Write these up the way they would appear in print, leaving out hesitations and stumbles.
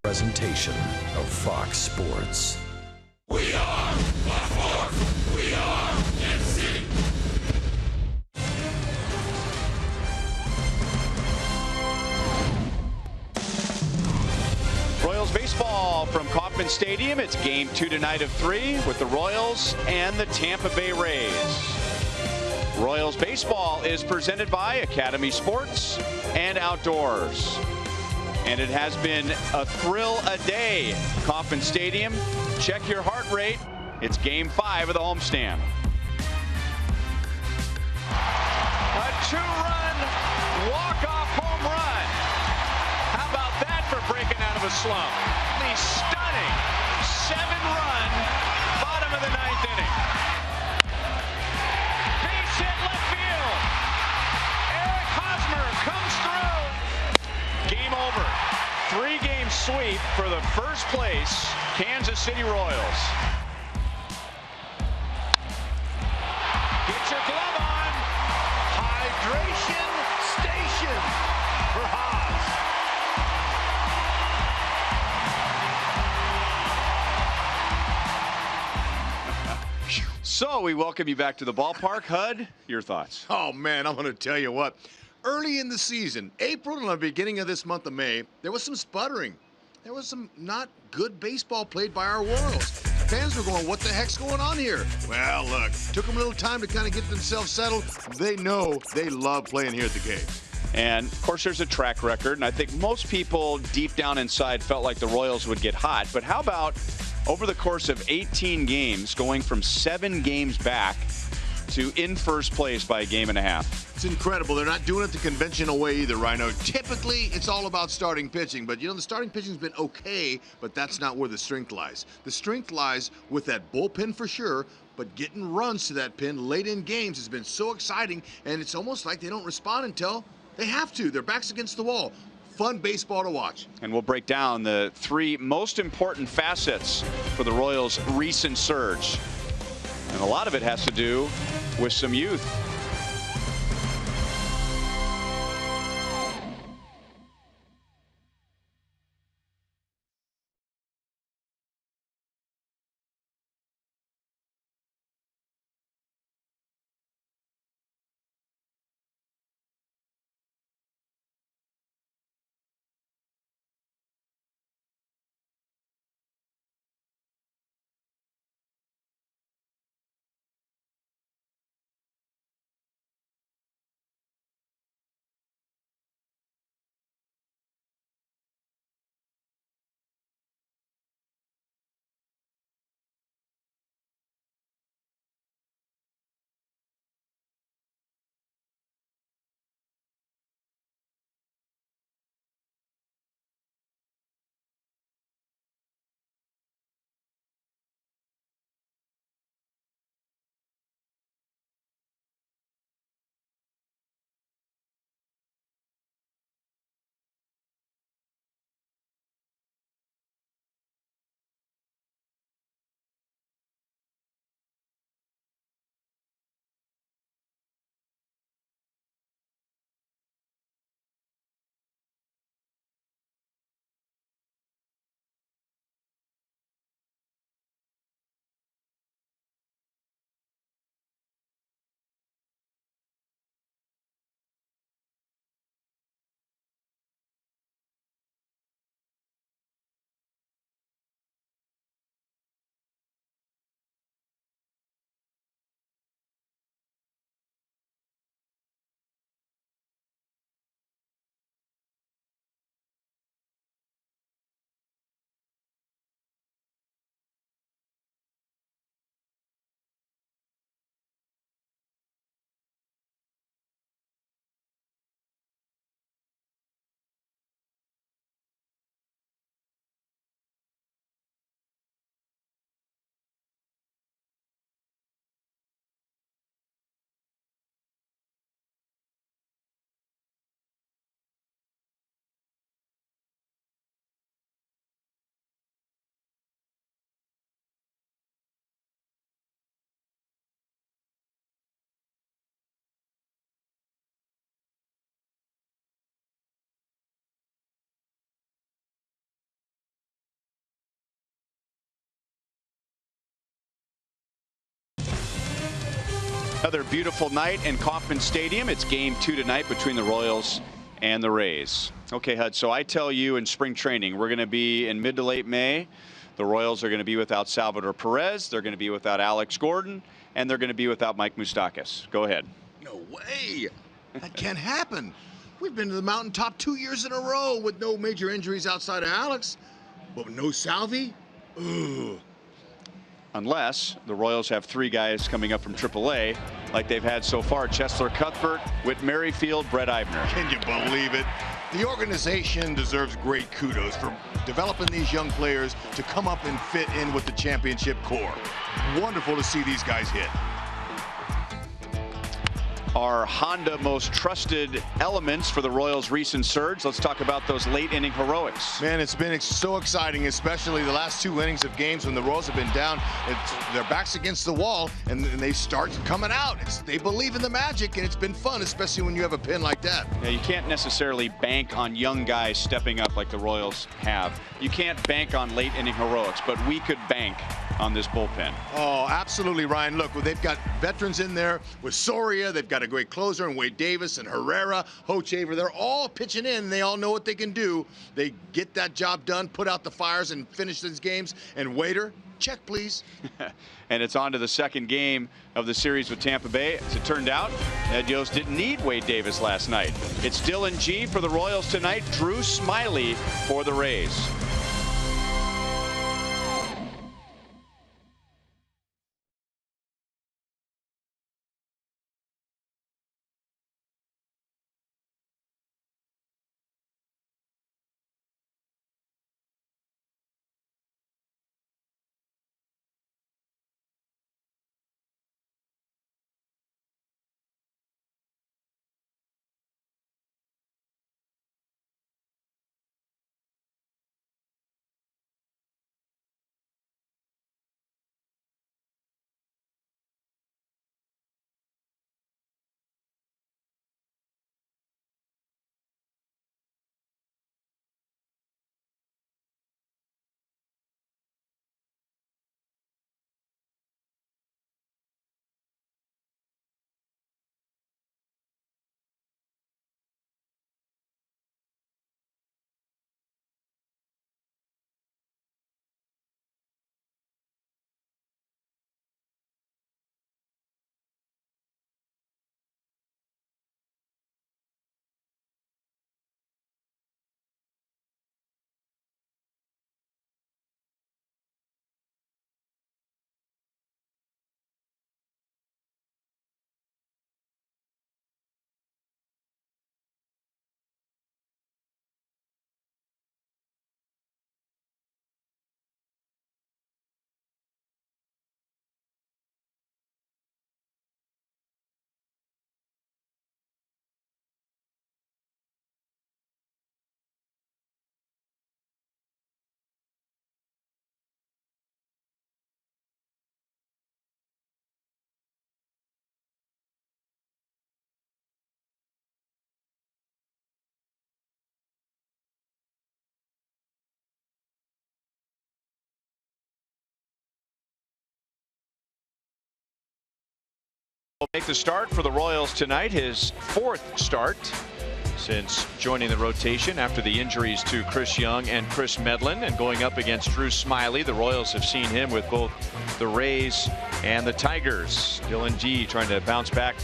presentation of Fox Sports. We are Fox. We are FC. Royals baseball from Kauffman Stadium. It's game 2 tonight of 3 with the Royals and the Tampa Bay Rays. Royals baseball is presented by Academy Sports and Outdoors. And it has been a thrill a day. Kauffman Stadium, check your heart rate. It's game 5 of the homestand. A 2-run walk-off home run. How about that for breaking out of a slump? The stunning 7-run bottom of the 9th inning. Base hit left field. Eric Hosmer comes through. Game over. 3-game sweep for the first place Kansas City Royals. Get your glove on. Hydration station for Haas. So we welcome you back to the ballpark. Hud, your thoughts? Oh, man, I'm going to tell you what. Early in the season, April and the beginning of this month of May, there was some sputtering. There was some not good baseball played by our Orioles. Fans were going, what the heck's going on here? Well, look, took them a little time to kind of get themselves settled. They know they love playing here at the Cave. And, of course, there's a track record, and I think most people deep down inside felt like the Royals would get hot. But how about over the course of 18 games, going from 7 games back to in first place by a game and a half? It's incredible. They're not doing it the conventional way either, Rhino. Typically, it's all about starting pitching. But, the starting pitching's been okay, but that's not where the strength lies. The strength lies with that bullpen for sure, but getting runs to that pen late in games has been so exciting, and it's almost like they don't respond until they have to. Their back's against the wall. Fun baseball to watch. And we'll break down the 3 most important facets for the Royals' recent surge. And a lot of it has to do with some youth. Another beautiful night in Kauffman Stadium. It's game 2 tonight between the Royals and the Rays. Okay, Hud, so I tell you in spring training, we're going to be in mid to late May. The Royals are going to be without Salvador Perez. They're going to be without Alex Gordon. And they're going to be without Mike Moustakas. Go ahead. No way. That can't happen. We've been to the mountaintop 2 years in a row with no major injuries outside of Alex. But no Salvi? Ugh. Unless the Royals have 3 guys coming up from AAA like they've had so far. Chesler Cuthbert, Whit Merrifield, Brett Eibner. Can you believe it? The organization deserves great kudos for developing these young players to come up and fit in with the championship core. Wonderful to see these guys hit. Our Honda most trusted elements for the Royals' recent surge. Let's talk about those late inning heroics. Man, it's been so exciting, especially the last 2 innings of games when the Royals have been down. Their backs against the wall, and they start coming out. They believe in the magic, and it's been fun, especially when you have a pin like that. Yeah, you can't necessarily bank on young guys stepping up like the Royals have. You can't bank on late inning heroics, but we could bank on this bullpen. Oh, absolutely, Ryan. Look, they've got veterans in there with Soria. They've got a great closer in Wade Davis and Herrera, Hochevar. They're all pitching in. They all know what they can do. They get that job done, put out the fires, and finish these games. And Waiter, check, please. And it's on to the second game of the series with Tampa Bay. As it turned out, Ed Yost didn't need Wade Davis last night. It's Dylan G for the Royals tonight, Drew Smyly for the Rays. Will make the start for the Royals tonight, his 4th start since joining the rotation after the injuries to Chris Young and Chris Medlin, and going up against Drew Smyly. The Royals have seen him with both the Rays and the Tigers. Dylan G trying to bounce back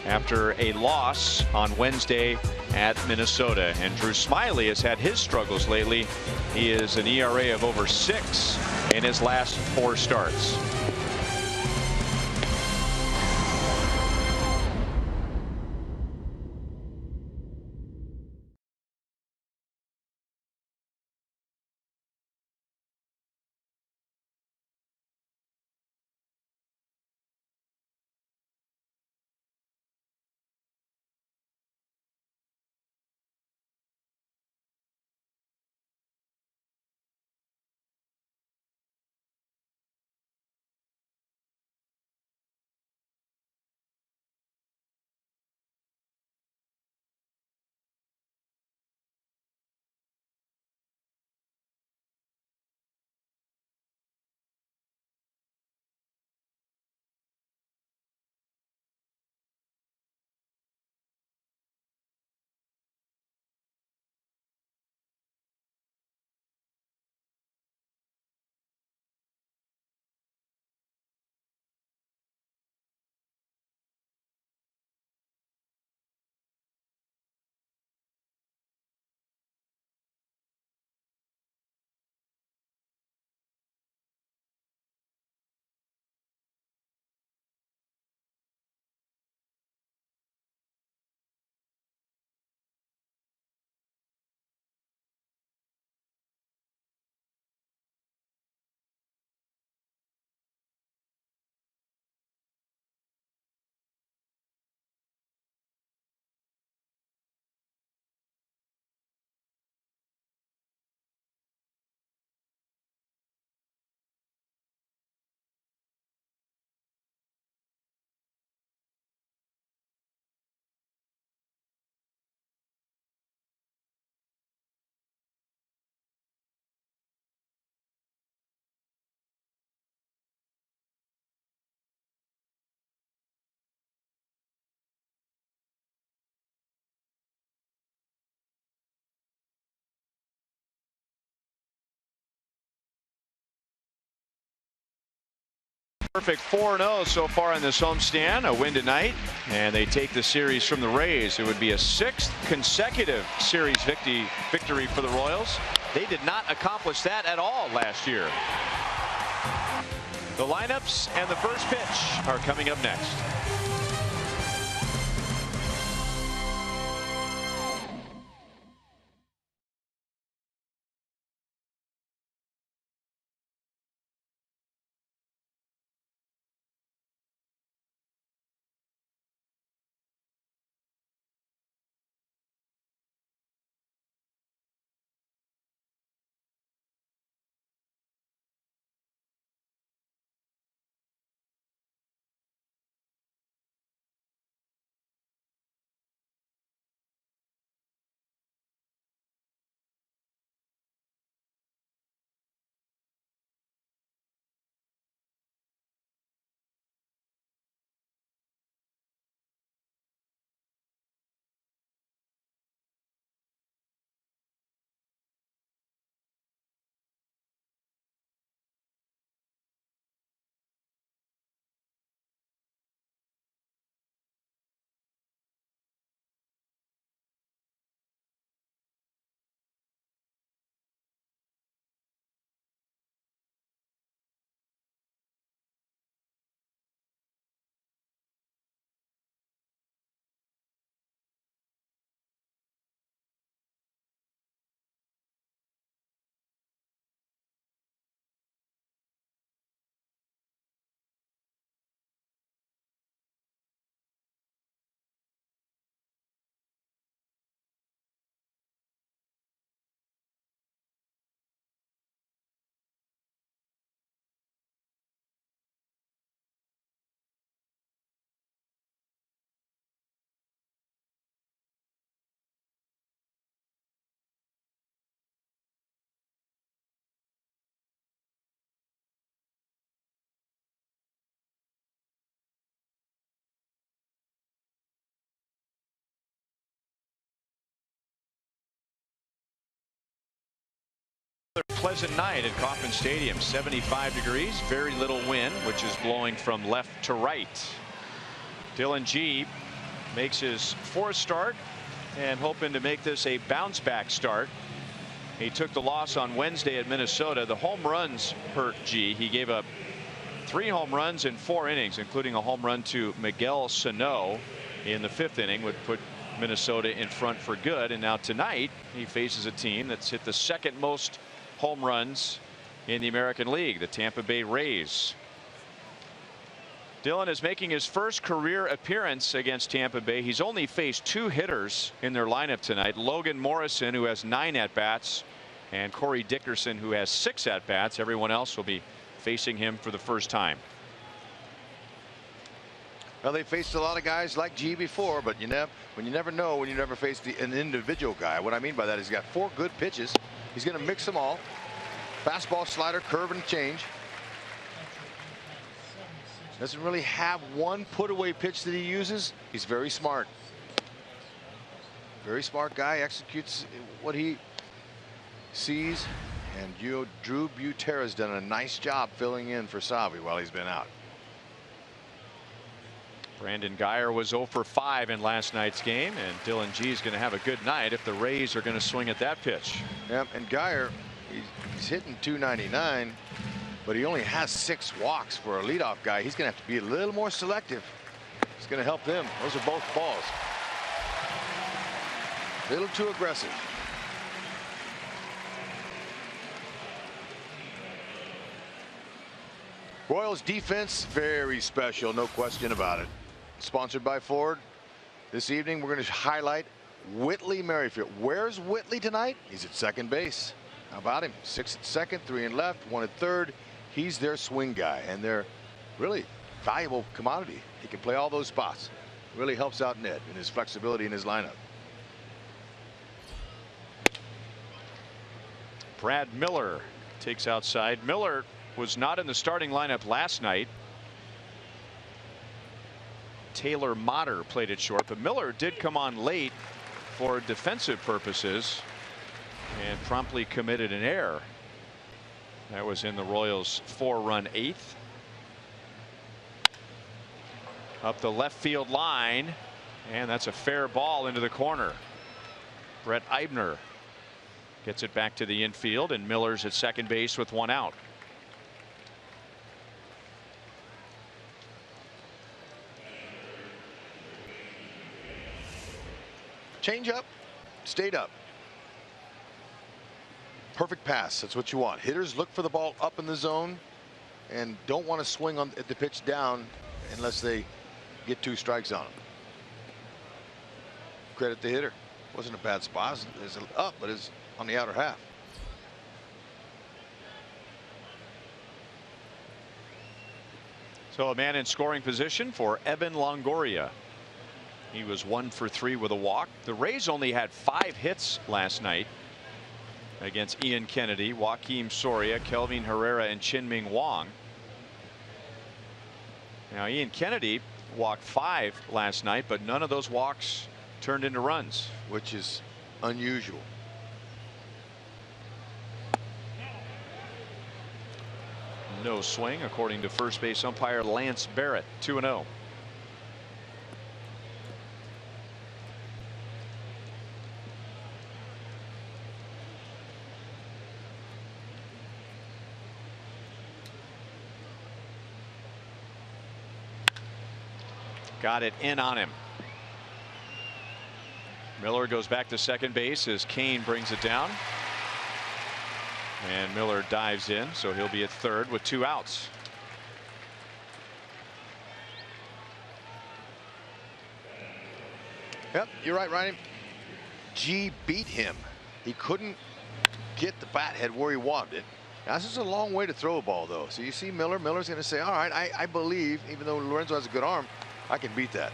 after a loss on Wednesday at Minnesota. And Drew Smyly has had his struggles lately. He is an ERA of over 6 in his last 4 starts. Perfect 4-0 so far in this homestand. A win tonight, and they take the series from the Rays. It would be a 6th consecutive series victory for the Royals. They did not accomplish that at all last year. The lineups and the first pitch are coming up next. Pleasant night at Kauffman Stadium. 75 degrees, very little wind, which is blowing from left to right. Dylan G makes his 4th start and hoping to make this a bounce back start. He took the loss on Wednesday at Minnesota. The home runs hurt G. He gave up 3 home runs in 4 innings, including a home run to Miguel Sano in the 5th inning, would put Minnesota in front for good. And now tonight he faces a team that's hit the 2nd most home runs in the American League, the Tampa Bay Rays. Dylan is making his first career appearance against Tampa Bay. He's only faced 2 hitters in their lineup tonight. Logan Morrison, who has 9 at-bats, and Corey Dickerson, who has 6 at-bats. Everyone else will be facing him for the first time. Well, they faced a lot of guys like G before, but you never know when you never face an individual guy. What I mean by that is he's got 4 good pitches. He's going to mix them all. Fastball, slider, curve, and change. Doesn't really have one put-away pitch that he uses. He's very smart. Very smart guy. Executes what he sees. And Drew Butera's done a nice job filling in for Salvi while he's been out. Brandon Guyer was 0 for 5 in last night's game, and Dylan G is going to have a good night if the Rays are going to swing at that pitch. Yep, and Guyer, he's hitting .299, but he only has 6 walks for a leadoff guy. He's going to have to be a little more selective. It's going to help them. Those are both balls. A little too aggressive. Royals defense, very special, no question about it. Sponsored by Ford. This evening we're going to highlight Whitley Merrifield. Where's Whitley tonight? He's at second base. How about him? 6 at second, 3 in left, 1 at third. He's their swing guy, and they're really valuable commodity. He can play all those spots. Really helps out Ned in his flexibility in his lineup. Brad Miller takes outside. Miller was not in the starting lineup last night. Taylor Motter played it short, but Miller did come on late for defensive purposes and promptly committed an error. That was in the Royals' 4-run 8th. up the left field line, and that's a fair ball into the corner. Brett Eibner gets it back to the infield, and Miller's at second base with one out. Change up, stayed up. Perfect pass. That's what you want. Hitters look for the ball up in the zone and don't want to swing at the pitch down unless they get 2 strikes on them. Credit the hitter. Wasn't a bad spot. It's up, but it's on the outer half. So a man in scoring position for Evan Longoria. He was 1 for 3 with a walk. The Rays only had 5 hits last night against Ian Kennedy, Joaquim Soria, Kelvin Herrera, and Chin-Ming Wong. Now Ian Kennedy walked 5 last night, but none of those walks turned into runs, which is unusual. No swing according to first base umpire Lance Barrett. 2-0. Got it in on him. Miller goes back to second base as Kane brings it down. And Miller dives in, so he'll be at third with 2 outs. Yep, you're right, Ryan. G beat him. He couldn't get the bat head where he wanted it. Now, this is a long way to throw a ball, though. So you see Miller's going to say, all right, I believe, even though Lorenzo has a good arm, I can beat that.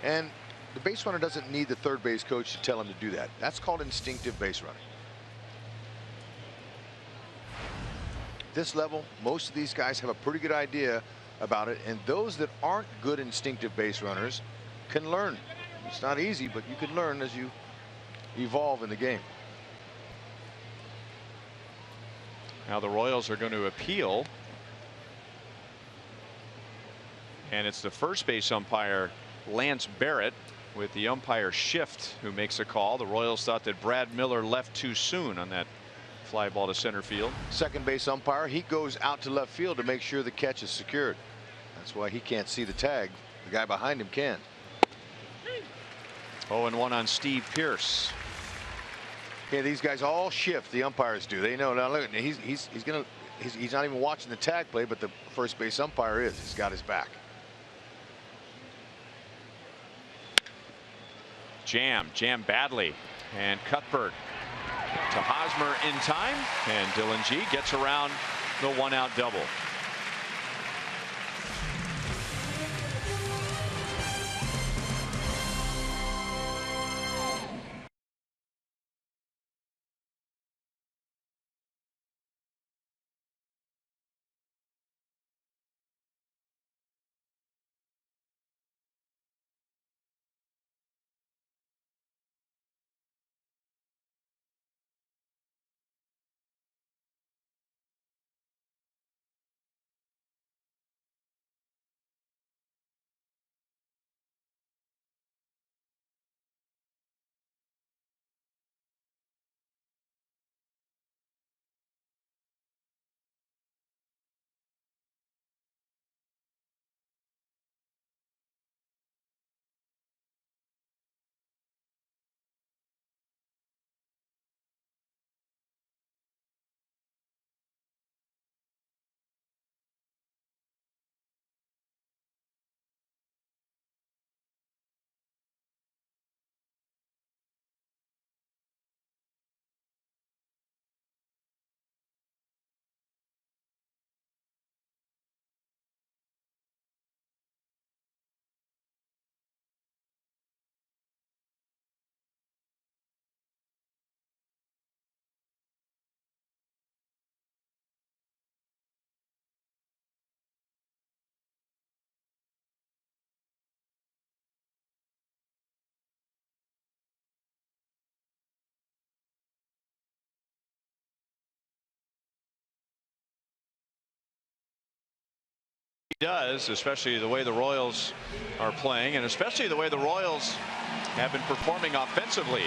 And the base runner doesn't need the third base coach to tell him to do that. That's called instinctive base running. This level, most of these guys have a pretty good idea about it, and those that aren't good instinctive base runners can learn. It's not easy, but you can learn as you evolve in the game. Now the Royals are going to appeal, and it's the first base umpire Lance Barrett with the umpire shift who makes a call. The Royals thought that Brad Miller left too soon on that fly ball to center field. Second base umpire, he goes out to left field to make sure the catch is secured. That's why he can't see the tag. The guy behind him can. 0-1 on Steve Pearce. Yeah, these guys all shift. The umpires do. They know. Now look, he's not even watching the tag play, but the first base umpire is. He's got his back. Jam badly, and Cuthbert to Hosmer in time, and Dylan G gets around the 1-out double. Does, especially the way the Royals are playing, and especially the way the Royals have been performing offensively.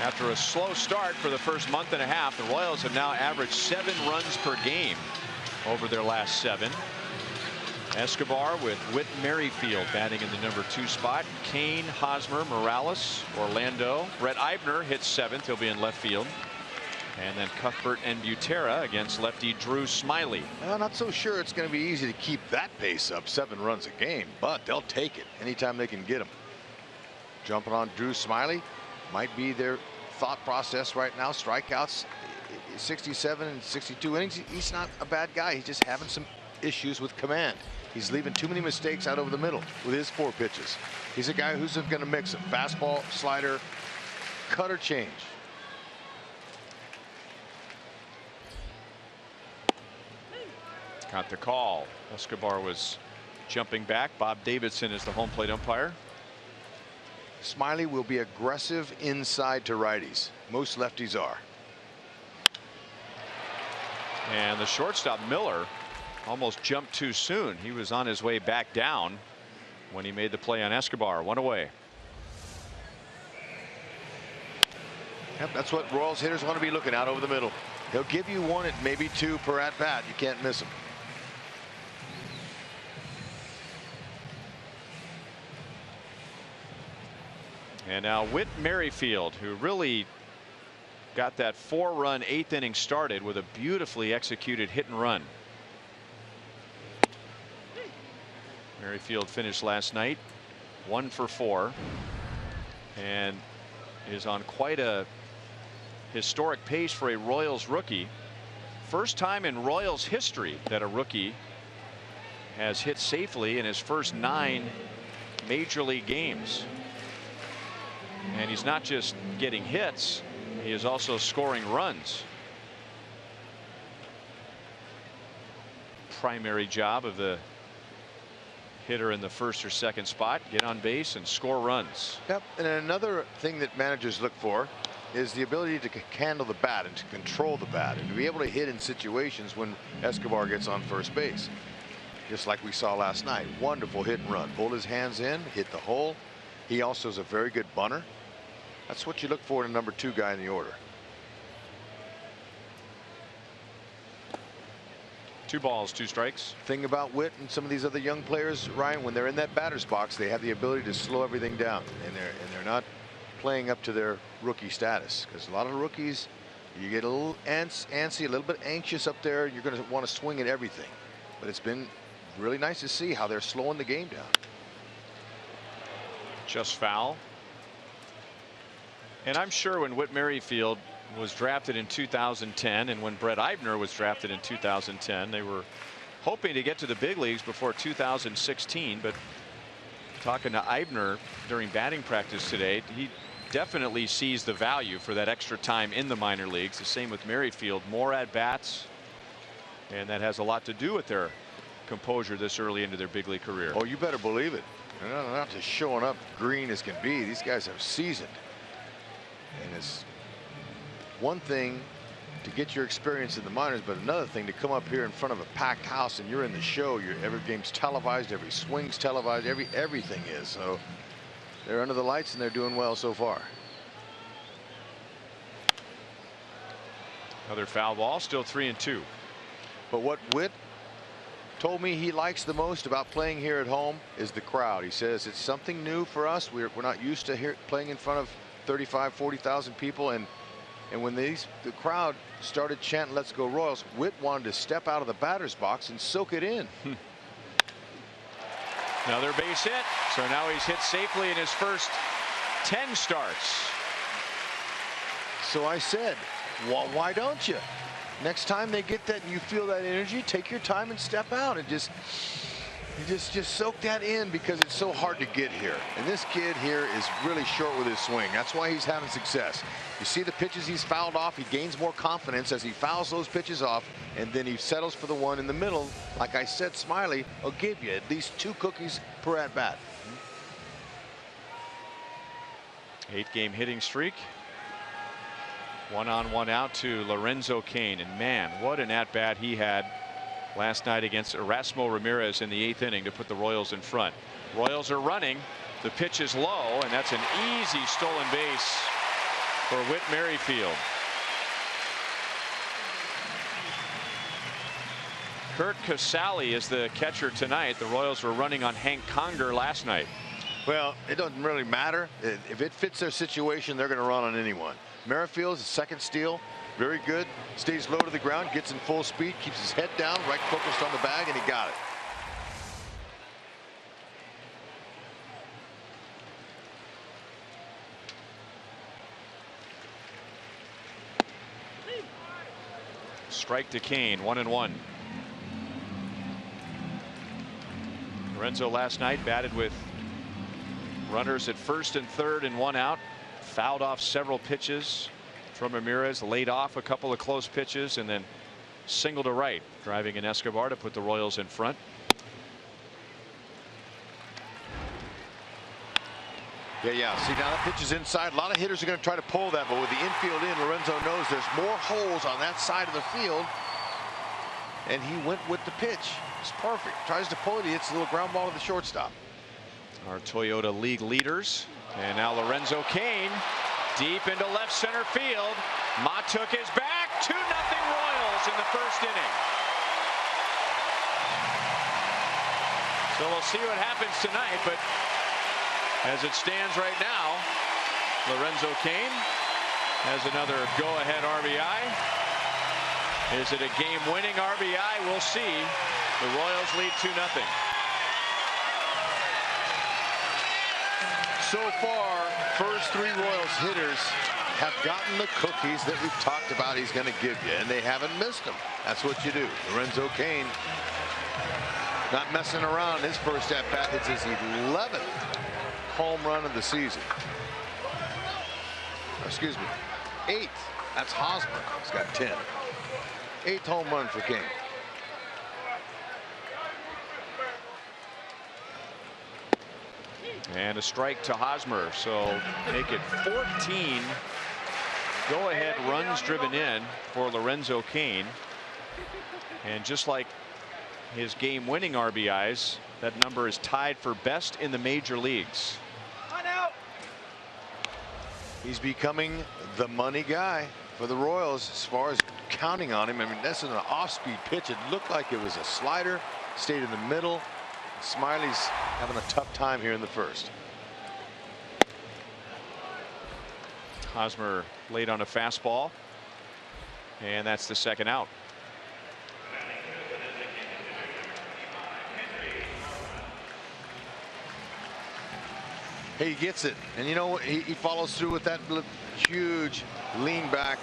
After a slow start for the first month and a half, the Royals have now averaged 7 runs per game over their last 7. Escobar with Whit Merrifield batting in the number 2 spot. Kane, Hosmer, Morales, Orlando. Brett Eibner hits 7th. He'll be in left field. And then Cuthbert and Butera against lefty Drew Smyly. Well, not so sure it's going to be easy to keep that pace up, 7 runs a game, but they'll take it anytime they can get them. Jumping on Drew Smyly might be their thought process right now. Strikeouts 67 and 62 innings. He's not a bad guy. He's just having some issues with command. He's leaving too many mistakes out over the middle with his 4 pitches. He's a guy who's going to mix them. Fastball, slider, cutter, change. Got the call. Escobar was jumping back. Bob Davidson is the home plate umpire. Smyly will be aggressive inside to righties. Most lefties are. And the shortstop Miller almost jumped too soon. He was on his way back down when he made the play on Escobar. 1 away. Yep, that's what Royals hitters want to be looking at over the middle. He'll give you 1 and maybe 2 per at bat. You can't miss him. And now Whit Merrifield, who really got that 4-run 8th inning started with a beautifully executed hit and run. Merrifield finished last night 1 for 4 and is on quite a historic pace for a Royals rookie. First time in Royals history that a rookie has hit safely in his first 9 major league games. And he's not just getting hits, he is also scoring runs. Primary job of the hitter in the 1st or 2nd spot, get on base and score runs. Yep, and another thing that managers look for is the ability to handle the bat and to control the bat and to be able to hit in situations when Escobar gets on first base. Just like we saw last night. Wonderful hit and run. Pulled his hands in, hit the hole. He also is a very good bunter. That's what you look for in a number 2 guy in the order. 2 balls, 2 strikes. Thing about Whit and some of these other young players, Ryan, when they're in that batter's box, they have the ability to slow everything down, and they're not playing up to their rookie status. Because a lot of rookies, you get a little antsy, a little bit anxious up there. You're going to want to swing at everything. But it's been really nice to see how they're slowing the game down. Just foul. And I'm sure when Whit Merrifield was drafted in 2010 and when Brett Eibner was drafted in 2010, they were hoping to get to the big leagues before 2016. But talking to Eibner during batting practice today, he definitely sees the value for that extra time in the minor leagues. The same with Merrifield, more at bats, and that has a lot to do with their composure this early into their big league career. Oh, you better believe it. They're not just showing up green as can be. These guys are seasoned. And it's one thing to get your experience in the minors, but another thing to come up here in front of a packed house and you're in the show. Every game's televised, every swing's televised, everything is. So they're under the lights and they're doing well so far. Another foul ball, still 3-2. But what Whit told me he likes the most about playing here at home is the crowd. He says it's something new for us. We're not used to playing in front of 35, 40,000 people, and when the crowd started chanting "Let's go Royals," Whit wanted to step out of the batter's box and soak it in. Another base hit. So now he's hit safely in his first 10 starts. So I said, well, why don't you? Next time they get that and you feel that energy, take your time and step out and just soak that in, because it's so hard to get here. And this kid here is really short with his swing. That's why he's having success. You see the pitches he's fouled off. He gains more confidence as he fouls those pitches off, and then he settles for the one in the middle. Like I said, Smyly will give you at least 2 cookies per at bat. 8-game hitting streak. 1 on 1 out to Lorenzo Cain, and man, what an at bat he had last night against Erasmo Ramirez in the 8th inning to put the Royals in front. Royals are running. The pitch is low, and that's an easy stolen base for Whit Merrifield. Kurt Casale is the catcher tonight. The Royals were running on Hank Conger last night. Well, it doesn't really matter. If it fits their situation, they're going to run on anyone. Merrifield's second steal, very good. Stays low to the ground, gets in full speed, keeps his head down, right focused on the bag, and he got it. Strike to Kane, 1-1. Lorenzo last night batted with runners at first and third and 1 out. Fouled off several pitches from Ramirez, laid off a couple of close pitches, and then single to right, driving in Escobar to put the Royals in front. Yeah. See, now that pitch is inside. A lot of hitters are going to try to pull that, but with the infield in, Lorenzo knows there's more holes on that side of the field, and he went with the pitch. It's perfect. Tries to pull it. He hits a little ground ball to the shortstop. Our Toyota League leaders, and now Lorenzo Kane deep into left center field. Matuk is back. 2-0 Royals in the first inning. So we'll see what happens tonight, but as it stands right now, Lorenzo Kane has another go-ahead RBI. Is it a game-winning RBI? We'll see. The Royals lead 2-0. So far, first 3 Royals hitters have gotten the cookies that we've talked about he's going to give you, and they haven't missed them. That's what you do. Lorenzo Kane not messing around. His first at bat hits his 11th home run of the season. Excuse me, 8th. That's Hosmer. He's got 10. 8th home run for Kane. And a strike to Hosmer, so make it 14 go-ahead runs driven in for Lorenzo Kane. And just like his game-winning RBIs, that number is tied for best in the major leagues. He's becoming the money guy for the Royals as far as counting on him. I mean, that's an off-speed pitch. It looked like it was a slider, stayed in the middle. Smiley's having a tough time here in the first. Hosmer late on a fastball, and that's the second out. He gets it, and you know what? He follows through with that huge lean back,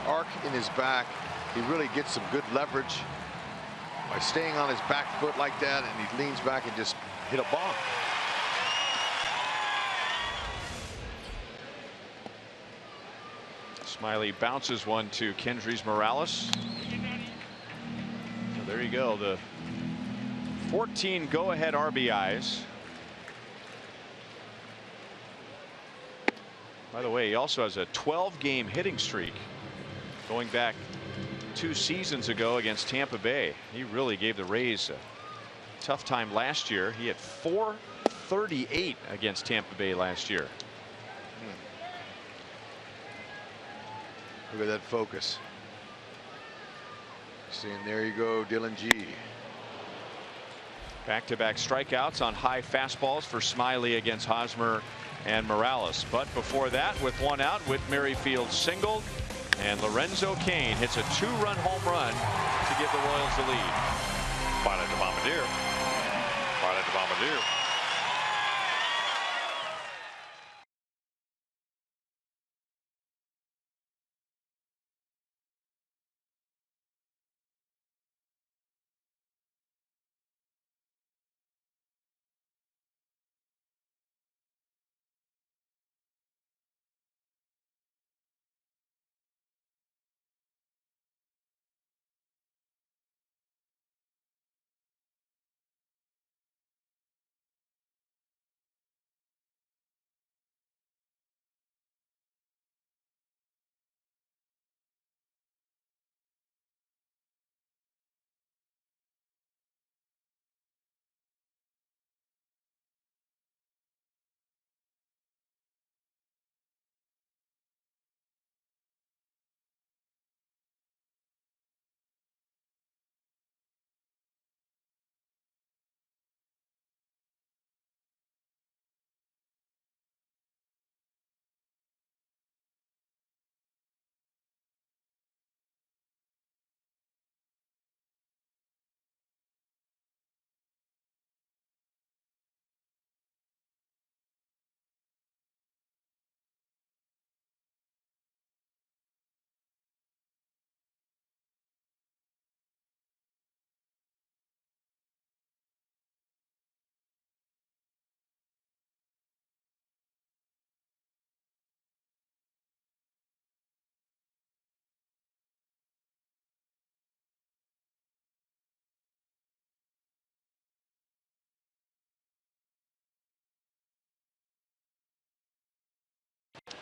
arc in his back. He really gets some good leverage by staying on his back foot like that, and he leans back and just hit a bomb. Smiley bounces one to Kendrys Morales. So there you go. The 14 go-ahead RBIs. By the way, he also has a 12-game hitting streak going back 2 seasons ago against Tampa Bay. He really gave the Rays a tough time last year. He had .438 against Tampa Bay last year. Look at that focus. Seeing there you go, Dylan G. Back-to-back strikeouts on high fastballs for Smiley against Hosmer and Morales. But before that, with 1 out, Whit Merrifield singled, and Lorenzo Kane hits a 2-run home run to give the Royals the lead. Pilot the Bombardier. Pilot the Bombardier.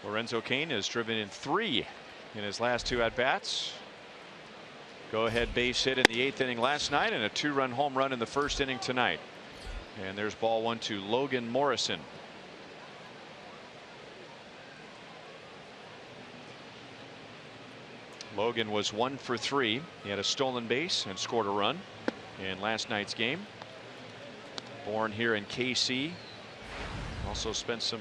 Lorenzo Cain has driven in 3 in his last 2 at-bats. Go-ahead base hit in the 8th inning last night and a 2-run home run in the 1st inning tonight. And there's ball 1 to Logan Morrison. Logan was 1 for 3. He had a stolen base and scored a run in last night's game. Born here in KC. Also spent some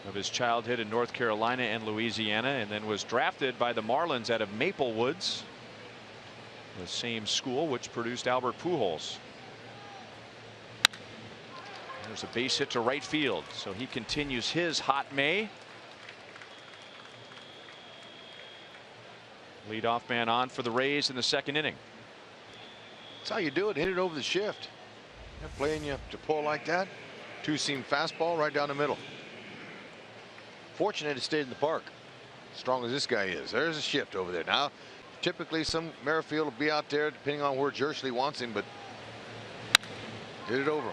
of his childhood in North Carolina and Louisiana, and then was drafted by the Marlins out of Maple Woods, the same school which produced Albert Pujols. There's a base hit to right field, so he continues his hot May. Leadoff man on for the Rays in the 2nd inning. That's how you do it. Hit it over the shift. They're playing you to pull like that. 2-seam fastball right down the middle. Fortunate it stayed in the park. Strong as this guy is. There's a shift over there. Now, typically some Merrifield will be out there depending on where Jersley wants him, but did it over.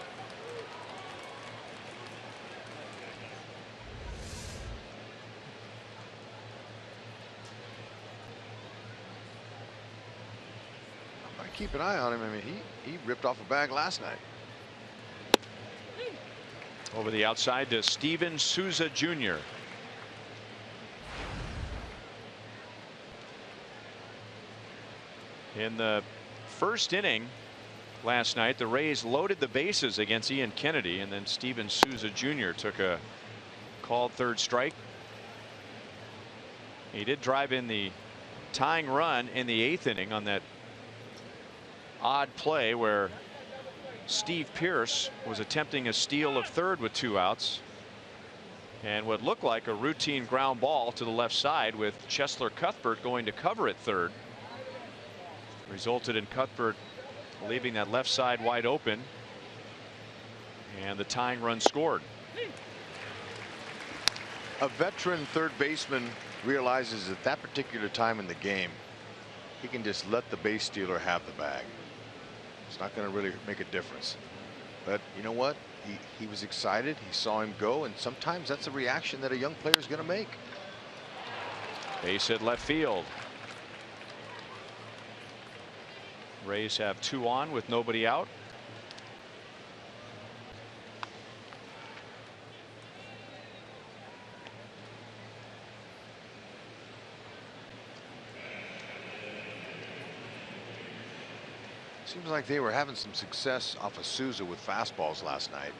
Keep an eye on him. I mean, he ripped off a bag last night. Over the outside to Steven Souza Jr. In the 1st inning last night, the Rays loaded the bases against Ian Kennedy, and then Steven Souza Jr. took a called 3rd strike. He did drive in the tying run in the 8th inning on that odd play where Steve Pearce was attempting a steal of 3rd with 2 outs, and what looked like a routine ground ball to the left side with Cheslor Cuthbert going to cover at 3rd. Resulted in Cuthbert leaving that left side wide open, and the tying run scored. A veteran 3rd baseman realizes at that particular time in the game he can just let the base stealer have the bag. It's not going to really make a difference. But you know what? He was excited. He saw him go, and sometimes that's a reaction that a young player is going to make. Base hit left field. Rays have 2 on with nobody out. Seems like they were having some success off of Souza with fastballs last night.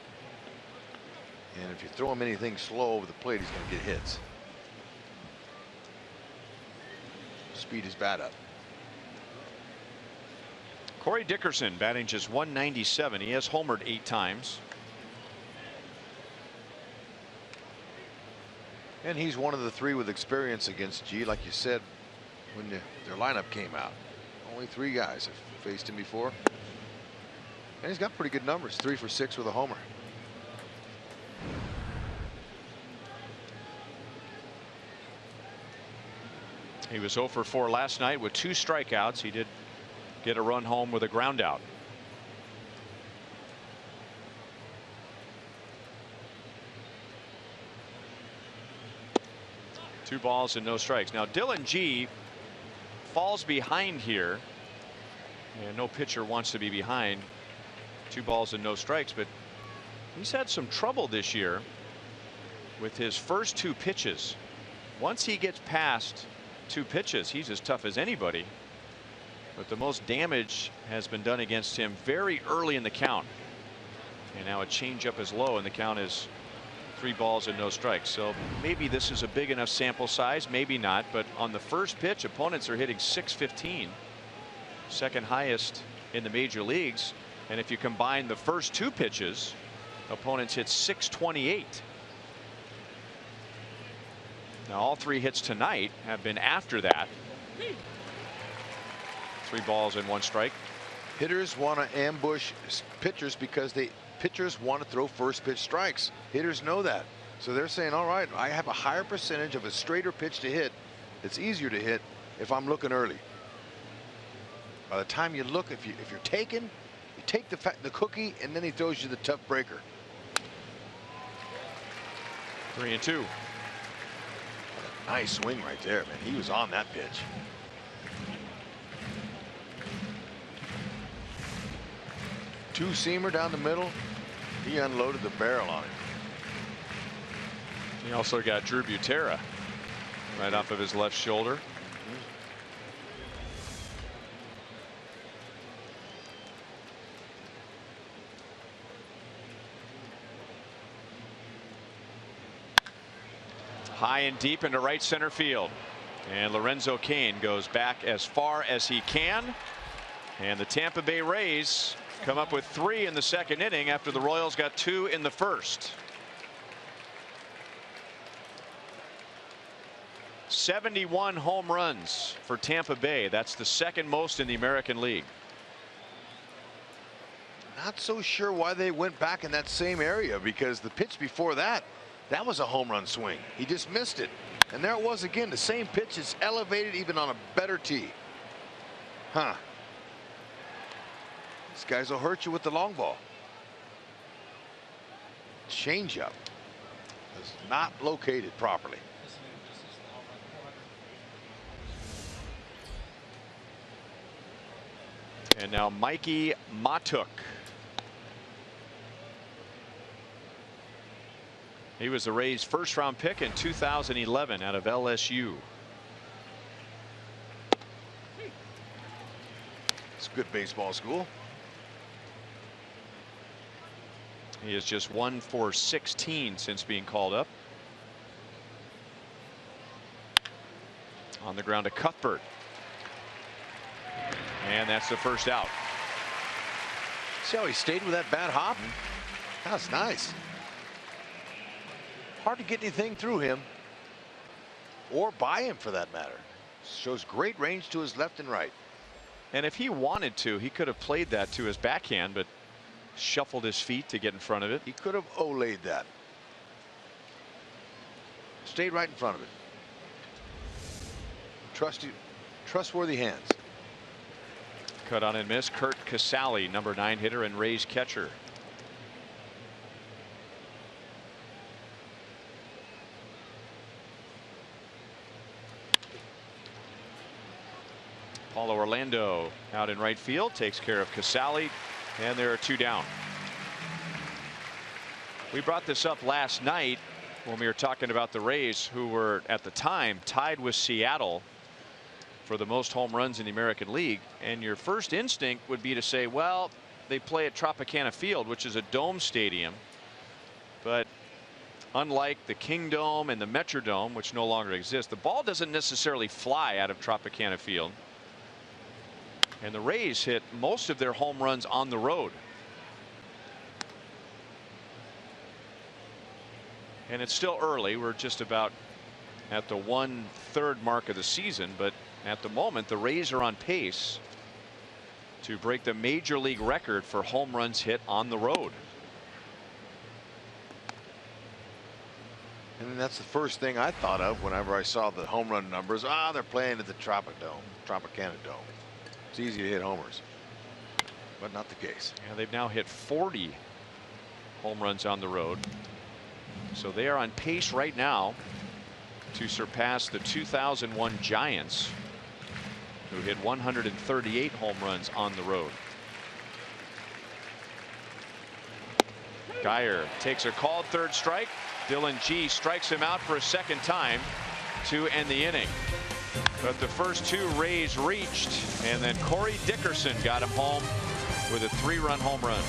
And if you throw him anything slow over the plate, he's going to get hits. Speed his bat up. Corey Dickerson batting just .197. He has homered 8 times. And he's one of the 3 with experience against G, like you said when their lineup came out. Only 3 guys have faced him before. And he's got pretty good numbers. 3 for 6 with a homer. He was 0 for 4 last night with 2 strikeouts. He did get a run home with a ground out. Two balls and no strikes. Now Dylan G falls behind here, and no pitcher wants to be behind. 2 balls and no strikes, but he's had some trouble this year with his first 2 pitches. Once he gets past 2 pitches, he's as tough as anybody. But the most damage has been done against him very early in the count. And now a changeup is low, and the count is 3 balls and no strikes. So maybe this is a big enough sample size, maybe not. But on the first pitch, opponents are hitting .615, second highest in the major leagues. And if you combine the first 2 pitches, opponents hit .628. Now all 3 hits tonight have been after that. 3 balls and 1 strike. Hitters want to ambush pitchers because pitchers want to throw first pitch strikes. Hitters know that, so they're saying, all right, I have a higher percentage of a straighter pitch to hit. It's easier to hit if I'm looking early. By the time you look, if you're taken, you take the cookie, and then he throws you the tough breaker. 3-2. Nice swing right there, man. He was on that pitch. Two-seamer down the middle. He unloaded the barrel on it. He also got Drew Butera right off of his left shoulder. High and deep into right center field. And Lorenzo Cain goes back as far as he can. And the Tampa Bay Rays come up with 3 in the second inning after the Royals got 2 in the first. 71 home runs for Tampa Bay. That's the second most in the American League. Not so sure why they went back in that same area, because the pitch before that was a home run swing. He just missed it. And there it was again. The same pitch is elevated even on a better tee. Huh. These guys will hurt you with the long ball. Changeup is not located properly. And now Mikey Matuk. He was the Rays' first-round pick in 2011 out of LSU. It's a good baseball school. He is just 1 for 16 since being called up. On the ground to Cuthbert. And that's the first out. See how he stayed with that bad hop? That's nice. Hard to get anything through him, or by him for that matter. Shows great range to his left and right. And if he wanted to, he could have played that to his backhand, but shuffled his feet to get in front of it. He could have olayed that. Stayed right in front of it. Trustworthy hands. Cut on and miss. Curt Casali, number 9 hitter and Rays catcher. Paulo Orlando out in right field takes care of Casali, and there are 2 down. We brought this up last night when we were talking about the Rays, who were at the time tied with Seattle for the most home runs in the American League. And your first instinct would be to say, well, they play at Tropicana Field, which is a dome stadium. But unlike the Kingdome and the Metrodome, which no longer exist, the ball doesn't necessarily fly out of Tropicana Field. And the Rays hit most of their home runs on the road. And it's still early. We're just about at the 1/3 mark of the season, but at the moment the Rays are on pace to break the major league record for home runs hit on the road. And that's the first thing I thought of whenever I saw the home run numbers. They're playing at the Tropicana Dome. It's easy to hit homers, but not the case. Yeah, they've now hit 40 home runs on the road. So they are on pace right now to surpass the 2001 Giants, who hit 138 home runs on the road. Geyer takes a called 3rd strike. Dylan G strikes him out for a 2nd time to end the inning. But the first 2 Rays reached, and then Corey Dickerson got him home with a 3-run home run.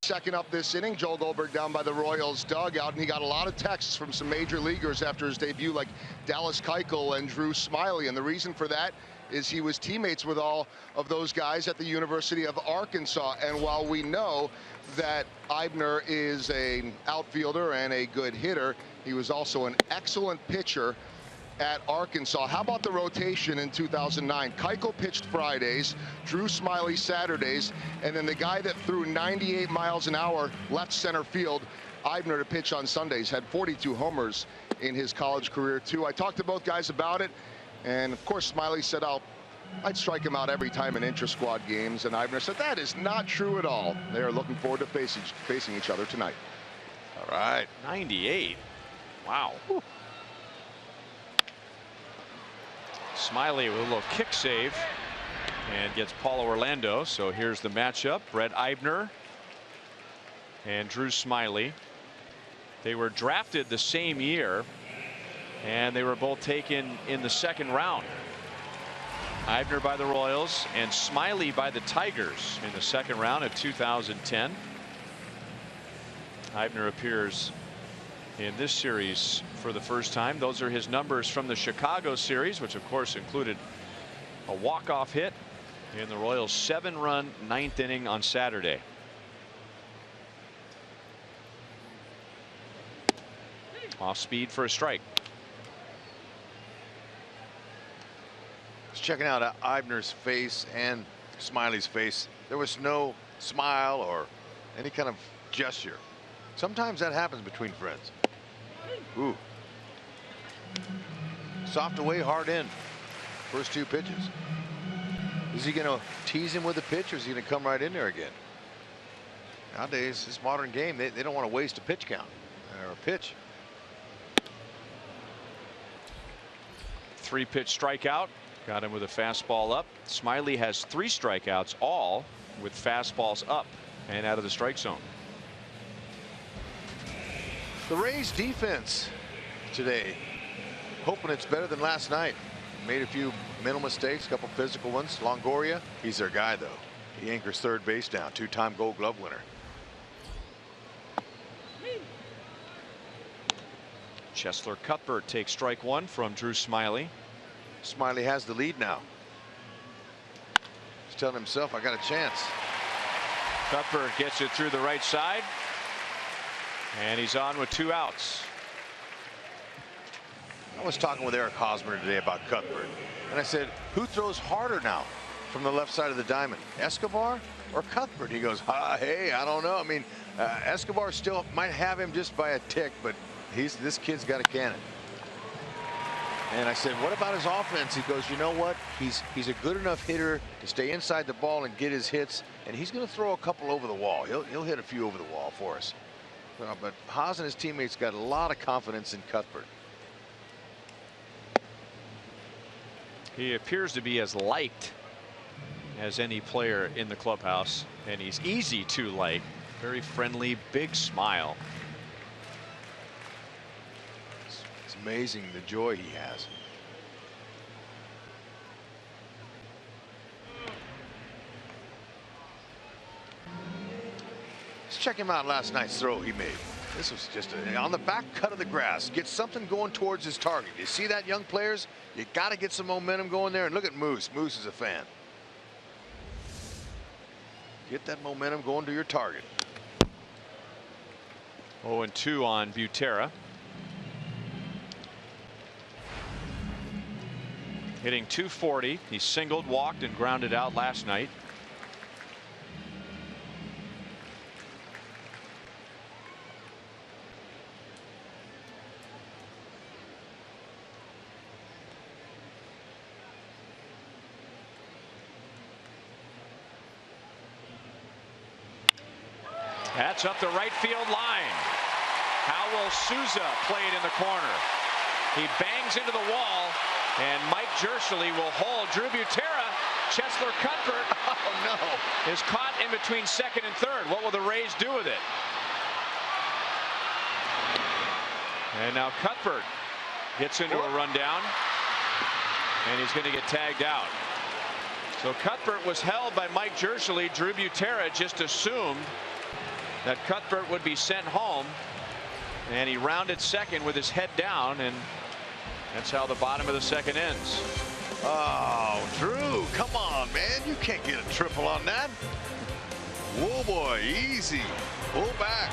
Second up this inning, Joel Goldberg down by the Royals dugout, and he got a lot of texts from some major leaguers after his debut, like Dallas Keuchel and Drew Smyly, and the reason for that is he was teammates with all of those guys at the University of Arkansas. And while we know that Eibner is an outfielder and a good hitter, he was also an excellent pitcher at Arkansas. How about the rotation in 2009? Keuchel pitched Fridays, Drew Smyly Saturdays, and then the guy that threw 98 miles an hour left center field, Eibner, to pitch on Sundays, had 42 homers in his college career too. I talked to both guys about it, and of course Smyly said I'd strike him out every time in intra-squad games, and Eibner said that is not true at all. They are looking forward to facing each other tonight. All right. 98. Wow. Whew. Smyly with a little kick save and gets Paulo Orlando. So here's the matchup. Brett Eibner and Drew Smyly. They were drafted the same year, and they were both taken in the second round. Eibner by the Royals and Smyly by the Tigers in the second round of 2010. Eibner appears in this series for the first time. Those are his numbers from the Chicago series, which of course included a walk-off hit in the Royals' 7-run ninth inning on Saturday. Off speed for a strike. Just checking out Eibner's face and Smyly's face. There was no smile or any kind of gesture. Sometimes that happens between friends. Ooh. Soft away, hard in. First two pitches. Is he going to tease him with a pitch, or is he going to come right in there again? Nowadays, this modern game, they don't want to waste a pitch count or a pitch. 3-pitch strikeout. Got him with a fastball up. Smyly has 3 strikeouts, all with fastballs up and out of the strike zone. The Rays defense today, hoping it's better than last night. Made a few mental mistakes, a couple physical ones. Longoria, he's their guy though. He anchors third base down, 2-time Gold Glove winner. Chesler Cuthbert takes strike 1 from Drew Smyly. Smyly has the lead now. He's telling himself, I got a chance. Cuthbert gets it through the right side, and he's on with 2 outs. I was talking with Eric Hosmer today about Cuthbert, and I said, who throws harder now from the left side of the diamond, Escobar or Cuthbert? He goes, hey, I don't know. I mean, Escobar still might have him just by a tick, but this kid's got a cannon. And I said, what about his offense? He goes, you know what? He's a good enough hitter to stay inside the ball and get his hits, and he's going to throw a couple over the wall. He'll hit a few over the wall for us. But Haas and his teammates got a lot of confidence in Cuthbert. He appears to be as liked as any player in the clubhouse, and he's easy to like. Very friendly, big smile. It's amazing the joy he has. Let's check him out. Last night's throw he made. This was just on the back cut of the grass. Get something going towards his target. You see that, young players? You got to get some momentum going there. And look at Moose. Moose is a fan. Get that momentum going to your target. 0-2 on Butera. Hitting .240. He singled, walked, and grounded out last night. That's up the right field line. Howell Souza played in the corner. He bangs into the wall, and Mike Jershely will hold. Drew Butera, Chesler Cuthbert, oh no, is caught in between second and third. What will the Rays do with it? And now Cuthbert gets into a rundown, and he's going to get tagged out. So Cuthbert was held by Mike Jershely. Drew Butera just assumed that Cuthbert would be sent home, and he rounded second with his head down, and that's how the bottom of the second ends. Oh, Drew, come on, man. You can't get a triple on that. Whoa, boy, easy. Pull back.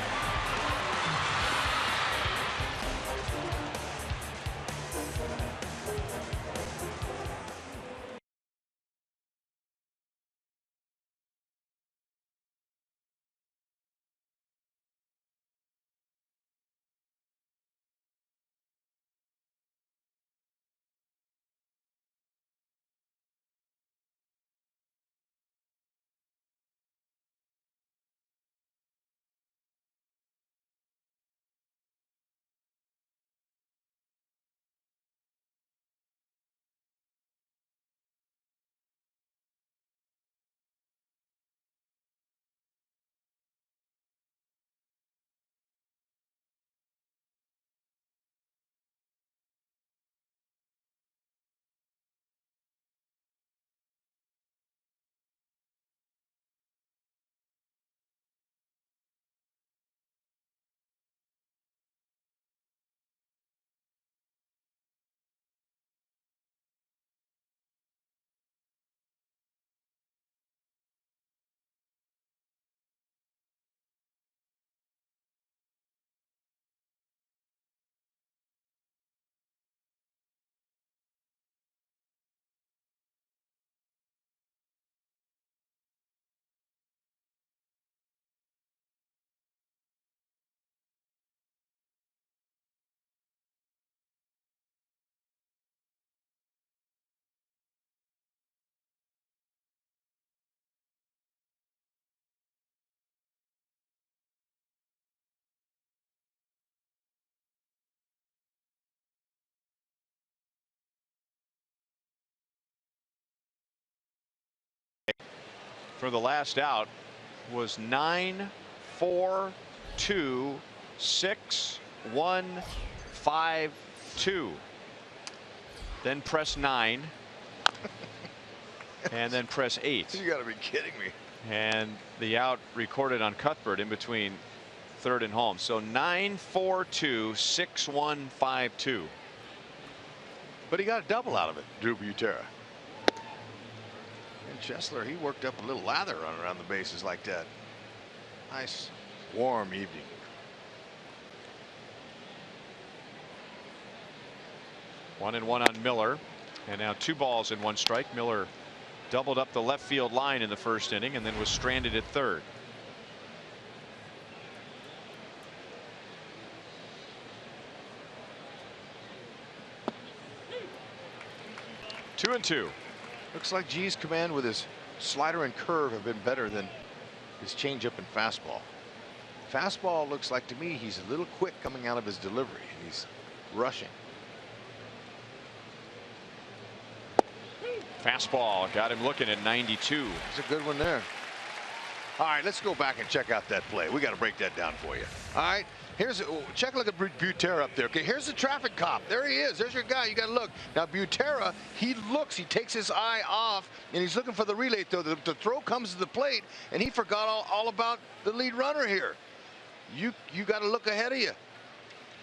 For the last out was 9, 4, 2, 6, 1, 5, 2. Then press 9. And then press 8. You got to be kidding me. And the out recorded on Cuthbert in between third and home. So 9, 4, 2, 6, 1, 5, 2. But he got a double out of it, Drew Butera. And Chesler, he worked up a little lather running around the bases like that. Nice warm evening. 1-1 on Miller, and now 2 balls and 1 strike. Miller doubled up the left field line in the first inning and then was stranded at third. Two and 2. Looks like G's command with his slider and curve have been better than his changeup and fastball. Fastball looks like to me he's a little quick coming out of his delivery, and he's rushing. Fastball got him looking at 92. It's a good one there. All right, let's go back and check out that play. We got to break that down for you. All right, here's check a look at Butera up there. Okay, here's the traffic cop. There he is. There's your guy. You got to look. Now Butera, he looks. He takes his eye off, and he's looking for the relay throw. The throw comes to the plate, and he forgot all about the lead runner here. You got to look ahead of you.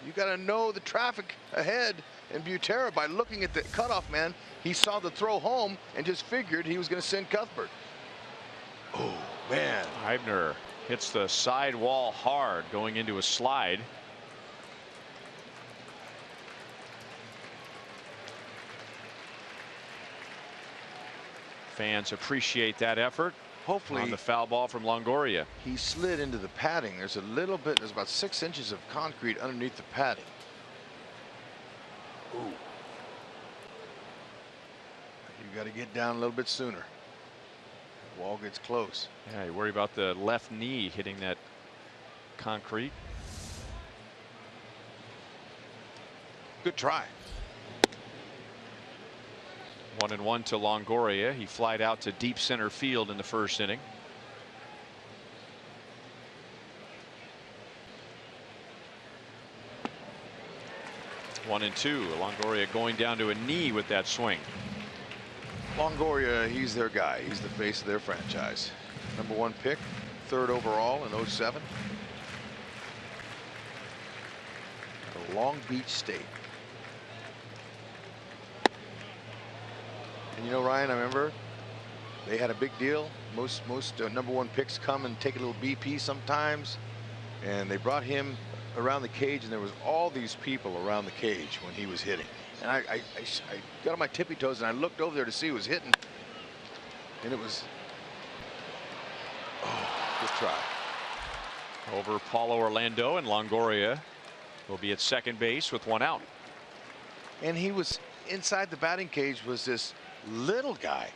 You got to know the traffic ahead. And Butera, by looking at the cutoff man, he saw the throw home and just figured he was going to send Cuthbert. Oh, man. Eibner hits the side wall hard going into a slide. Fans appreciate that effort. Hopefully on the foul ball from Longoria. He slid into the padding. There's a little bit, there's about 6 inches of concrete underneath the padding. Ooh. You got to get down a little bit sooner. The wall gets close. Yeah, you worry about the left knee hitting that concrete. Good try. 1-1 to Longoria. He flied out to deep center field in the first inning. One and 2. Longoria going down to a knee with that swing. Longoria, he's their guy. He's the face of their franchise. #1 pick, 3rd overall in '07. Long Beach State. And you know, Ryan, I remember they had a big deal. Most #1 picks come and take a little BP sometimes, and they brought him around the cage, and there was all these people around the cage when he was hitting. And I got on my tippy toes and I looked over there to see who was hitting, and it was, oh, good try. Over Paulo Orlando, and Longoria will be at second base with one out. And he was inside the batting cage was this little guy.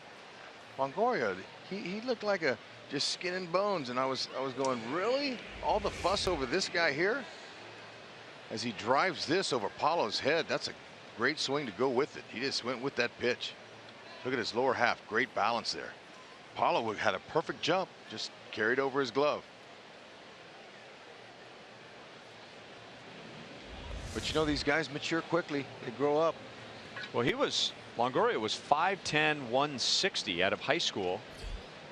Longoria, he looked like a just skin and bones, and I was going, really? All the fuss over this guy here? As he drives this over Paulo's head, that's a great swing to go with it. He just went with that pitch. Look at his lower half, great balance there. Paulo had a perfect jump, just carried over his glove. But you know, these guys mature quickly. They grow up. Well, Longoria was 5'10", 160 out of high school.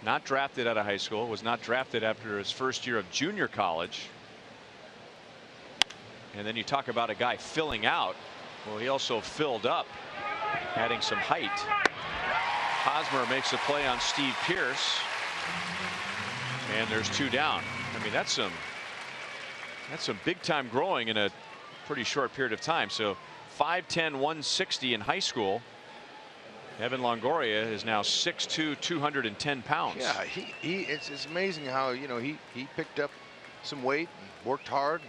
Not drafted out of high school. Was not drafted after his first year of junior college. And then you talk about a guy filling out. Well, he also filled up, adding some height. Hosmer makes a play on Steve Pearce, and there's 2 down. I mean, that's some big time growing in a pretty short period of time. So 5'10", 160 in high school. Evan Longoria is now 6'2", 210 pounds. Yeah, it's amazing how, you know, he picked up some weight and worked hard.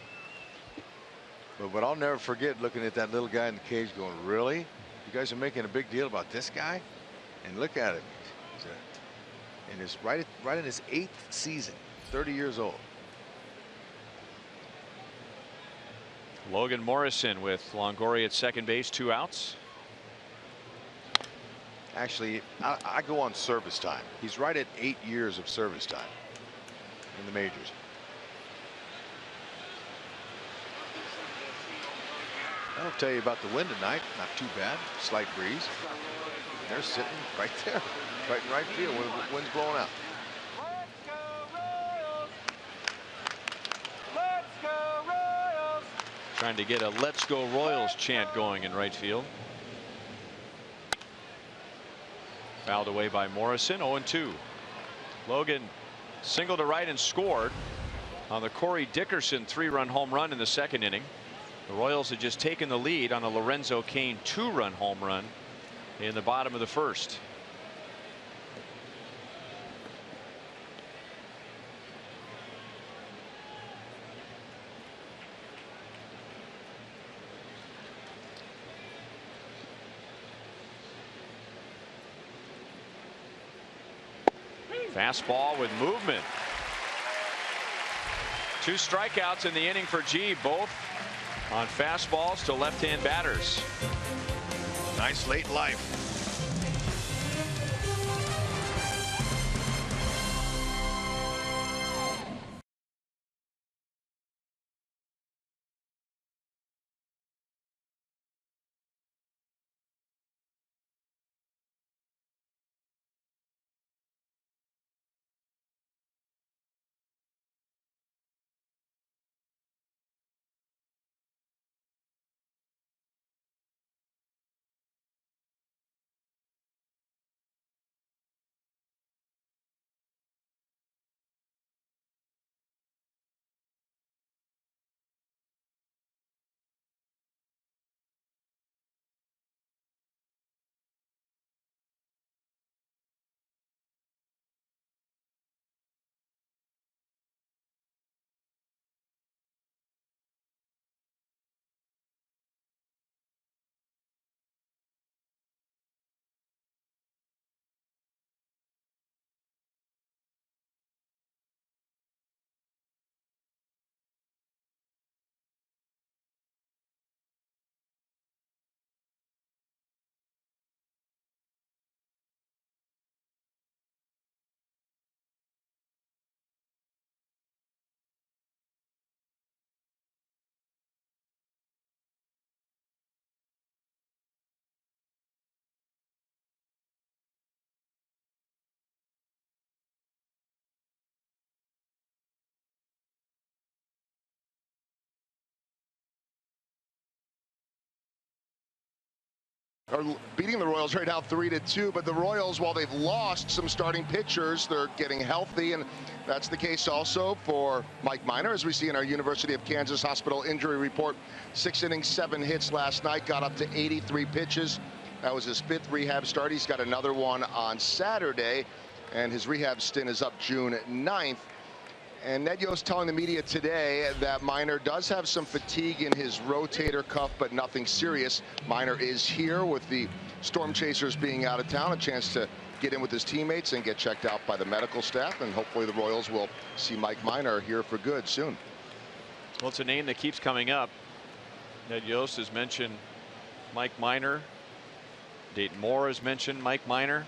But I'll never forget looking at that little guy in the cage going, really? You guys are making a big deal about this guy? And look at him. And it's right in his 8th season, 30 years old. Logan Morrison with Longoria at second base, 2 outs. Actually, I go on service time. He's right at 8 years of service time in the majors. I'll tell you about the wind tonight. Not too bad. Slight breeze. They're sitting right there, right in right field when the wind's blowing out. Trying to get a "Let's Go Royals" chant going in right field. Fouled away by Morrison. 0-2. Logan singled to right and scored on the Corey Dickerson 3-run home run in the second inning. The Royals had just taken the lead on a Lorenzo Cain 2-run home run in the bottom of the first. Fastball with movement. 2 strikeouts in the inning for G, both on fastballs to left-hand batters. Nice late life. are beating the Royals right now 3-2, but the Royals, while they've lost some starting pitchers, they're getting healthy, and that's the case also for Mike Minor, as we see in our University of Kansas Hospital injury report. 6 innings, 7 hits last night, got up to 83 pitches. That was his 5th rehab start. He's got another one on Saturday, and his rehab stint is up June 9th. And Ned Yost telling the media today that Minor does have some fatigue in his rotator cuff, but nothing serious. Minor is here with the Storm Chasers being out of town, a chance to get in with his teammates and get checked out by the medical staff. And hopefully the Royals will see Mike Minor here for good soon. Well, it's a name that keeps coming up. Ned Yost has mentioned Mike Minor. Dayton Moore has mentioned Mike Minor.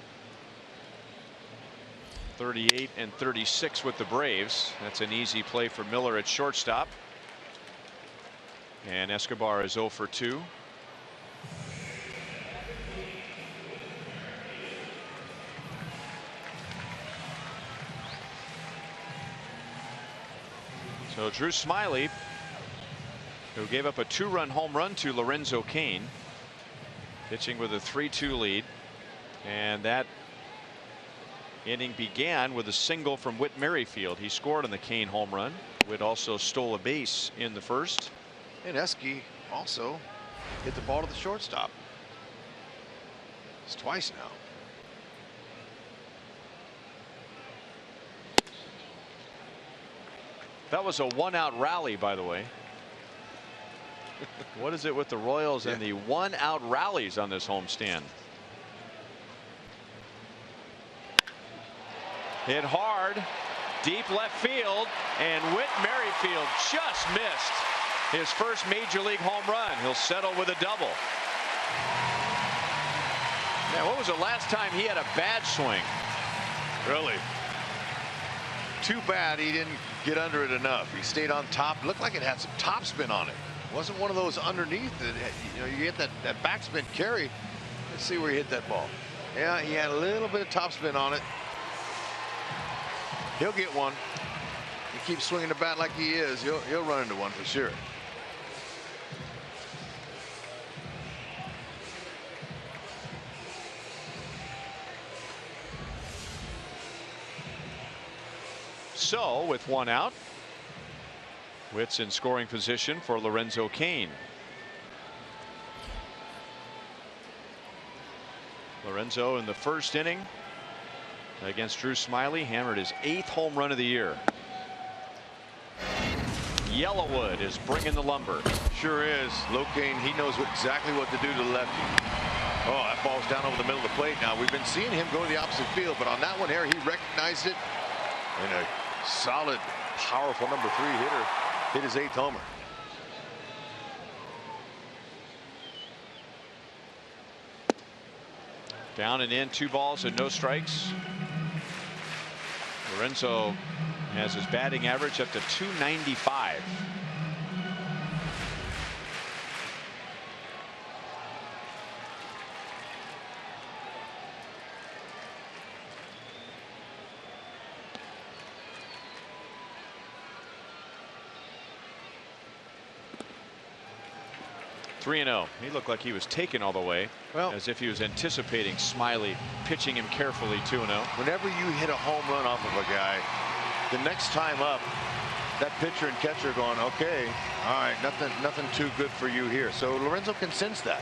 38 and 36 with the Braves. That's an easy play for Miller at shortstop. And Escobar is 0 for 2. So Drew Smyly, who gave up a 2-run home run to Lorenzo Cain, pitching with a 3-2 lead, and that inning began with a single from Whit Merrifield. He scored on the Cain home run. Whit also stole a base in the first. And Esky also hit the ball to the shortstop. It's twice now. That was a 1-out rally, by the way. What is it with the Royals and the 1-out rallies on this homestand? Hit hard, deep left field, and Whit Merrifield just missed his first major league home run. He'll settle with a double. Man, what was the last time he had a bad swing? Really? Too bad he didn't get under it enough. He stayed on top. Looked like it had some topspin on it. Wasn't one of those underneath that, you know, you get that backspin carry. Let's see where he hit that ball. Yeah, he had a little bit of topspin on it. He'll get one. He keeps swinging the bat like he is. He'll run into one for sure. So with 1 out, Whit's in scoring position for Lorenzo Cain. Lorenzo in the first inning against Drew Smyly hammered his 8th home run of the year. Yellowwood is bringing the lumber. Sure is. Locaine, he knows exactly what to do to the lefty. Oh, that ball's down over the middle of the plate now. We've been seeing him go to the opposite field, but on that one here, he recognized it. And a solid, powerful #3 hitter hit his 8th homer. Down and in, 2 balls and no strikes. Lorenzo has his batting average up to .295. .3-0. He looked like he was taken all the way, well, as if he was anticipating Smyly pitching him carefully. 2-0. Whenever you hit a home run off of a guy, the next time up, that pitcher and catcher are going, okay, all right, nothing too good for you here. So Lorenzo can sense that.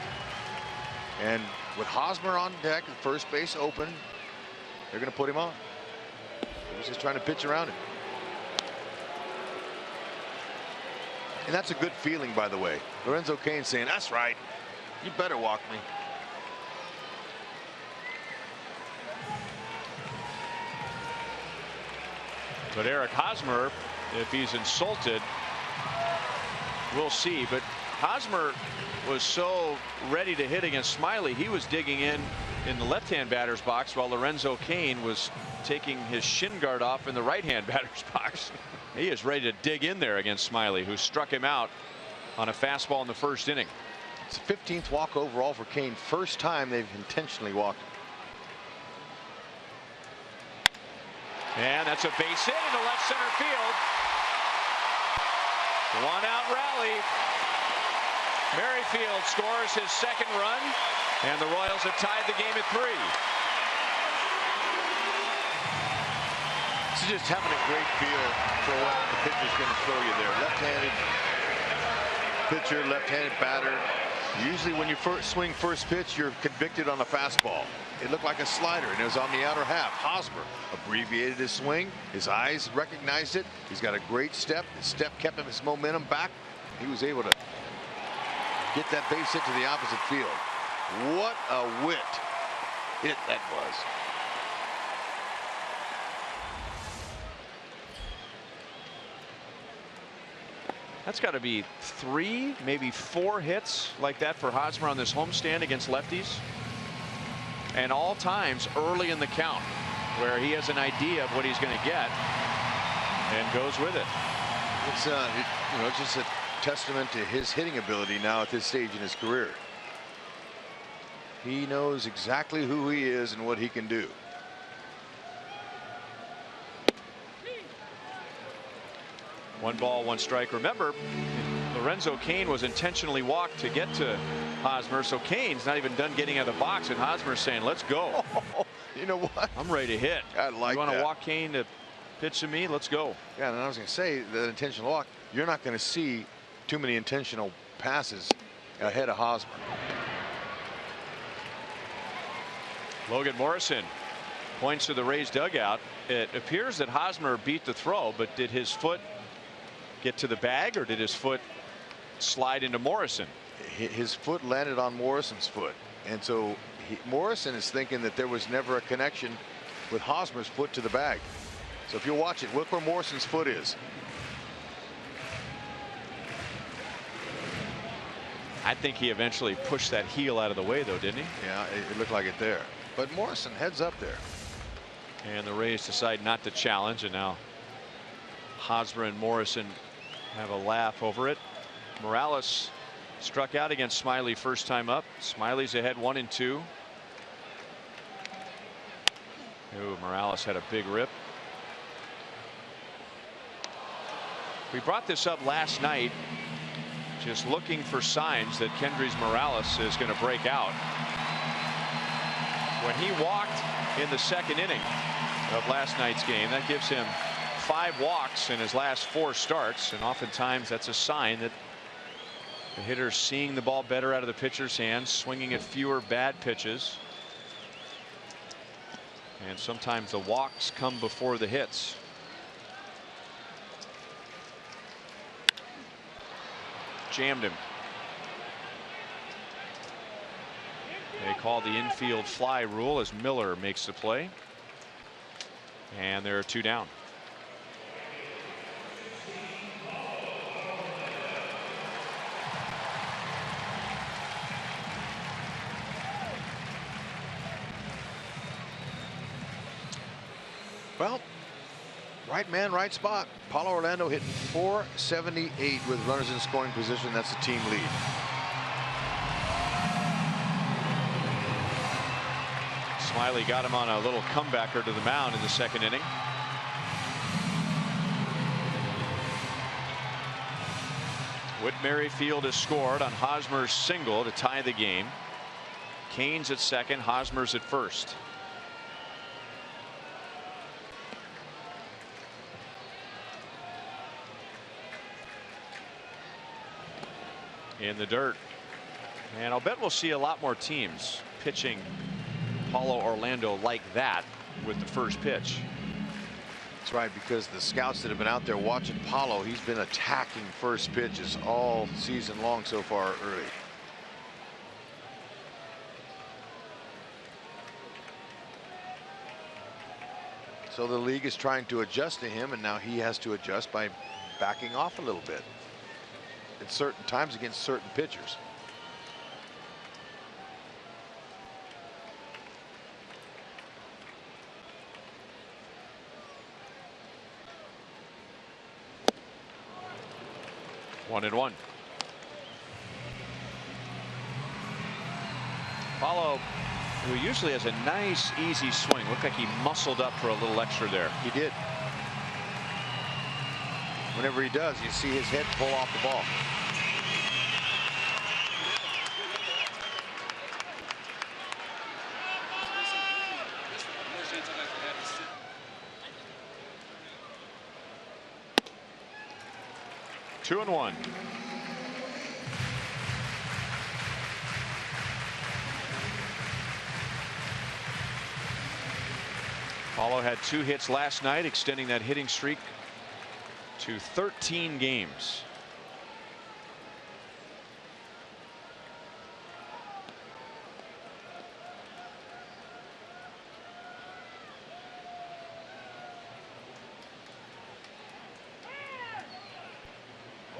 And with Hosmer on deck, first base open, they're going to put him on. He was just trying to pitch around him. And that's a good feeling, by the way. Lorenzo Cain saying, that's right. You better walk me. But Eric Hosmer, if he's insulted, we'll see. But Hosmer was so ready to hit against Smyly, he was digging in the left-hand batter's box, while Lorenzo Cain was taking his shin guard off in the right-hand batter's box. He is ready to dig in there against Smyly, who struck him out on a fastball in the first inning. It's the 15th walk overall for Cain. First time they've intentionally walked him. And that's a base hit into left center field. 1-out rally. Merrifield scores his second run, and the Royals have tied the game at 3. This is just having a great feel for what the pitcher's going to throw you there. Left-handed pitcher, left-handed batter. Usually when you swing first pitch, you're convicted on a fastball. It looked like a slider, and it was on the outer half. Hosmer abbreviated his swing. His eyes recognized it. He's got a great step. His step kept him his momentum back. He was able to get that base hit to the opposite field. What a hit that was. That's got to be 3, maybe 4 hits like that for Hosmer on this homestand against lefties. And all times early in the count where he has an idea of what he's going to get and goes with it. It's just a testament to his hitting ability now at this stage in his career. He knows exactly who he is and what he can do. One ball, one strike. Remember, Lorenzo Cain was intentionally walked to get to Hosmer, so Cain's not even done getting out of the box, and Hosmer's saying, let's go. You know what? I'm ready to hit. I like you want that. to walk Cain to pitch to me? Let's go. Yeah, and I was going to say that intentional walk, you're not going to see too many intentional passes ahead of Hosmer. Logan Morrison points to the Rays dugout. It appears that Hosmer beat the throw, but did his foot get to the bag, or did his foot slide into Morrison? His foot landed on Morrison's foot, and so Morrison is thinking that there was never a connection with Hosmer's foot to the bag. So if you watch it, look where Morrison's foot is. I think he eventually pushed that heel out of the way, though, didn't he? Yeah, it looked like it there. But Morrison heads up there. And the Rays decide not to challenge, and now Hosmer and Morrison have a laugh over it. Morales struck out against Smiley first time up. Smiley's ahead 1-2. Ooh, Morales had a big rip. We brought this up last night, just looking for signs that Kendrys Morales is going to break out. When he walked in the second inning of last night's game, that gives him 5 walks in his last 4 starts, and oftentimes that's a sign that the hitter's seeing the ball better out of the pitcher's hands, swinging at fewer bad pitches, and sometimes the walks come before the hits. Jammed him. They call the infield fly rule as Miller makes the play, and there are 2 down. Well, right man, right spot. Paulo Orlando hitting .478 with runners in scoring position. That's the team lead. Smiley got him on a little comebacker to the mound in the second inning. Whit Merrifield has scored on Hosmer's single to tie the game. Cain's at second, Hosmer's at first. In the dirt, and I'll bet we'll see a lot more teams pitching Paulo Orlando like that with the first pitch. That's right, because the scouts that have been out there watching Paulo, he's been attacking first pitches all season long so far early. So the league is trying to adjust to him, and now he has to adjust by backing off a little bit at certain times against certain pitchers. One and one. Paulo, who usually has a nice easy swing, looked like he muscled up for a little extra there. He did. Whenever he does, you see his head pull off the ball. 2-1. Paulo had 2 hits last night, extending that hitting streak to 13 games.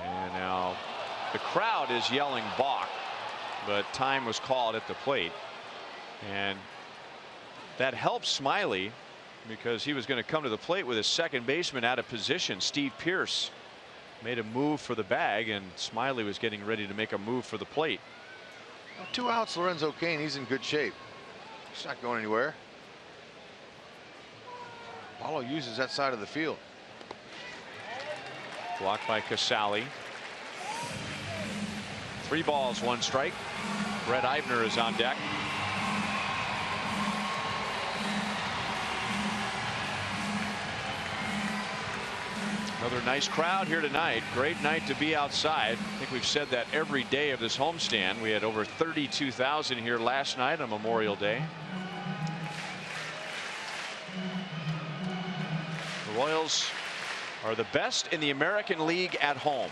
And now the crowd is yelling balk, but time was called at the plate, and that helps Smiley, because he was going to come to the plate with his second baseman out of position. Steve Pearce made a move for the bag, and Smiley was getting ready to make a move for the plate. 2 outs. Lorenzo Cain, he's in good shape. He's not going anywhere. Paulo uses that side of the field. Blocked by Casale. 3 balls, 1 strike. Brett Eibner is on deck. Another nice crowd here tonight. Great night to be outside. I think we've said that every day of this homestand. We had over 32,000 here last night on Memorial Day. The Royals are the best in the American League at home.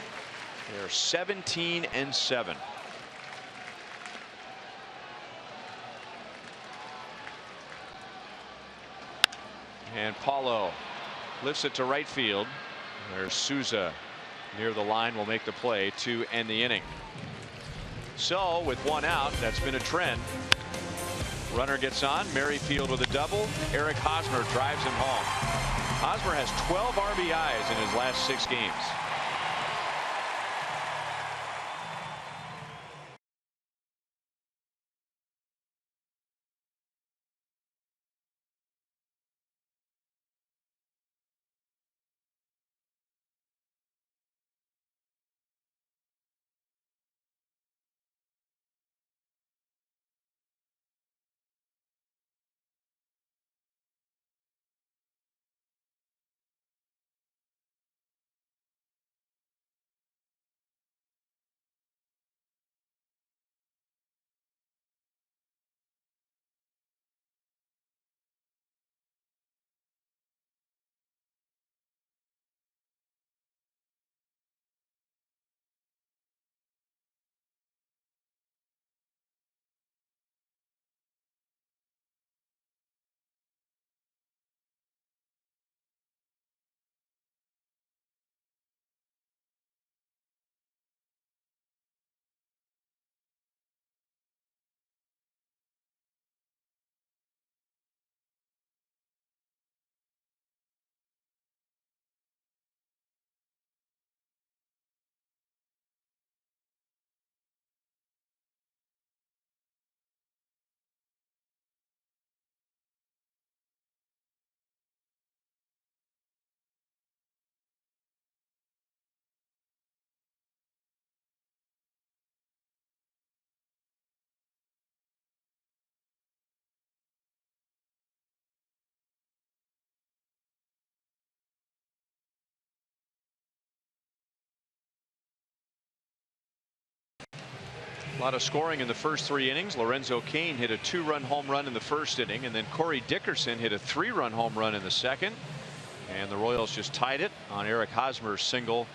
They're 17-7. And Paulo lifts it to right field. There's Souza near the line, will make the play to end the inning. So with 1 out, that's been a trend. Runner gets on. Merrifield with a double. Eric Hosmer drives him home. Hosmer has 12 RBIs in his last 6 games. A lot of scoring in the first 3 innings. Lorenzo Cain hit a 2-run home run in the first inning, and then Corey Dickerson hit a 3-run home run in the second. And the Royals just tied it on Eric Hosmer's single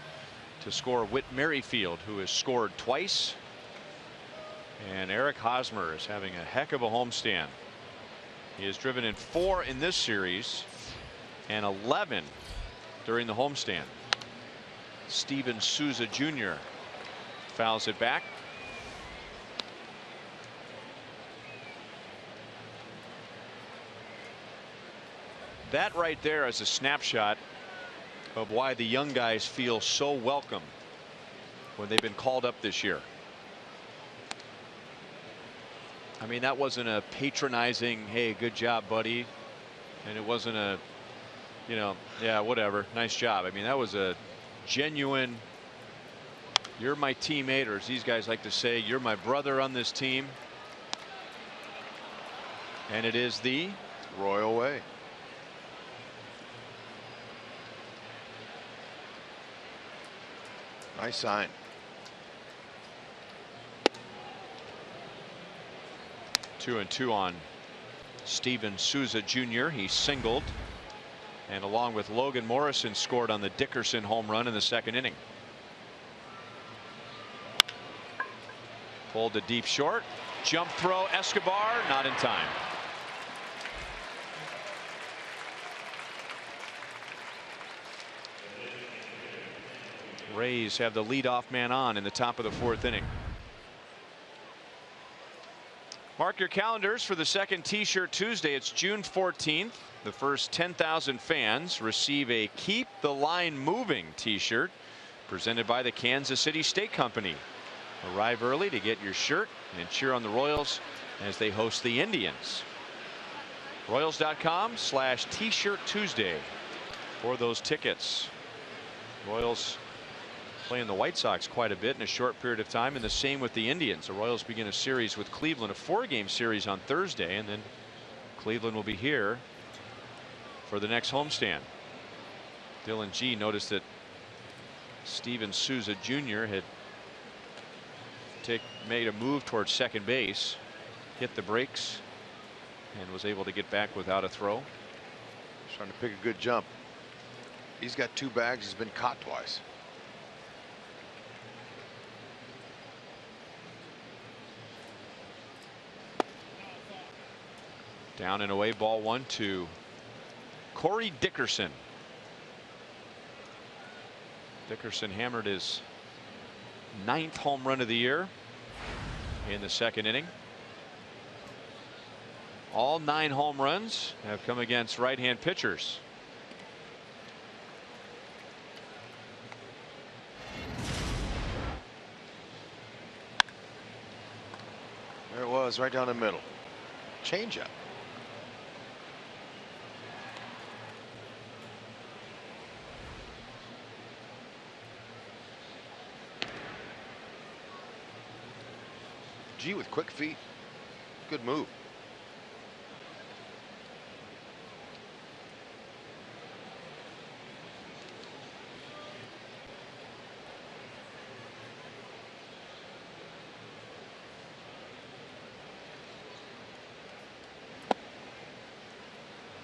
to score Whit Merrifield, who has scored twice. And Eric Hosmer is having a heck of a homestand. He has driven in 4 in this series and 11 during the homestand. Steven Souza Jr. fouls it back. That right there is a snapshot of why the young guys feel so welcome when they've been called up this year. I mean, that wasn't a patronizing, hey, good job, buddy. And it wasn't a, you know, yeah, whatever, nice job. I mean, that was a genuine, you're my teammate, or as these guys like to say, you're my brother on this team. And it is the Royal way. Nice sign. Two and two on Steven Souza Jr. He singled, and along with Logan Morrison scored on the Dickerson home run in the second inning. Pulled to deep short. Jump throw, Escobar, not in time. Rays have the leadoff man on in the top of the fourth inning. Mark your calendars for the second T-shirt Tuesday. It's June 14th. The first 10,000 fans receive a Keep the Line Moving T-shirt presented by the Kansas City Steak Company. Arrive early to get your shirt and cheer on the Royals as they host the Indians. Royals.com/T-shirt Tuesday for those tickets. Royals playing the White Sox quite a bit in a short period of time, and the same with the Indians. The Royals begin a series with Cleveland, a 4-game series on Thursday, and then Cleveland will be here for the next homestand. Dylan G noticed that Steven Souza Jr. had made a move towards second base, hit the brakes, and was able to get back without a throw. He's trying to pick a good jump. He's got 2 bags. He's been caught twice. Down and away, ball 1-2. Corey Dickerson. Dickerson hammered his 9th home run of the year in the second inning. All 9 home runs have come against right-hand pitchers. There it was, right down the middle. Changeup. G with quick feet. Good move.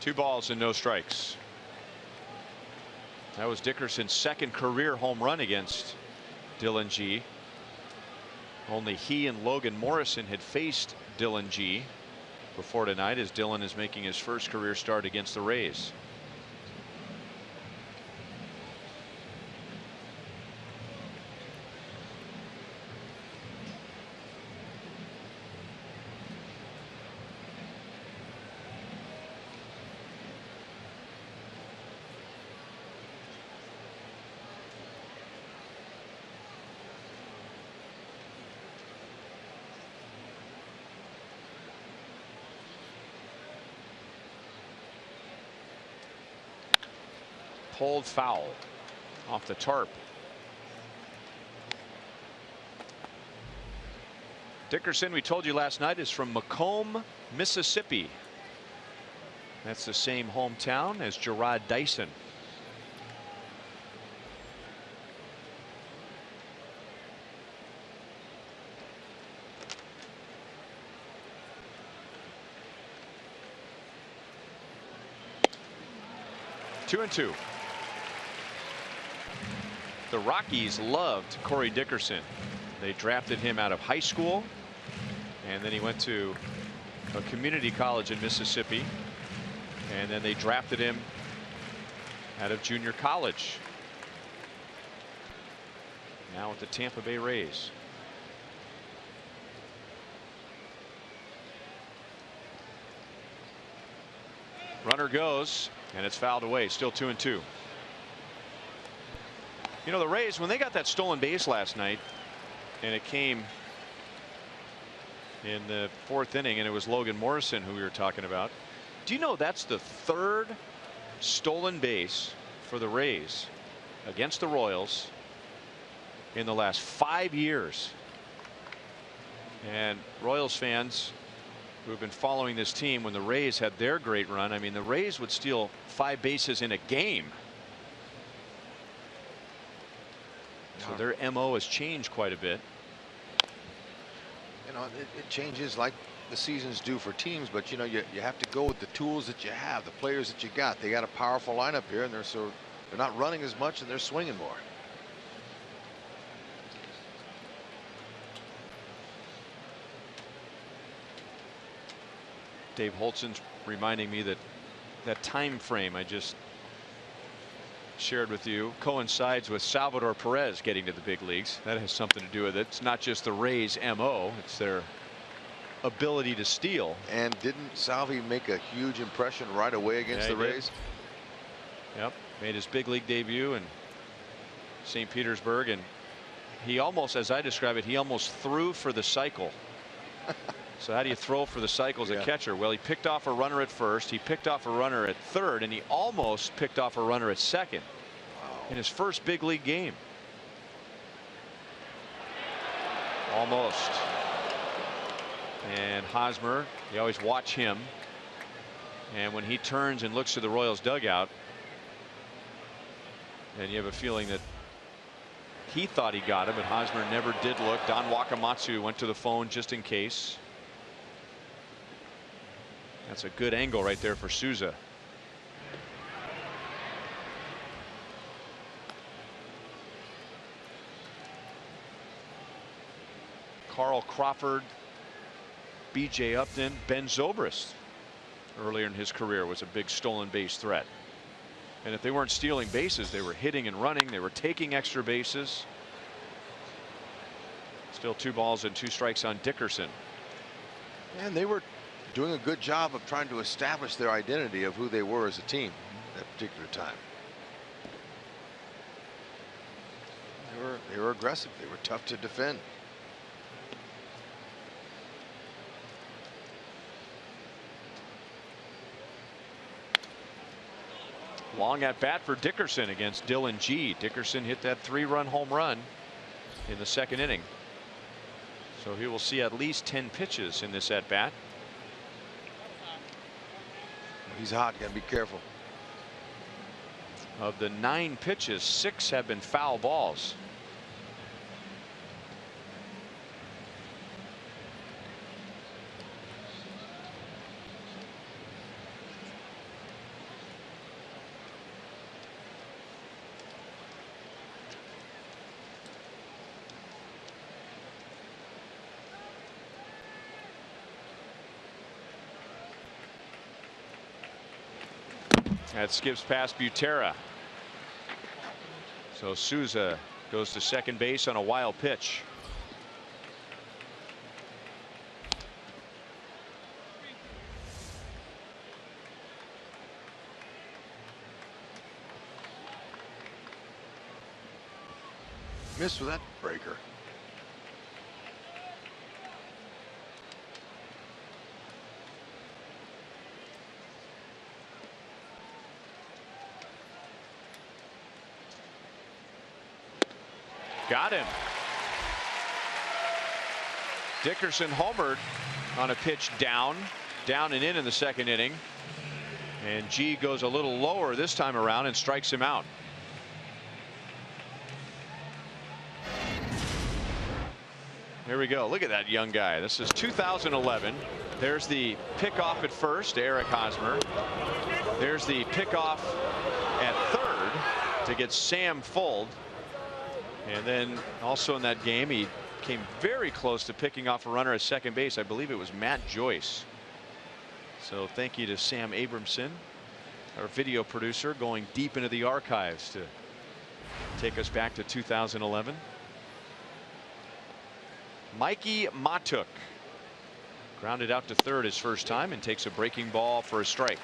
Two balls and no strikes. That was Dickerson's second career home run against Dylan G. Only he and Logan Morrison had faced Dylan G before tonight, as Dylan is making his first career start against the Rays. Pulled foul off the tarp. Dickerson, we told you last night, is from Macomb, Mississippi. That's the same hometown as Gerard Dyson. Two and two. The Rockies loved Corey Dickerson. They drafted him out of high school, and then he went to a community college in Mississippi, and then they drafted him out of junior college. Now with the Tampa Bay Rays. Runner goes, and it's fouled away. Still 2 and 2. You know, the Rays, when they got that stolen base last night, and it came in the 4th inning, and it was Logan Morrison who we were talking about. Do you know that's the 3rd stolen base for the Rays against the Royals in the last 5 years? And Royals fans who have been following this team, when the Rays had their great run, I mean, the Rays would steal 5 bases in a game. So their MO has changed quite a bit. You know, it changes like the seasons do for teams, but you know, you have to go with the tools that you have, the players that you got. They got a powerful lineup here, and they're not running as much, and they're swinging more. Dave Holtzon's reminding me that that time frame I just shared with you coincides with Salvador Perez getting to the big leagues. That has something to do with it. It's not just the Rays' MO, it's their ability to steal. And didn't Salvi make a huge impression right away against the Rays? Yep, made his big league debut in St. Petersburg, and he almost, as I describe it, he almost threw for the cycle. So how do you throw for the cycle as a catcher? Well, he picked off a runner at first, he picked off a runner at third, and he almost picked off a runner at second in his first big league game. Almost. And Hosmer, you always watch him, and when he turns and looks to the Royals dugout, and you have a feeling that he thought he got him, but Hosmer never did look. Don Wakamatsu went to the phone just in case. That's a good angle right there for Souza. Carl Crawford, B.J. Upton, Ben Zobrist earlier in his career was a big stolen base threat. And if they weren't stealing bases, they were hitting and running. They were taking extra bases. Still 2 balls and 2 strikes on Dickerson. And they were doing a good job of trying to establish their identity of who they were as a team at that particular time. They were aggressive. They were tough to defend. Long at bat for Dickerson against Dylan G. Dickerson hit that 3-run home run in the 2nd inning. So he will see at least 10 pitches in this at bat. He's hot. Got to be careful. Of the 9 pitches, 6 have been foul balls. That skips past Butera. So Souza goes to second base on a wild pitch. Missed with that breaker. Got him. Dickerson homered on a pitch down and in the 2nd inning. And G goes a little lower this time around and strikes him out. Here we go. Look at that young guy. This is 2011. There's the pickoff at first, Eric Hosmer. There's the pickoff at third to get Sam Fuld. And then also in that game, he came very close to picking off a runner at second base. I believe it was Matt Joyce. So thank you to Sam Abramson, our video producer, going deep into the archives to take us back to 2011. Mikey Matuk grounded out to third his first time and takes a breaking ball for a strike.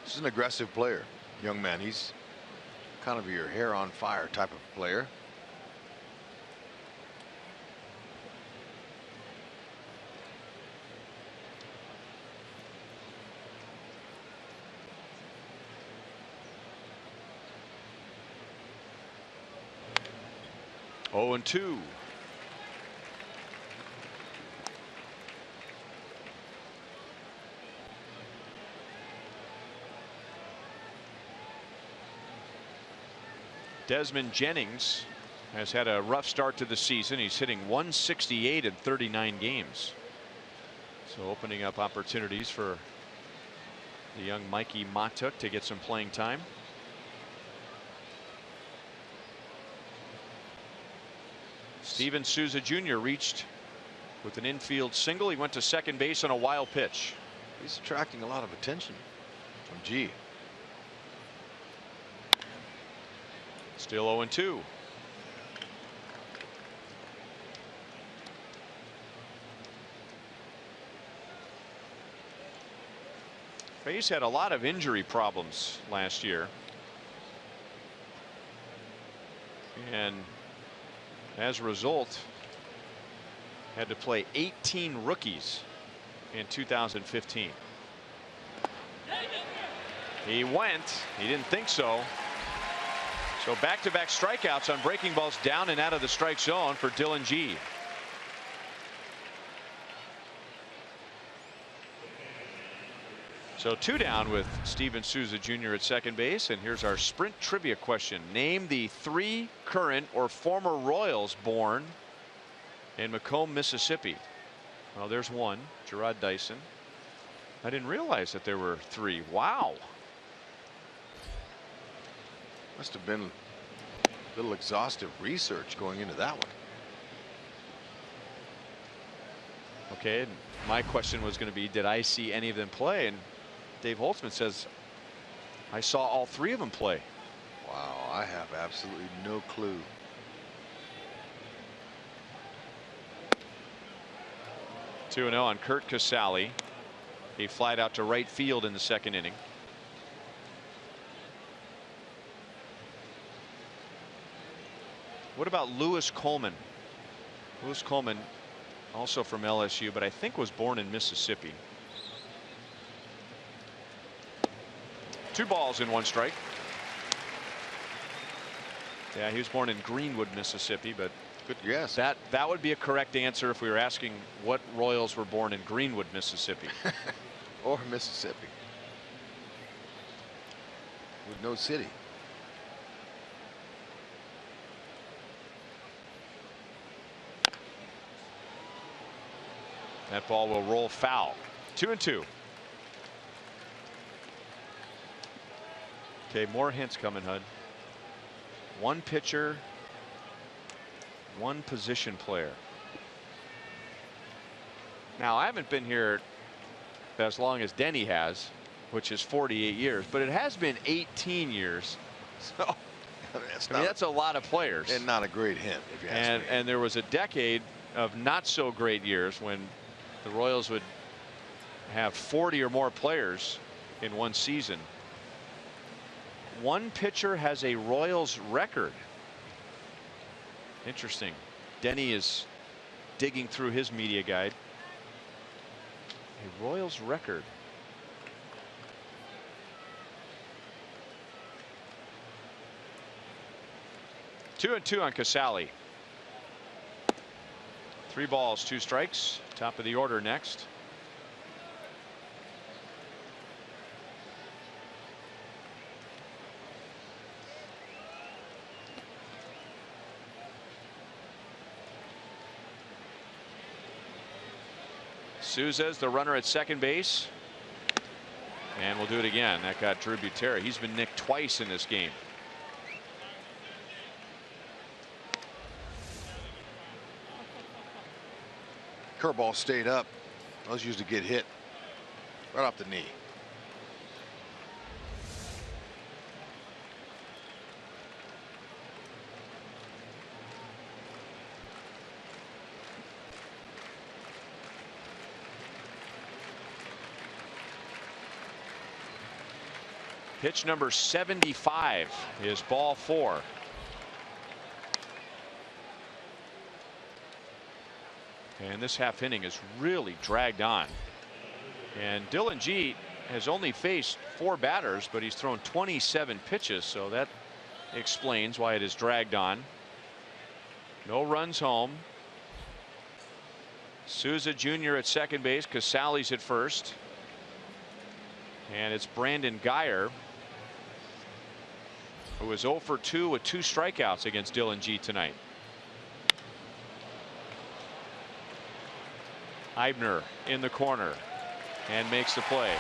This is an aggressive player, young man. He's kind of your hair on fire type of player. Oh, and 2. Desmond Jennings has had a rough start to the season. He's hitting 168 in 39 games. So opening up opportunities for the young Mikey Matuk to get some playing time. Steven Souza Jr. reached with an infield single. He went to second base on a wild pitch. He's attracting a lot of attention from G. Still 0-2. He's had a lot of injury problems last year. And as a result, had to play 18 rookies in 2015. He went. He didn't think so. So back-to-back strikeouts on breaking balls down and out of the strike zone for Dylan G. So 2 down with Steven Souza Jr. at second base. And here's our sprint trivia question. Name the 3 current or former Royals born in Macomb, Mississippi. Well, there's one, Gerard Dyson. I didn't realize that there were 3. Wow. Must have been a little exhaustive research going into that one. Okay, and my question was going to be, did I see any of them play? And Dave Holtzman says, I saw all 3 of them play. Wow, I have absolutely no clue. Two 2-0 on Curt Casale. He flied out to right field in the second inning. What about Lewis Coleman? Lewis Coleman, also from LSU, but I think was born in Mississippi. 2 balls and 1 strike. Yeah, he was born in Greenwood, Mississippi, but good guess. That would be a correct answer if we were asking what Royals were born in Greenwood, Mississippi. Or Mississippi. With no city. That ball will roll foul. 2-2. Okay, more hints coming, Hud. 1 pitcher, 1 position player. Now, I haven't been here as long as Denny has, which is 48 years, but it has been 18 years. So that's a lot of players. And not a great hint, if you ask me. And there was a decade of not so great years when the Royals would have 40 or more players in one season. 1 pitcher has a Royals record. Interesting. Denny is digging through his media guide. A Royals record. Two and 2 on Casale. 3 balls, 2 strikes. Top of the order next. Souza's the runner at second base. And we'll do it again. That got Drew Butera. He's been nicked twice in this game. Curveball stayed up. Those usually get hit right off the knee. Pitch number 75 is ball 4. And this half inning is really dragged on. And Dylan G has only faced 4 batters, but he's thrown 27 pitches, so that explains why it is dragged on. No runs home. Souza Jr. at second base. Casale's at first. And it's Brandon Guyer who was 0 for 2 with 2 strikeouts against Dylan G tonight. Eibner in the corner and makes the play.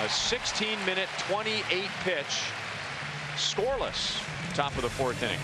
A 16-minute 28 pitch scoreless top of the 4th inning.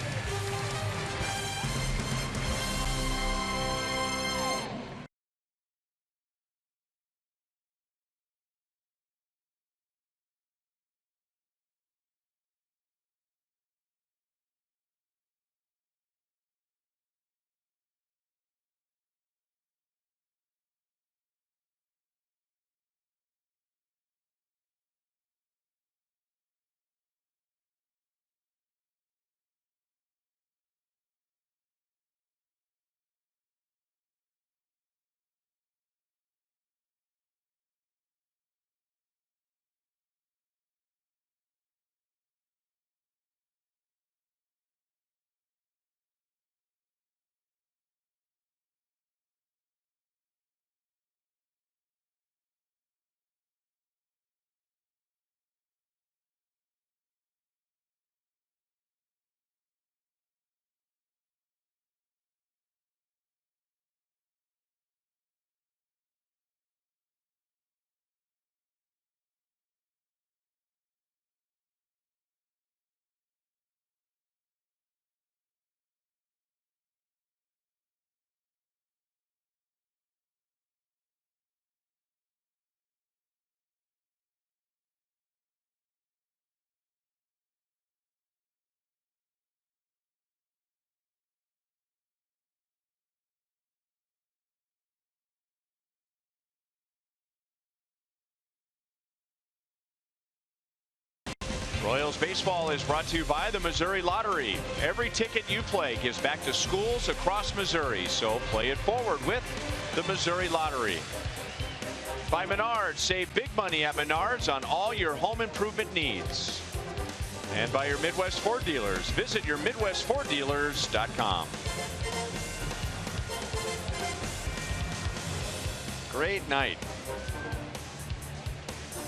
Royals baseball is brought to you by the Missouri Lottery. Every ticket you play gives back to schools across Missouri, so play it forward with the Missouri Lottery. By Menards, save big money at Menards on all your home improvement needs. And by your Midwest Ford dealers, visit yourmidwestforddealers.com. Great night.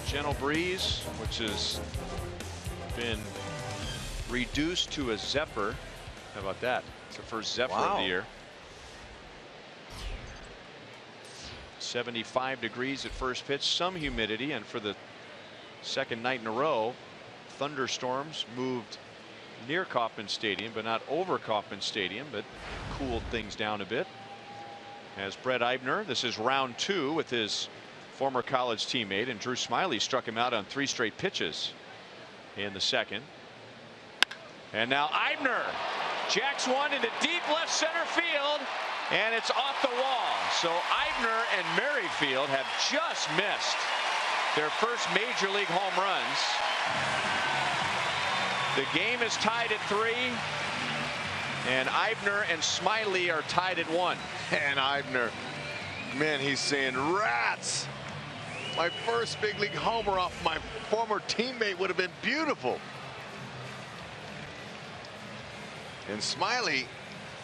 Gentle breeze, which has been reduced to a zephyr. How about that? It's the first zephyr of the year. 75 degrees at first pitch, some humidity, and for the second night in a row, thunderstorms moved near Kauffman Stadium, but not over Kauffman Stadium, but cooled things down a bit. As Brett Eibner, this is round 2 with his former college teammate, and Drew Smyly struck him out on 3 straight pitches in the second. And now Eibner jacks one into deep left center field, and it's off the wall. So Eibner and Merrifield have just missed their first major league home runs. The game is tied at 3, and Eibner and Smyly are tied at 1. And Eibner, man, he's saying rats. My first big league homer off my former teammate would have been beautiful. And Smyly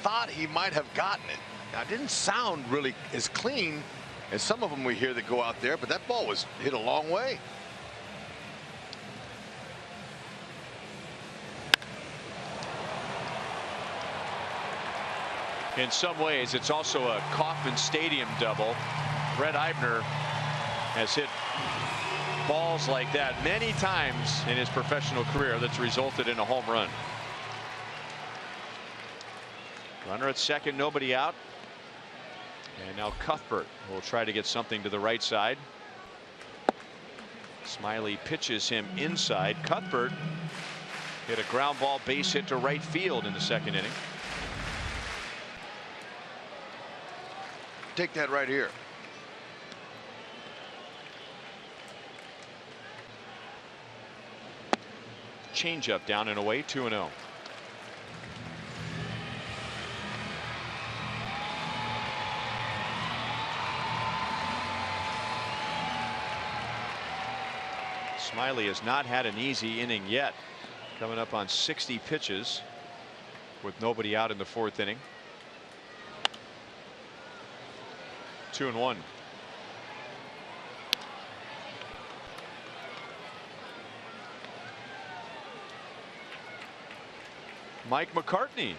thought he might have gotten it. Now, it didn't sound really as clean as some of them we hear that go out there, but that ball was hit a long way. In some ways, it's also a Kauffman Stadium double. Brett Eibner has hit balls like that many times in his professional career that's resulted in a home run. Runner at second, nobody out. And now Cuthbert will try to get something to the right side. Smyly pitches him inside. Cuthbert hit a ground ball base hit to right field in the second inning. Take that right here. Changeup down and away, 2-0. Smyly has not had an easy inning yet, coming up on 60 pitches with nobody out in the 4th inning. 2-1. Mike McCartney,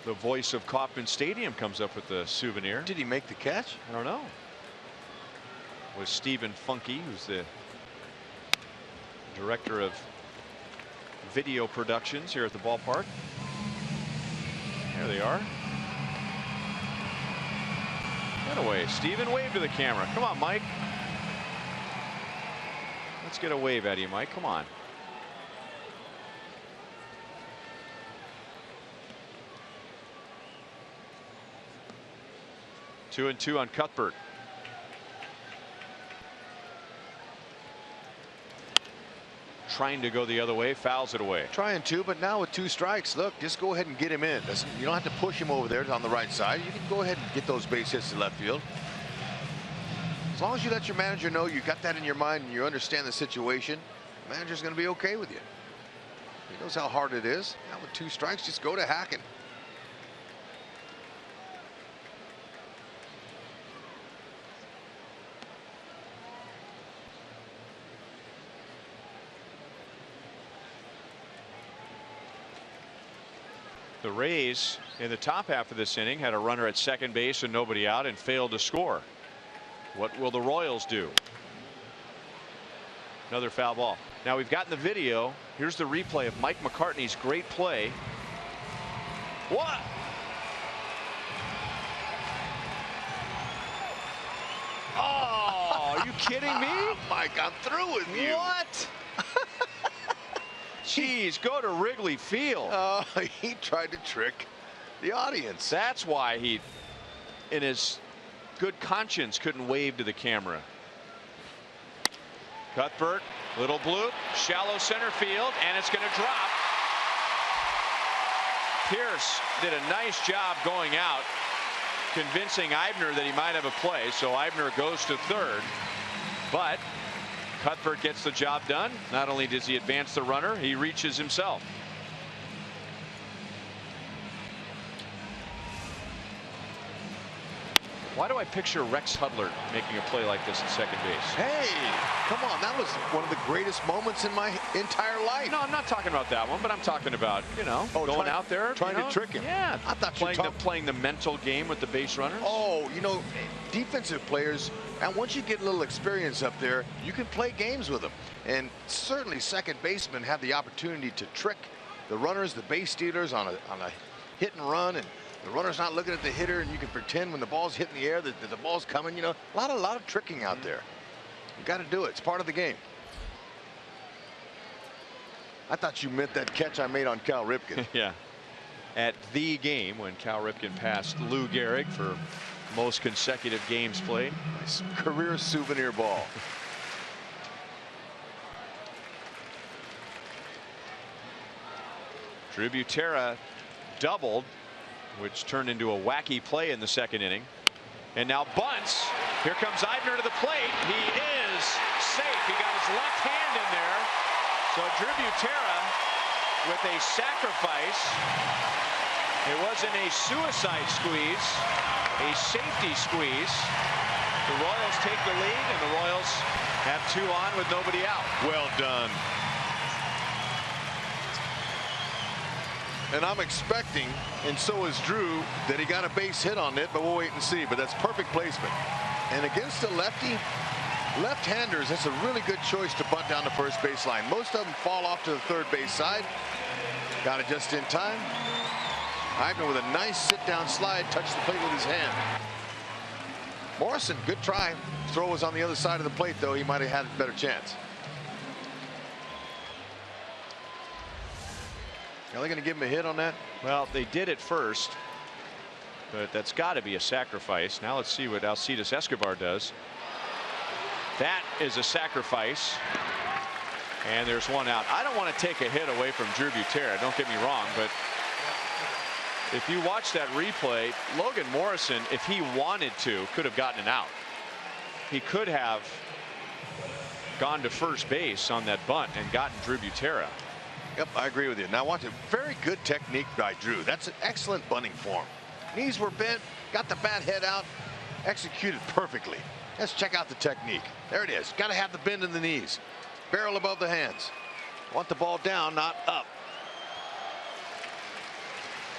the voice of Kauffman Stadium, comes up with the souvenir. Did he make the catch? I don't know. Was Stephen Funky, who's the director of video productions here at the ballpark. There they are. Get away. Stephen, wave to the camera. Come on, Mike. Let's get a wave out of you, Mike. Come on. Two and two on Cuthbert. Trying to go the other way, fouls it away. Trying to, but now with 2 strikes, look, just go ahead and get him in. You don't have to push him over there on the right side. You can go ahead and get those base hits to left field. As long as you let your manager know you got that in your mind and you understand the situation, the manager's going to be okay with you. He knows how hard it is. Now with 2 strikes, just go to hacking. The Rays in the top half of this inning had a runner at second base and nobody out and failed to score. What will the Royals do? Another foul ball. Now we've gotten the video. Here's the replay of Mike McCartney's great play. What? Oh, are you kidding me? Mike, I'm through with you. What? Jeez, go to Wrigley Field. He tried to trick the audience. That's why he, in his good conscience, couldn't wave to the camera. Cuthbert, little bloop, shallow center field, and it's going to drop. Pierce did a nice job going out, convincing Eibner that he might have a play, so Eibner goes to third. But Cuthbert gets the job done. Not only does he advance the runner, he reaches himself. Why do I picture Rex Hudler making a play like this at second base? Hey, come on, that was one of the greatest moments in my entire life. No, I'm not talking about that one, but I'm talking about, you know, going out there. Trying to trick him. Yeah, I thought playing the mental game with the base runners. Oh, you know, defensive players, and once you get a little experience up there, you can play games with them. And certainly second basemen have the opportunity to trick the runners, the base stealers on a hit and run, and the runner's not looking at the hitter, and you can pretend when the ball's hitting the air that the ball's coming. You know, a lot of tricking out there. You got to do it. It's part of the game. I thought you meant that catch I made on Cal Ripken. Yeah. At the game when Cal Ripken passed Lou Gehrig for most consecutive games played. Nice career souvenir ball. Drew Butera doubled, which turned into a wacky play in the second inning. And now bunts. Here comes Eibner to the plate. He is safe. He got his left hand in there. So Drew Butera with a sacrifice. It wasn't a suicide squeeze, a safety squeeze. The Royals take the lead, and the Royals have 2 on with nobody out. Well done. And I'm expecting, and so is Drew, that he got a base hit on it, but we'll wait and see. But that's perfect placement. And against a lefty, left-handers, that's a really good choice to bunt down the first baseline. Most of them fall off to the third base side. Got it just in time. Eibner with a nice sit-down slide, touched the plate with his hand. Morrison, good try. Throw was on the other side of the plate, though. He might have had a better chance. Are they going to give him a hit on that? Well, they did at first, but that's got to be a sacrifice. Now let's see what Alcides Escobar does. That is a sacrifice, and there's 1 out. I don't want to take a hit away from Drew Butera, don't get me wrong, but if you watch that replay, Logan Morrison, if he wanted to, could have gotten an out. He could have gone to first base on that bunt and gotten Drew Butera. Yep, I agree with you. Now watch it. Very good technique by Drew. That's an excellent bunting form. Knees were bent, got the bat head out, executed perfectly. Let's check out the technique. There it is. Got to have the bend in the knees. Barrel above the hands. Want the ball down, not up.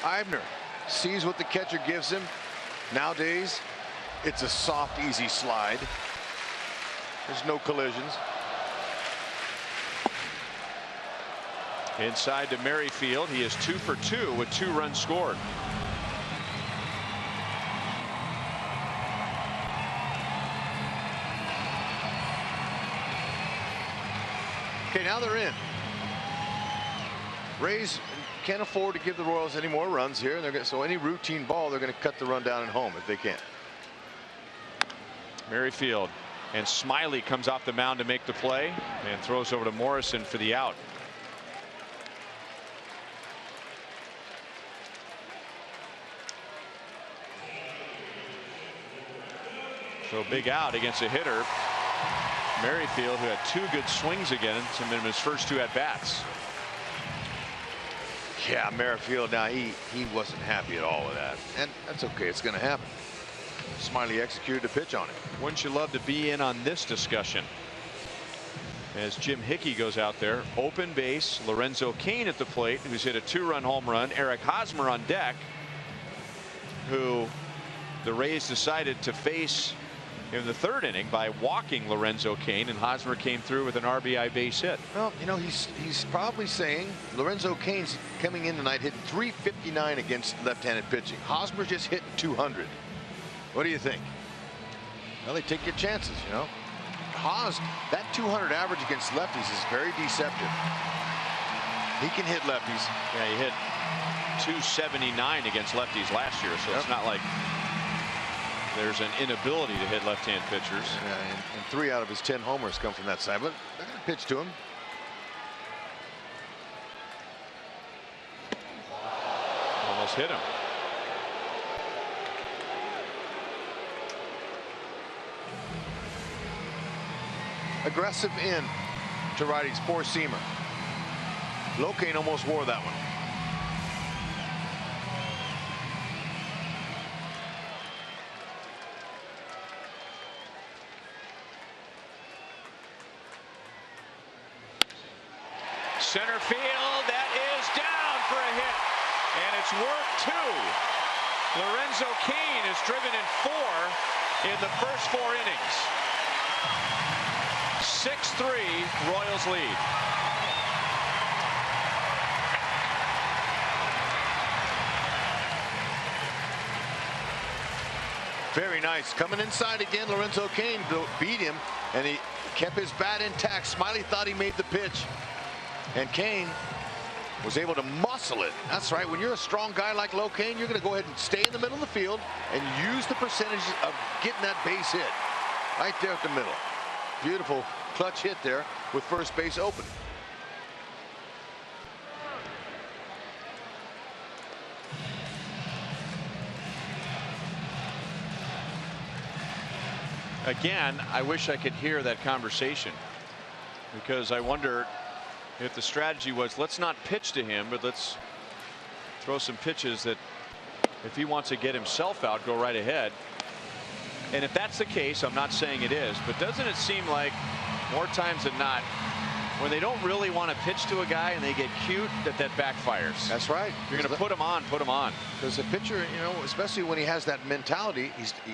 Eibner sees what the catcher gives him. Nowadays, it's a soft, easy slide. There's no collisions. Inside to Merrifield. He is 2 for 2 with 2 runs scored. Okay, now they're in. Rays can't afford to give the Royals any more runs here. So any routine ball, they're going to cut the run down at home if they can. Merrifield and Smiley comes off the mound to make the play and throws over to Morrison for the out. So big out against a hitter. Merrifield, who had 2 good swings against him in his first 2 at bats. Yeah, Merrifield, now he wasn't happy at all with that. And that's okay. It's going to happen. Smiley executed a pitch on it. Wouldn't you love to be in on this discussion? As Jim Hickey goes out there, open base, Lorenzo Cain at the plate, who's hit a 2-run home run. Eric Hosmer on deck, who the Rays decided to face in the 3rd inning by walking Lorenzo Cain, and Hosmer came through with an RBI base hit. Well, you know, he's probably saying Lorenzo Cain's coming in tonight hitting .359 against left-handed pitching. Hosmer just hit .200. What do you think? Well, they take your chances, you know. That .200 average against lefties is very deceptive. He can hit lefties. Yeah, he hit .279 against lefties last year, so it's not like there's an inability to hit left-hand pitchers. Yeah, and 3 out of his 10 homers come from that side, but they're going to pitch to him. Almost hit him. Aggressive in to righties, 4-seamer. Locaine almost wore that one. Center field, that is down for a hit, and it's worked 2. Lorenzo Cain is driven in 4 in the first 4 innings. 6-3, Royals lead. Very nice. Coming inside again, Lorenzo Cain beat him, and he kept his bat intact. Smiley thought he made the pitch, and Cain was able to muscle it. That's right. When you're a strong guy like Locaine, you're going to go ahead and stay in the middle of the field and use the percentage of getting that base hit right there at the middle. Beautiful clutch hit there with first base open. Again, I wish I could hear that conversation, because I wonder if the strategy was, let's not pitch to him, but let's throw some pitches that if he wants to get himself out, go right ahead. And if that's the case, I'm not saying it is, but doesn't it seem like more times than not, when they don't really want to pitch to a guy and they get cute, that backfires? That's right. You're going to put him on, put him on. Because the pitcher, you know, especially when he has that mentality,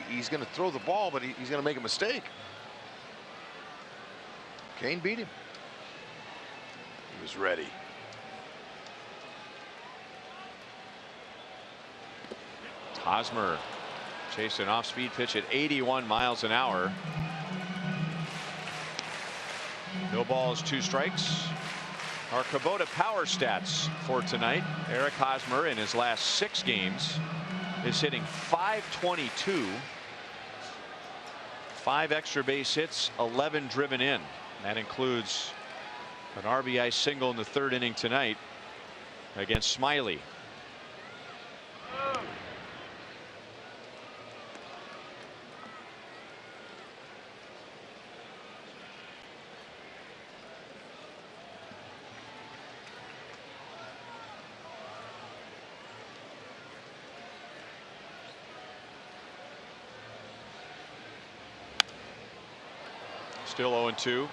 he's going to throw the ball, but he's going to make a mistake. Cain beat him. He was ready. Hosmer chased an off-speed pitch at 81 miles an hour. No balls, 2 strikes. Our Kubota power stats for tonight. Eric Hosmer in his last 6 games is hitting .522. 5 extra base hits, 11 driven in. That includes an RBI single in the 3rd inning tonight against Smiley. Still 0-2.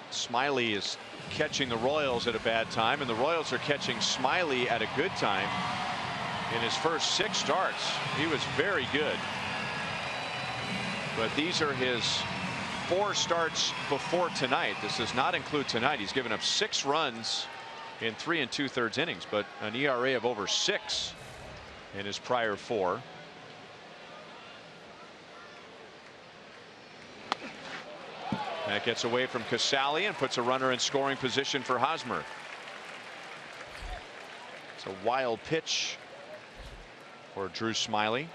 Smiley is catching the Royals at a bad time, and the Royals are catching Smiley at a good time. in his first 6 starts. He was very good. But these are his 4 starts before tonight. This does not include tonight. He's given up 6 runs in 3 2/3 innings, but an ERA of over 6 in his prior 4. That gets away from Casali and puts a runner in scoring position for Hosmer. It's a wild pitch for Drew Smyly.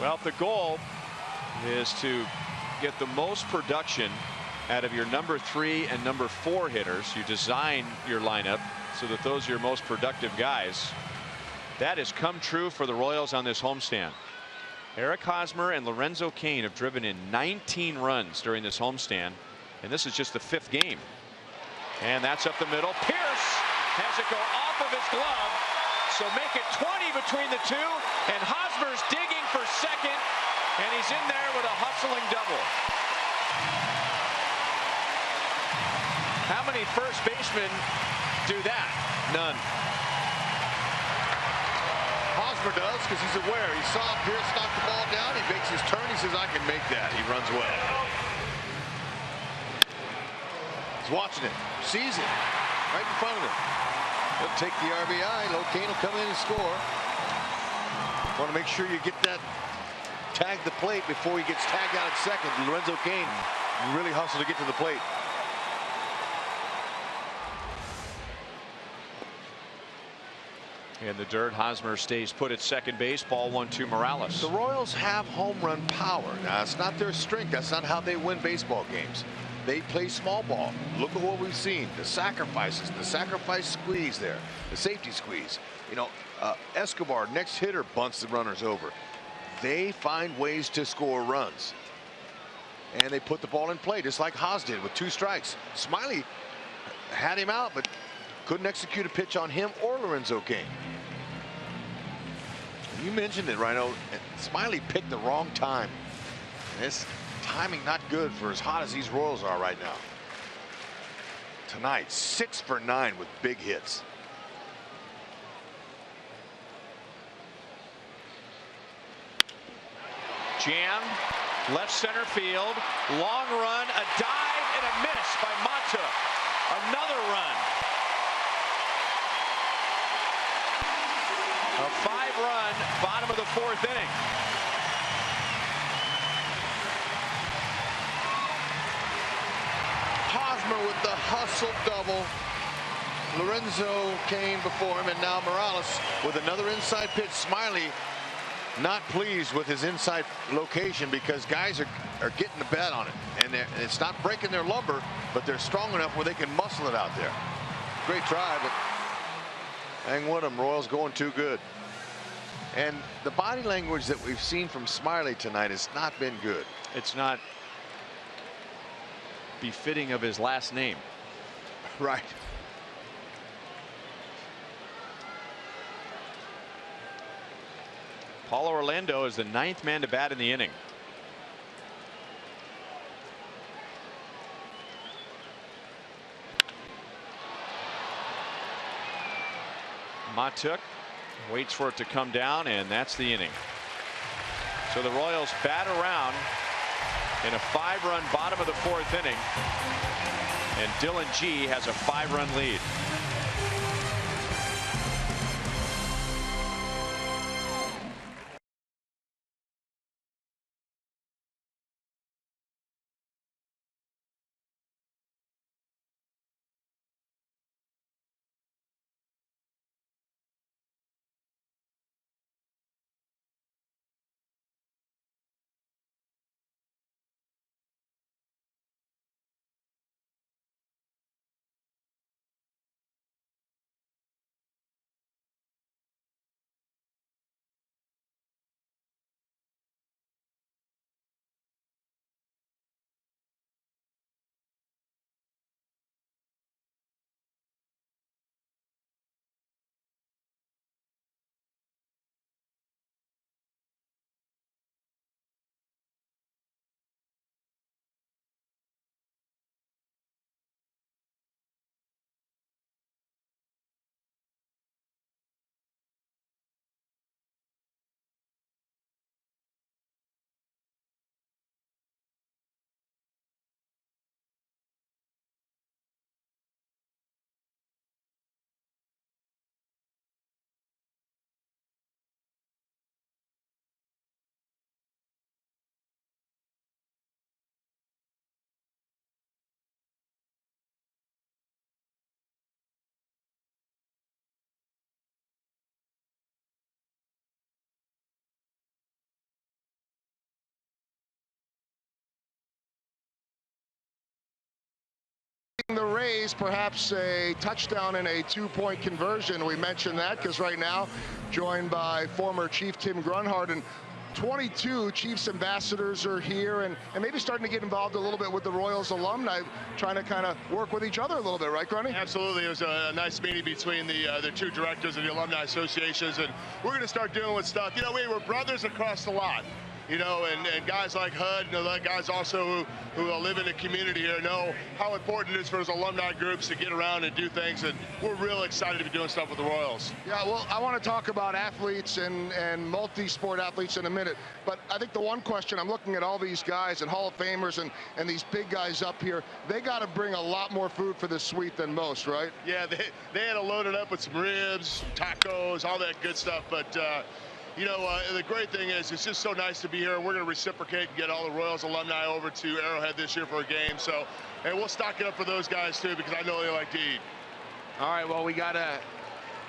Well, the goal is to get the most production out of your number 3 and number 4 hitters. You design your lineup so that those are your most productive guys. That has come true for the Royals on this homestand. Eric Hosmer and Lorenzo Cain have driven in 19 runs during this homestand, and this is just the 5th game. And that's up the middle. Pierce has it go off of his glove, so make it 20 between the two, and Hosmer's digging for second, and he's in there with a hustling double. How many first basemen do that? None. Hosmer does, because he's aware. He saw Pierce knock the ball down. He makes his turn. He says, I can make that. He runs well. He's watching it. Sees it. Right in front of him. He'll take the RBI. Locaine will come in and score. Want to make sure you get that tag the plate before he gets tagged out at second. Lorenzo Cain really hustled to get to the plate. In the dirt, Hosmer stays put at second base. Ball 1-2 Morales. The Royals have home run power. Now, it's not their strength. That's not how they win baseball games. They play small ball. Look at what we've seen. The sacrifices, the sacrifice squeeze there, the safety squeeze. You know, Escobar, next hitter, bunts the runners over. They find ways to score runs. And they put the ball in play, just like Haas did with 2 strikes. Smyly had him out, but couldn't execute a pitch on him or Lorenzo Cain. You mentioned it, Rhino. Smyly picked the wrong time. This timing not good for as hot as these Royals are right now. Tonight, 6 for 9 with big hits. Jammed, left center field, long run, a dive and a miss by Matuk. Another run. A 5-run bottom of the 4th inning. Hosmer with the hustle double. Lorenzo Cain before him, and now Morales with another inside pitch. Smyly not pleased with his inside location because guys are getting the bat on it, and it's not breaking their lumber, but they're strong enough where they can muscle it out there. Great try, but hang with them. Royals going too good. And the body language that we've seen from Smyly tonight has not been good. It's not befitting of his last name. Right. Paulo Orlando is the 9th man to bat in the inning. Matuk waits for it to come down, and that's the inning. So the Royals bat around in a 5-run bottom of the 4th inning, and Dylan G has a 5-run lead. A's perhaps a touchdown and a 2-point conversion. We mentioned that because right now, joined by former Chief Tim Grunhard, and 22 Chiefs ambassadors are here and maybe starting to get involved a little bit with the Royals alumni, trying to kind of work with each other a little bit, right, Grunny? Absolutely. It was a nice meeting between the two directors of the alumni associations, and we're going to start dealing with stuff. You know, we were brothers across the lot. You know, and guys like HUD, you know, guys also who live in the community here know how important it is for those alumni groups to get around and do things, and we're real excited to be doing stuff with the Royals. Yeah, well, I want to talk about athletes and multi-sport athletes in a minute, but I think the one question, I'm looking at all these guys and Hall of Famers and these big guys up here, they got to bring a lot more food for this suite than most, right? Yeah, they had to load it up with some ribs, tacos, all that good stuff, but you know, the great thing is it's just so nice to be here. We're going to reciprocate and get all the Royals alumni over to Arrowhead this year for a game. So, and we'll stock it up for those guys too, because I know they like to eat. All right, well, we got to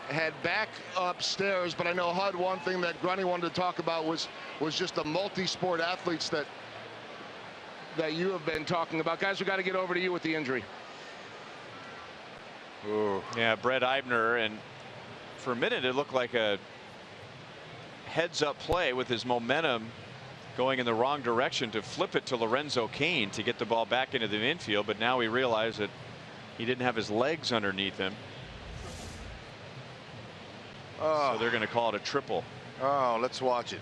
head back upstairs, but I know, HUD, one thing that Grunny wanted to talk about was just the multi-sport athletes that you have been talking about. Guys, we got to get over to you with the injury. Ooh. Yeah, Brett Eibner, and for a minute it looked like a heads-up play with his momentum going in the wrong direction to flip it to Lorenzo Cain to get the ball back into the infield, but now we realize that he didn't have his legs underneath him. So they're going to call it a triple. Oh, let's watch it.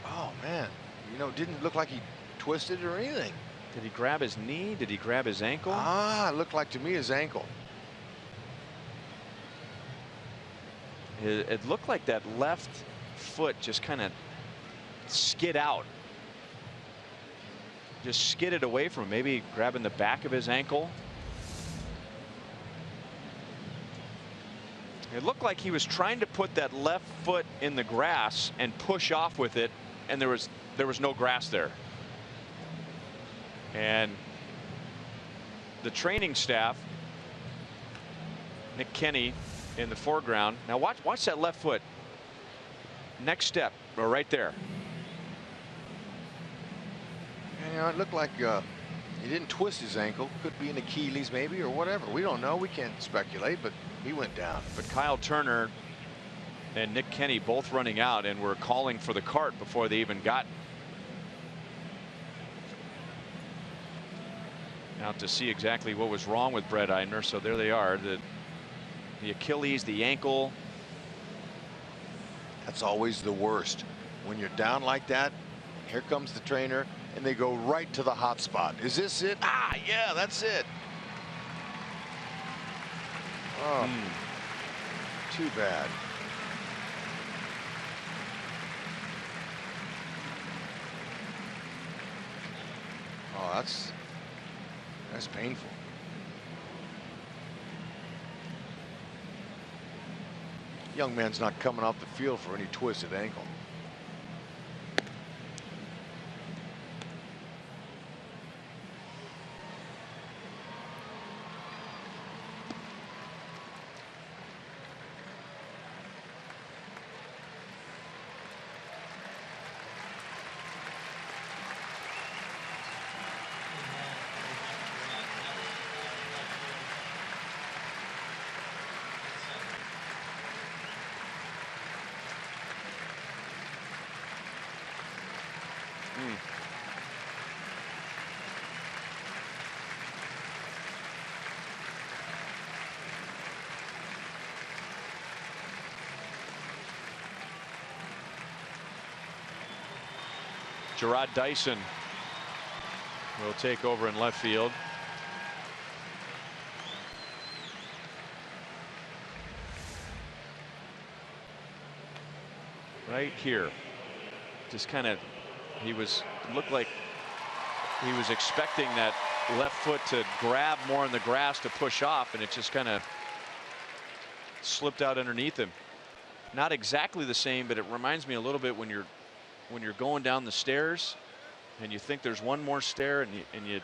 Oh, man. You know, it didn't look like he twisted or anything. Did he grab his knee? Did he grab his ankle? It looked like to me his ankle. It looked like that left foot just kind of skid out. Just skidded away from him, maybe grabbing the back of his ankle. It looked like he was trying to put that left foot in the grass and push off with it, and there was no grass there. And the training staff, Nick Kenny in the foreground. Now watch that left foot. Next step, right there. You know, it looked like he didn't twist his ankle. Could be an Achilles maybe or whatever. We don't know. We can't speculate, but he went down. But Kyle Turner and Nick Kenny both running out and were calling for the cart before they even got out to see exactly what was wrong with Brett Eibner. So there they are. The Achilles, the ankle. That's always the worst. When you're down like that, here comes the trainer, and they go right to the hot spot. Is this it? Ah, yeah, that's it. Oh, too bad. Oh, that's painful. Young man's not coming off the field for any twisted ankle. Gerard Dyson will take over in left field. Right here. Just kind of, looked like he was expecting that left foot to grab more in the grass to push off, and it just kind of slipped out underneath him. Not exactly the same, but it reminds me a little bit when you're going down the stairs and you think there's one more stair and you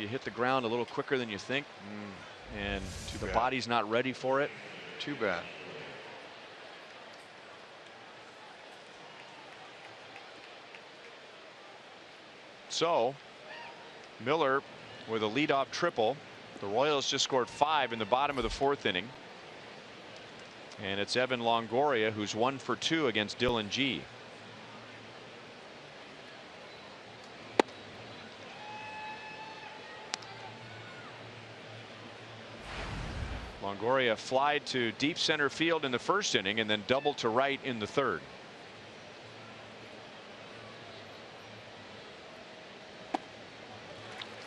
hit the ground a little quicker than you think, and the body's not ready for it. Too bad. So Miller with a leadoff triple. The Royals just scored 5 in the bottom of the 4th inning. And it's Evan Longoria who's 1 for 2 against Dylan G. Longoria flied to deep center field in the 1st inning and then doubled to right in the 3rd.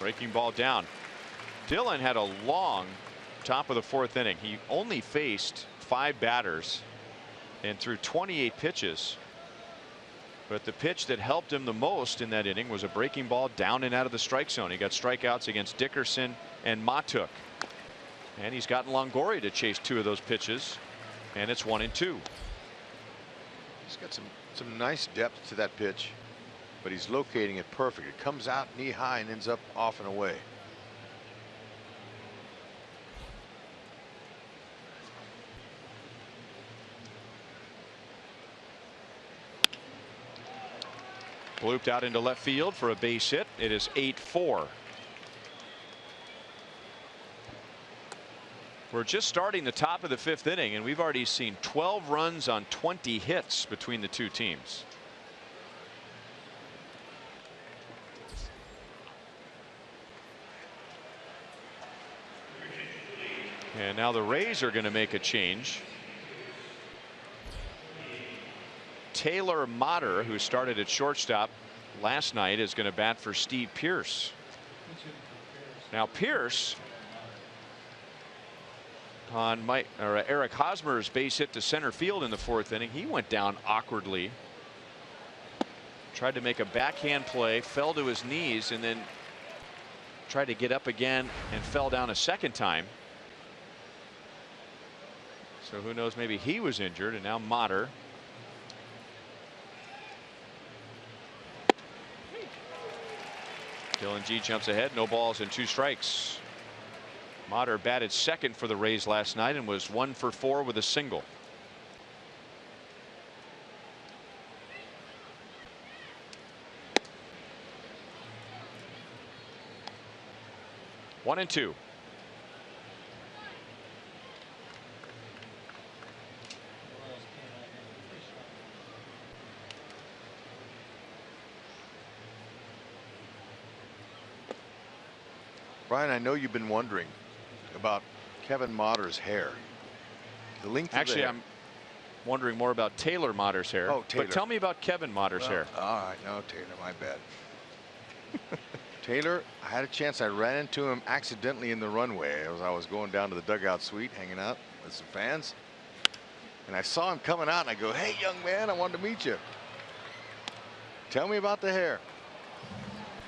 Breaking ball down. Dylan had a long top of the 4th inning. He only faced 5 batters and threw 28 pitches. But the pitch that helped him the most in that inning was a breaking ball down and out of the strike zone. He got strikeouts against Dickerson and Matuk. And he's gotten Longoria to chase 2 of those pitches. And it's 1-2. He's got some nice depth to that pitch, but he's locating it perfect. It comes out knee high and ends up off and away. Looped out into left field for a base hit. It is 8-4. We're just starting the top of the 5th inning, and we've already seen 12 runs on 20 hits between the 2 teams. And now the Rays are going to make a change. Taylor Motter, who started at shortstop last night, is going to bat for Steve Pearce. Now Pearce, on Eric Hosmer's base hit to center field in the 4th inning, he went down awkwardly. Tried to make a backhand play, fell to his knees, and then tried to get up again and fell down a 2nd time. So who knows, maybe he was injured. And now Motter. Dylan G jumps ahead. No balls and 2 strikes. Motter batted 2nd for the Rays last night and was 1 for 4 with a single. One and 2. Brian, I know you've been wondering about Kevin Motter's hair. The length of Actually, the hair. I'm wondering more about Taylor Motter's hair. Oh, Taylor. But tell me about Kevin Motter's hair. All right, no, Taylor, my bad. Taylor, I had a chance. I ran into him accidentally in the runway as I was going down to the dugout suite, hanging out with some fans. And I saw him coming out, and I go, "Hey, young man, I wanted to meet you. Tell me about the hair."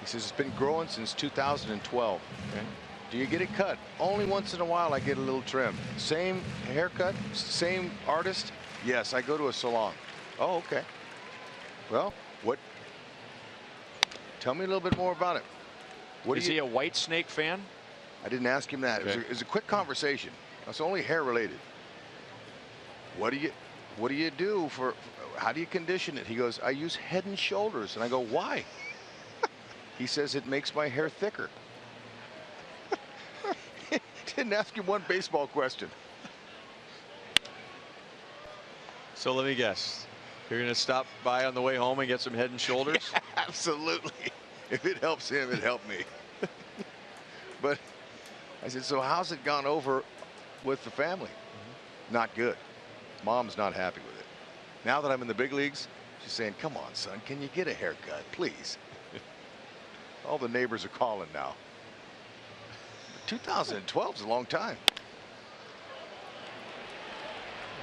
He says, "It's been growing since 2012. Okay. Do you get it cut?" "Only once in a while I get a little trim." "Same haircut, same artist?" "Yes, I go to a salon." "Oh, okay. Well, what? Tell me a little bit more about it." Is he a White Snake fan? I didn't ask him that. Okay. It was a quick conversation. It's only hair related. What do you do for how do you condition it? He goes, "I use Head and Shoulders." And I go, "Why?" He says, "It makes my hair thicker." Didn't ask him one baseball question. So let me guess. You're going to stop by on the way home and get some Head and Shoulders? Yeah, absolutely. If it helps him, it helped me. But I said, "So how's it gone over with the family?" "Not good. Mom's not happy with it. Now that I'm in the big leagues, she's saying, 'Come on, son, can you get a haircut, please?'" All the neighbors are calling now. 2012 is a long time.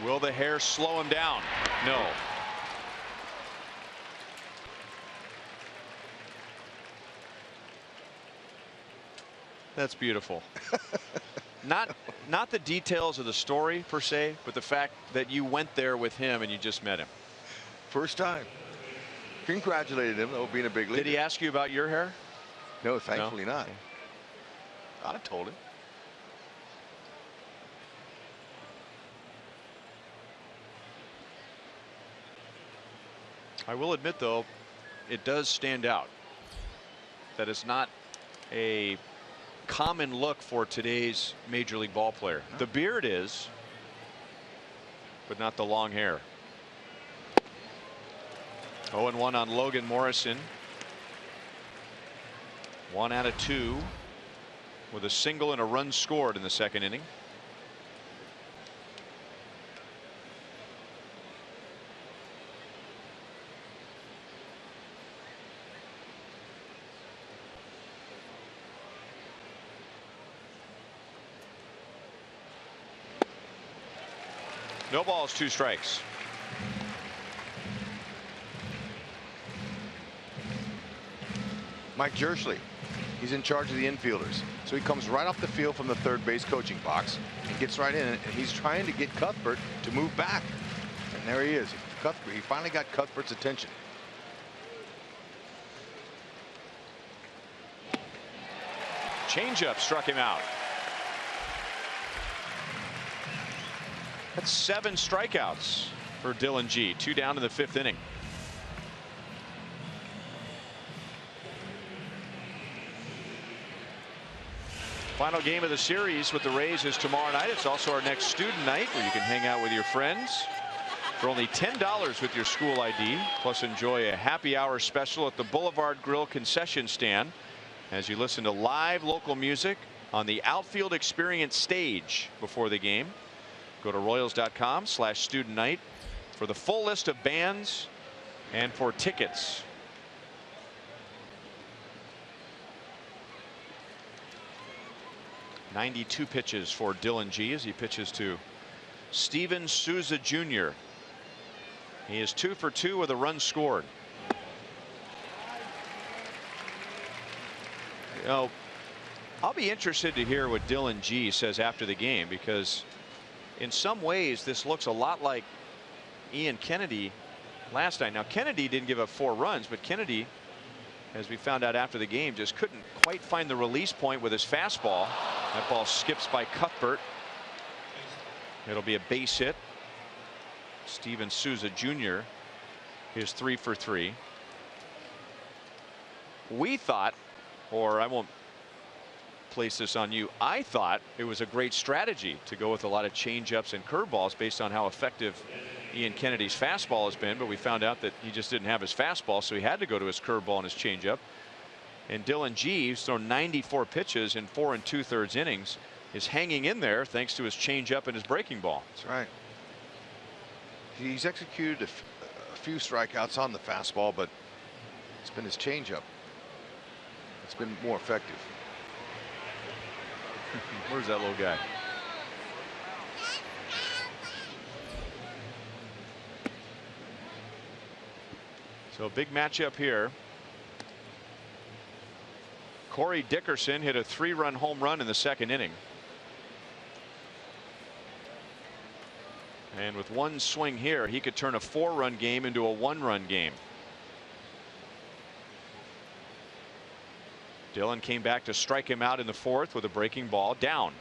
Will the hair slow him down? No. That's beautiful. Not the details of the story per se, but the fact that you went there with him and you just met him. First time. Congratulated him, though, being a big leaguer. Did he ask you about your hair? No, thankfully not. I told him. I will admit, though, it does stand out that it's not a common look for today's major league ball player. The beard is, but not the long hair. 0-1 on Logan Morrison. 1 out of 2 with a single and a run scored in the second inning. No balls, 2 strikes. Mike Jerschley, he's in charge of the infielders. So he comes right off the field from the third base coaching box and gets right in, and he's trying to get Cuthbert to move back. And there he is. He finally got Cuthbert's attention. Changeup struck him out. That's 7 strikeouts for Dylan G. 2 down in the 5th inning. Final game of the series with the Rays is tomorrow night. It's also our next student night where you can hang out with your friends for only $10 with your school ID. Plus enjoy a happy hour special at the Boulevard Grill concession stand as you listen to live local music on the Outfield Experience stage before the game. Go to Royals.com/student night for the full list of bands and for tickets. .92 pitches for Dylan G as he pitches to Steven Souza Jr. He is 2 for 2 with a run scored. You know, I'll be interested to hear what Dylan G says after the game, because in some ways this looks a lot like Ian Kennedy last night. Now Kennedy didn't give up 4 runs, but Kennedy, as we found out after the game, just couldn't quite find the release point with his fastball. That ball skips by Cuthbert. It'll be a base hit. Steven Souza Jr. is 3 for 3. We thought, or I won't place this on you, I thought it was a great strategy to go with a lot of changeups and curveballs based on how effective Ian Kennedy's fastball has been, but we found out that he just didn't have his fastball, so he had to go to his curveball and his changeup. And Dylan G, who's thrown 94 pitches in 4 2/3 innings, is hanging in there thanks to his changeup and his breaking ball. That's right. He's executed a few strikeouts on the fastball, but it's been his changeup. It's been more effective. Where's that little guy? So a big matchup here. Corey Dickerson hit a 3-run home run in the second inning. And with one swing here, he could turn a 4-run game into a 1-run game. Dylan came back to strike him out in the 4th with a breaking ball. Down.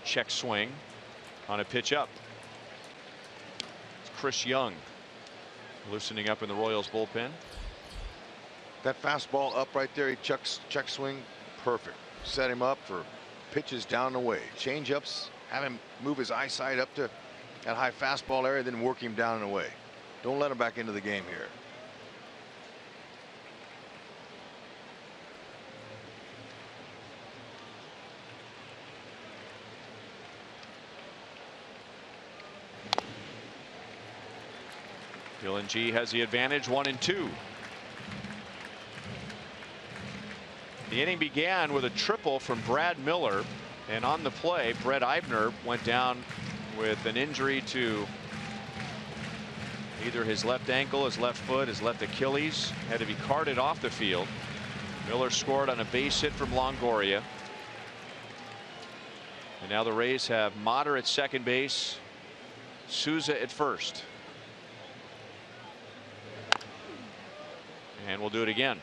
Check swing on a pitch up. It's Chris Young loosening up in the Royals bullpen. That fastball up right there, he check swing, perfect. Set him up for pitches down the way. Change-ups, have him move his eyesight up to that high fastball area, then work him down and away. Don't let him back into the game here. Dylan G has the advantage, 1-2. The inning began with a triple from Brad Miller, and on the play Brett Eibner went down with an injury to either his left ankle, his left foot, his left Achilles. Had to be carted off the field. Miller scored on a base hit from Longoria. And now the Rays have Motter at second base, Souza at first. And we'll do it again.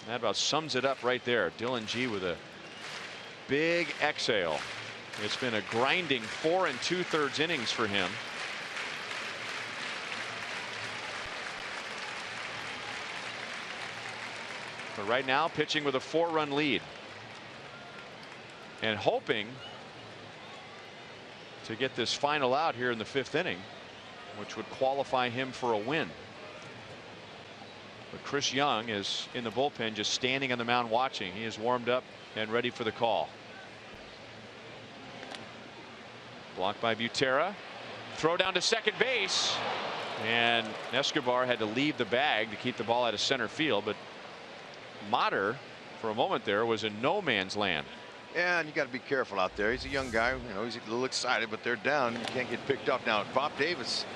That about sums it up right there. Dylan G with a big exhale. It's been a grinding 4 2/3 innings for him. But right now pitching with a 4-run lead and hoping to get this final out here in the 5th inning, which would qualify him for a win. But Chris Young is in the bullpen, just standing on the mound watching. He is warmed up and ready for the call. Blocked by Butera. Throw down to second base, and Escobar had to leave the bag to keep the ball out of center field. But Mater, for a moment there, was in no man's land. Yeah, and you got to be careful out there. He's a young guy. You know, he's a little excited, but they're down. You can't get picked up. Now, Bob Davis,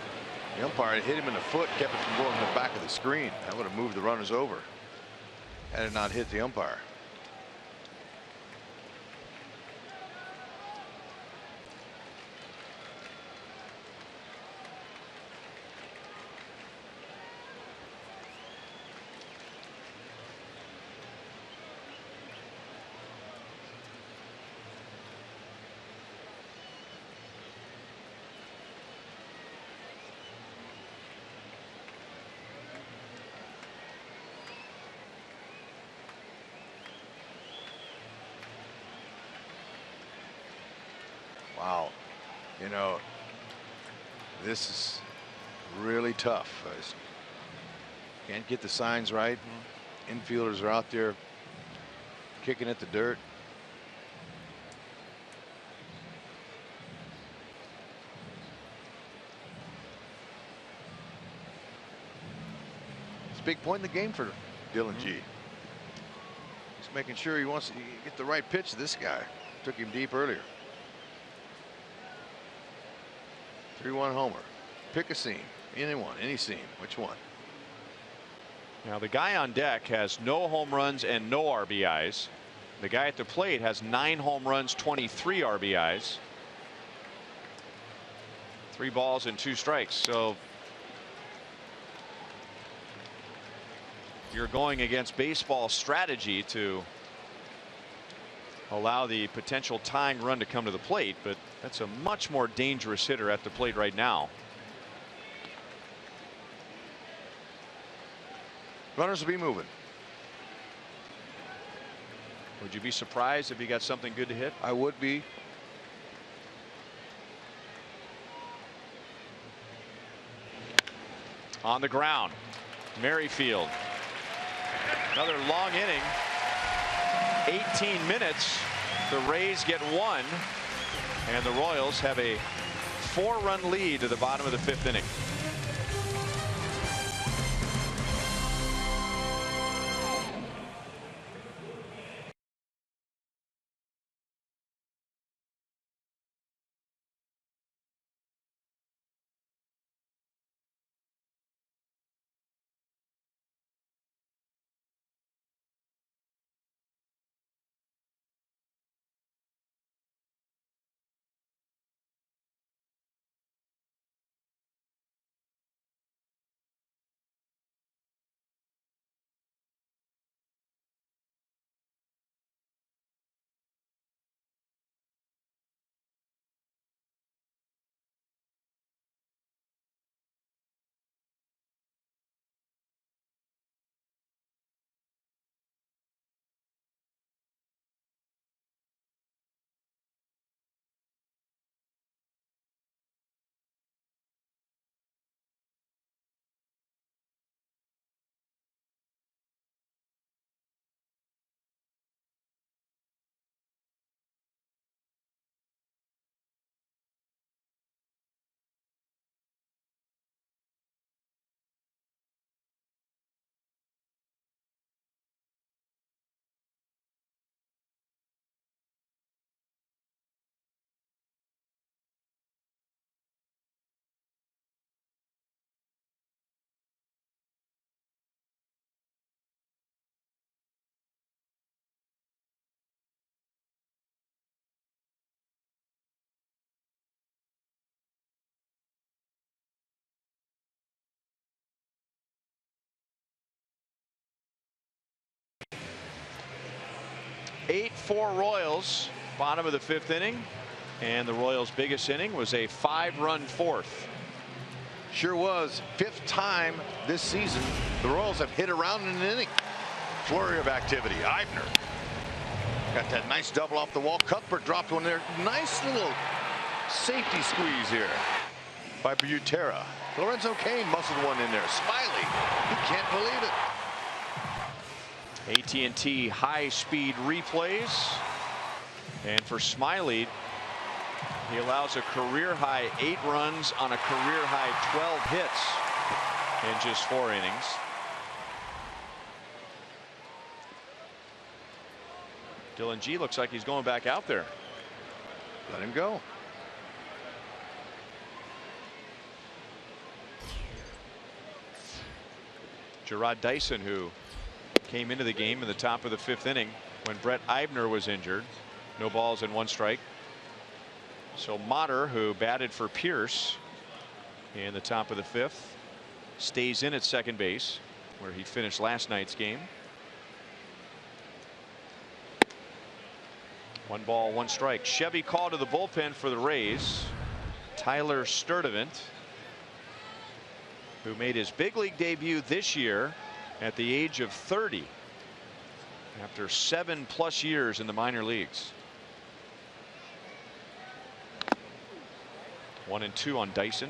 the umpire, hit him in the foot, kept it from going in the back of the screen. That would have moved the runners over had it not hit the umpire. Wow, you know, this is really tough. Can't get the signs right. Infielders are out there kicking at the dirt. It's a big point in the game for Dylan G. He's making sure he wants to get the right pitch to this guy. Took him deep earlier. 3-1 homer. Pick a seam. Anyone, any seam. Which one? Now the guy on deck has no home runs and no RBIs. The guy at the plate has 9 home runs, 23 RBIs. 3 balls and 2 strikes. So you're going against baseball strategy to allow the potential tying run to come to the plate, but that's a much more dangerous hitter at the plate right now. Runners will be moving. Would you be surprised if he got something good to hit? I would be. On the ground, Merrifield. Another long inning. 18 minutes. The Rays get 1, and the Royals have a 4-run lead to the bottom of the 5th inning. (8-4) Royals, bottom of the 5th inning, and the Royals' biggest inning was a 5-run 4th. Sure was. 5th time this season the Royals have hit around in an inning. flurry of activity. Eibner got that nice double off the wall. Cuthbert dropped one there. Nice little safety squeeze here by Butera. Lorenzo Cain muscled one in there. Smiley, he can't believe it. AT&T high-speed replays. And for Smiley, he allows a career-high 8 runs on a career-high 12 hits in just 4 innings. Dylan G looks like he's going back out there. Let him go. Gerard Dyson, who came into the game in the top of the 5th inning when Brett Eibner was injured. No balls and 1 strike. So Motter, who batted for Pierce in the top of the 5th, stays in at second base, where he finished last night's game. 1 ball, 1 strike. Chevy called to the bullpen for the Rays. Tyler Sturdivant, who made his big league debut this year at the age of 30 after 7+ years in the minor leagues. 1-2 on Dyson.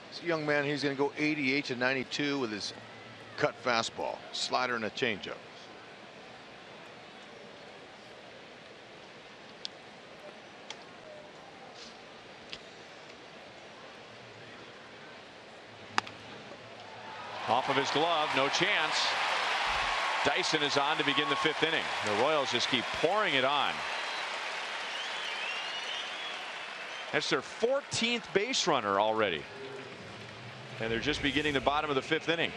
This young man, he's going to go 88 to 92 with his cut fastball, slider, and a changeup. Off of his glove, no chance. Dyson is on to begin the 5th inning. The Royals just keep pouring it on. That's their 14th base runner already. And they're just beginning the bottom of the 5th inning.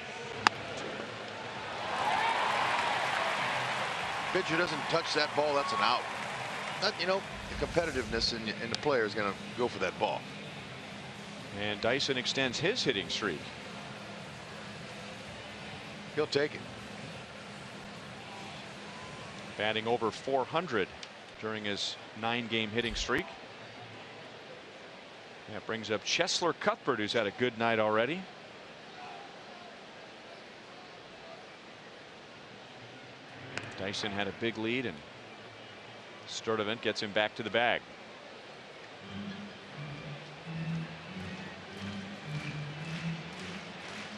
Pitcher doesn't touch that ball, that's an out. That, you know, the competitiveness in the player is going to go for that ball. And Dyson extends his hitting streak. He'll take it. Batting over 400 during his 9-game hitting streak. That brings up Cheslor Cuthbert, who's had a good night already. Dyson had a big lead, and Sturdivant gets him back to the bag.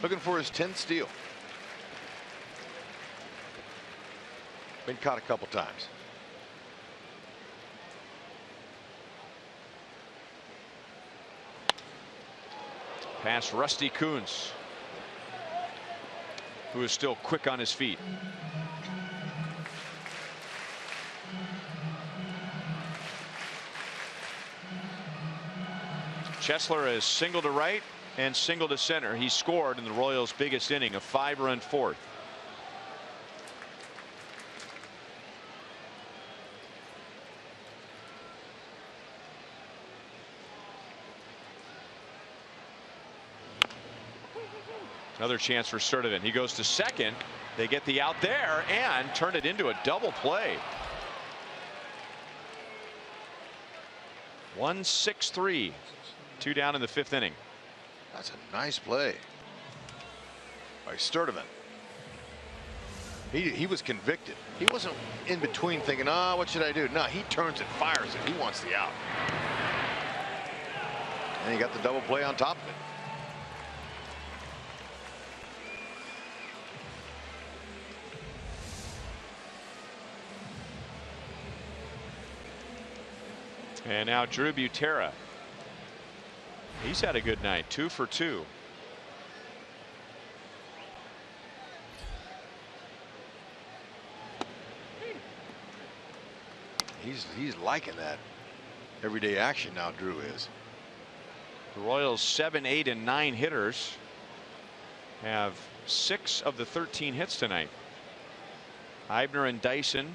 Looking for his 10th steal. Been caught a couple times. Past Rusty Kuntz, who is still quick on his feet. Cheslor is single to right and single to center. He scored in the Royals' biggest inning, a 5-run 4th. Another chance for Sturdivant. He goes to second. They get the out there and turn it into a double play. 1-6-3. 2 down in the 5th inning. That's a nice play by Sturdivant. He was convicted. He wasn't in between thinking, ah, what should I do? No, he turns and fires it. He wants the out. And he got the double play on top of it. And now Drew Butera. He's had a good night, 2 for 2. He's liking that everyday action now, Drew is. The Royals' 7, 8, and 9 hitters have 6 of the 13 hits tonight. Eibner and Dyson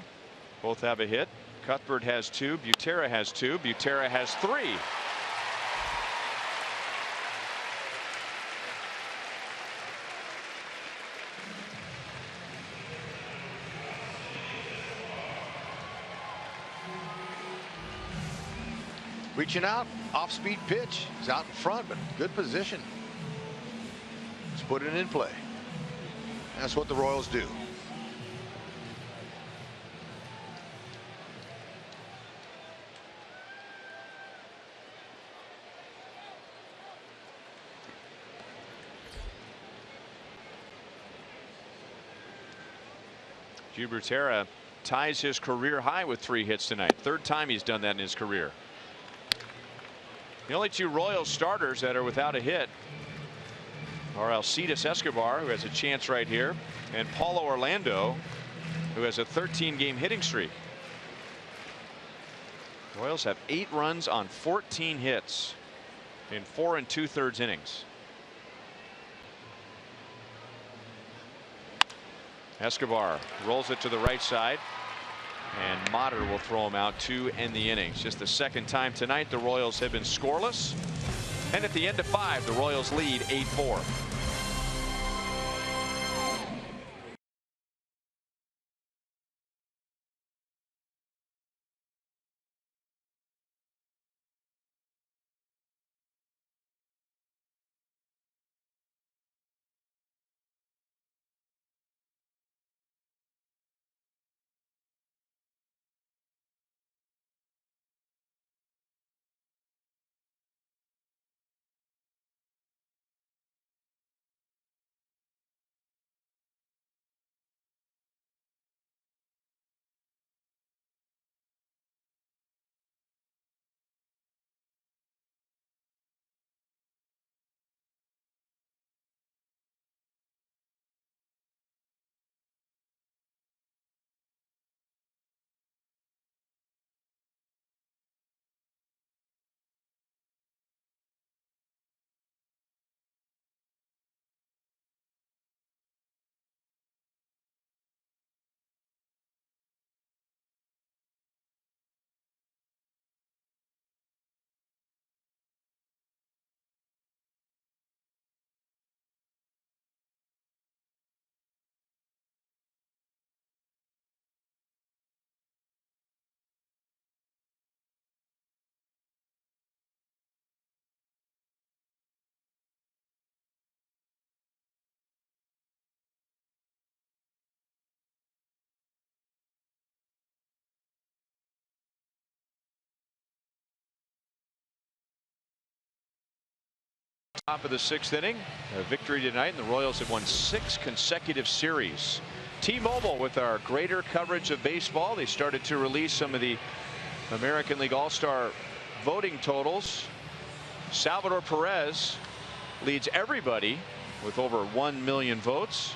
both have a hit. Cuthbert has 2. Butera has 2. Butera has 3. Reaching out, off-speed pitch. He's out in front, but good position. Let's put it in play. That's what the Royals do. Gilbertera ties his career high with 3 hits tonight. 3rd time he's done that in his career. The only 2 Royals starters that are without a hit are Alcides Escobar, who has a chance right here, and Paulo Orlando, who has a 13-game hitting streak. The Royals have 8 runs on 14 hits in 4 2/3 innings. Escobar rolls it to the right side, and Motter will throw him out to end the innings. Just the 2nd time tonight the Royals have been scoreless, and at the end of 5 the Royals lead 8-4. Top of the 6th inning, a victory tonight, and the Royals have won 6 consecutive series. T-Mobile with our greater coverage of baseball. They started to release some of the American League All-Star voting totals. Salvador Perez leads everybody with over 1 million votes.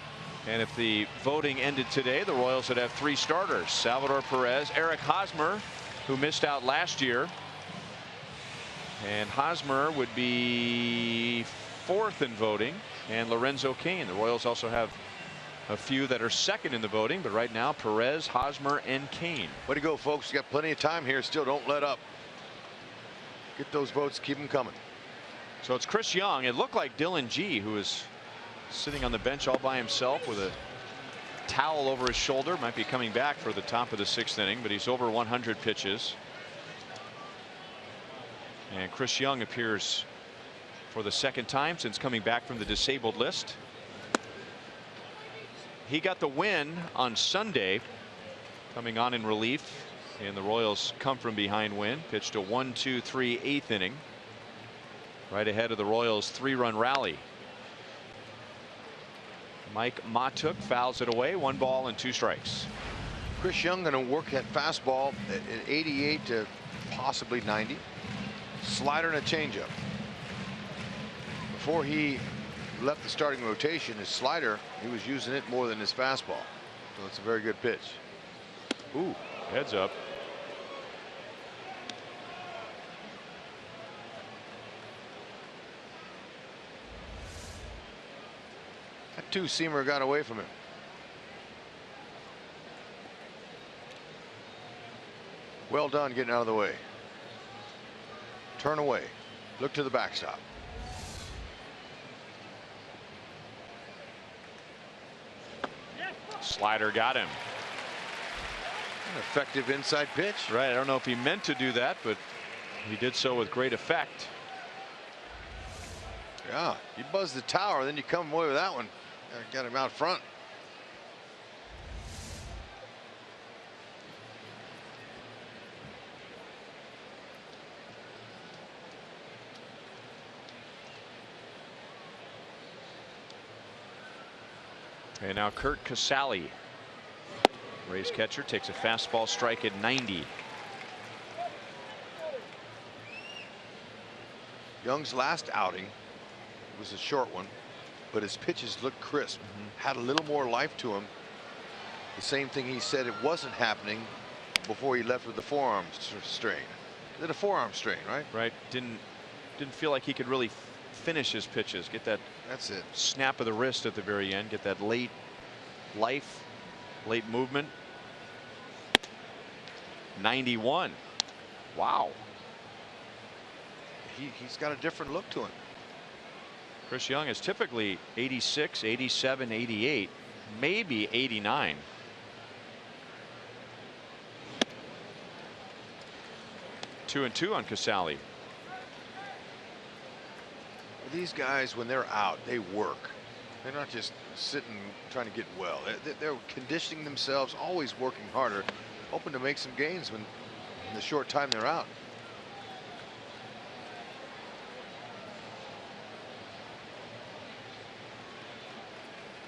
And if the voting ended today, the Royals would have 3 starters: Salvador Perez, Eric Hosmer, who missed out last year. And Hosmer would be 4th in voting, and Lorenzo Cain. The Royals also have a few that are 2nd in the voting, but right now Perez, Hosmer, and Cain. Way to go, folks. You got plenty of time here. Still don't let up. Get those votes. Keep them coming. So it's Chris Young. It looked like Dylan G, who is sitting on the bench all by himself with a towel over his shoulder. Might be coming back for the top of the 6th inning, but he's over 100 pitches. And Chris Young appears for the 2nd time since coming back from the disabled list. He got the win on Sunday, coming on in relief, and the Royals come from behind win. Pitched a 1-2-3 8th inning, right ahead of the Royals' 3-run rally. Mike Matuk fouls it away. 1 ball and 2 strikes. Chris Young going to work that fastball at 88 to possibly 90. Slider and a changeup. Before he left the starting rotation, his slider, he was using it more than his fastball. So it's a very good pitch. Ooh, heads up. That 2-seamer got away from him. Well done getting out of the way. Turn away. Look to the backstop. Slider got him. An effective inside pitch. Right. I don't know if he meant to do that, but He did so with great effect. Yeah, you buzz the tower, then you come away with that one. Got him out front. And now Curt Casale, Rays catcher, takes a fastball strike at 90. Young's last outing was a short one, but his pitches looked crisp, had a little more life to him. The same thing he said it wasn't happening before he left with the forearm strain. Did a forearm strain, right? Right. Didn't feel like he could really finish his pitches. Get that. That's it. Snap of the wrist at the very end. Get that late life, late movement. 91. Wow. He's got a different look to him. Chris Young is typically 86, 87, 88, maybe 89. Two and two on Casale. These guys, when they're out, they work. They're not just sitting trying to get well. They're conditioning themselves, always working harder, hoping to make some gains in the short time they're out.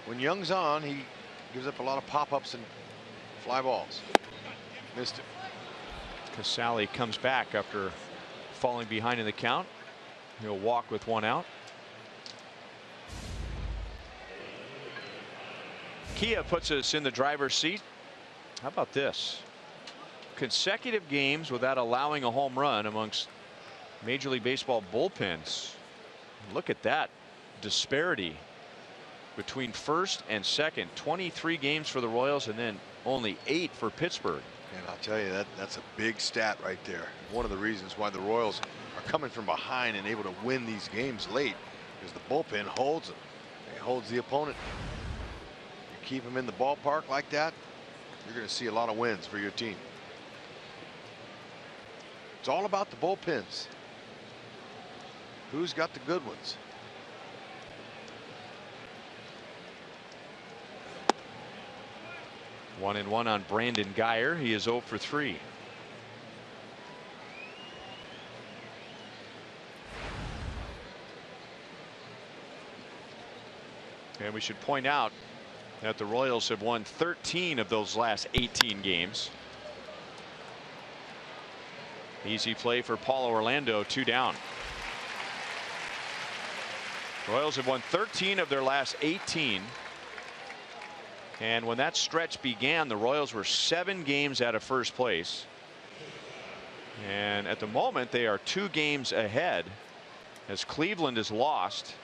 When Young's on, he gives up a lot of pop-ups and fly balls. Missed it. Casale comes back after falling behind in the count. He'll walk with one out. Kia puts us in the driver's seat. How about this? Consecutive games without allowing a home run amongst Major League Baseball bullpens. Look at that disparity between first and second. 23 games for the Royals and then only 8 for Pittsburgh. And I'll tell you, that's a big stat right there. One of the reasons why the Royals are coming from behind and able to win these games late is the bullpen holds them. It holds the opponent. You keep them in the ballpark like that, you're going to see a lot of wins for your team. It's all about the bullpens. Who's got the good ones? One and one on Brandon Guyer. He is 0 for 3. And we should point out that the Royals have won 13 of those last 18 games. Easy play for Paulo Orlando, 2 down. Royals have won 13 of their last 18. And when that stretch began, the Royals were 7 games out of first place. And at the moment, they are 2 games ahead as Cleveland is lost.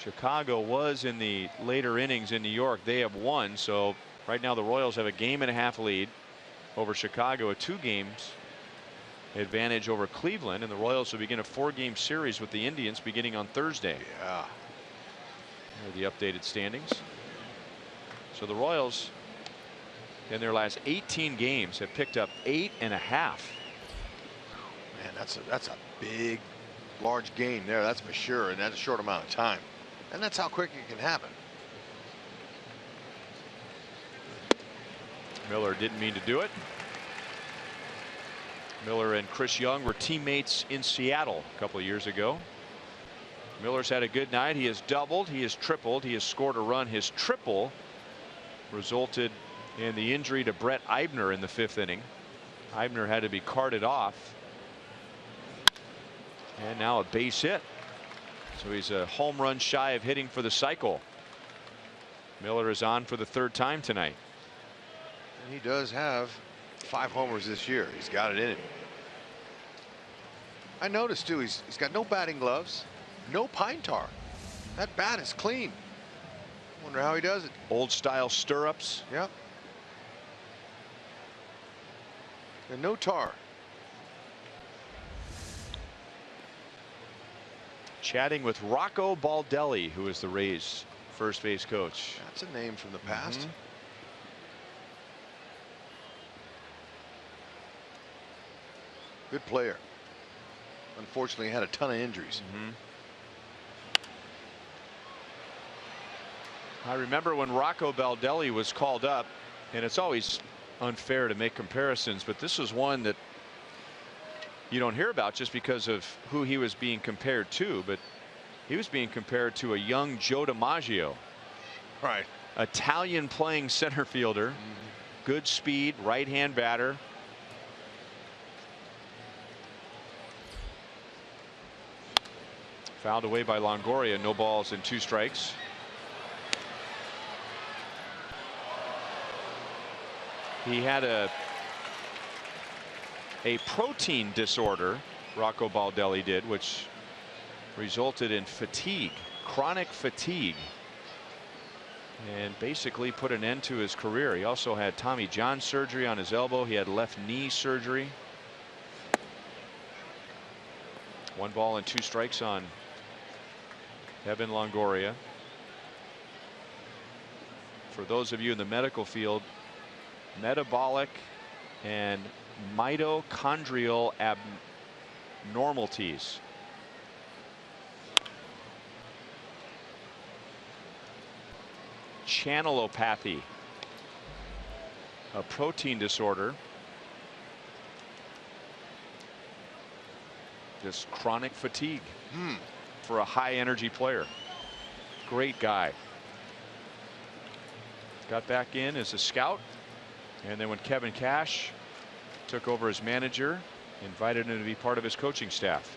Chicago was in the later innings in New York. They have won. So right now the Royals have a 1.5 lead over Chicago, a 2 games advantage over Cleveland, and the Royals will begin a 4-game series with the Indians beginning on Thursday. Yeah. There are the updated standings. So the Royals in their last 18 games have picked up 8.5. Man, that's a big, large gain there. That's for sure, and that's a short amount of time. And that's how quick it can happen. Miller didn't mean to do it. Miller and Chris Young were teammates in Seattle a couple of years ago. Miller's had a good night. He has doubled, he has tripled, he has scored a run. His triple resulted in the injury to Brett Eibner in the 5th inning. Eibner had to be carted off. And now a base hit. So he's a home run shy of hitting for the cycle. Miller is on for the 3rd time tonight. And he does have 5 homers this year. He's got it in him. I noticed too, he's got no batting gloves, no pine tar. That bat is clean. Wonder how he does it. Old style stirrups. Yep. And no tar. Chatting with Rocco Baldelli, who is the Rays first base coach. That's a name from the past. Mm-hmm. Good player. Unfortunately, had a ton of injuries. I remember when Rocco Baldelli was called up, and it's always unfair to make comparisons, but this was one that you don't hear about just because of who he was being compared to, but he was being compared to a young Joe DiMaggio. Right. Italian playing center fielder, good speed, right-hand batter. Fouled away by Longoria. No balls and 2 strikes. He had a protein disorder, Rocco Baldelli did, which resulted in fatigue, chronic fatigue, and basically put an end to his career. He also had Tommy John surgery on his elbow. He had left knee surgery. 1 ball and 2 strikes on Evan Longoria. For those of you in the medical field, metabolic and mitochondrial abnormalities. Channelopathy, a protein disorder. Just chronic fatigue for a high energy player. Great guy. Got back in as a scout, and then when Kevin Cash took over as manager, invited him to be part of his coaching staff.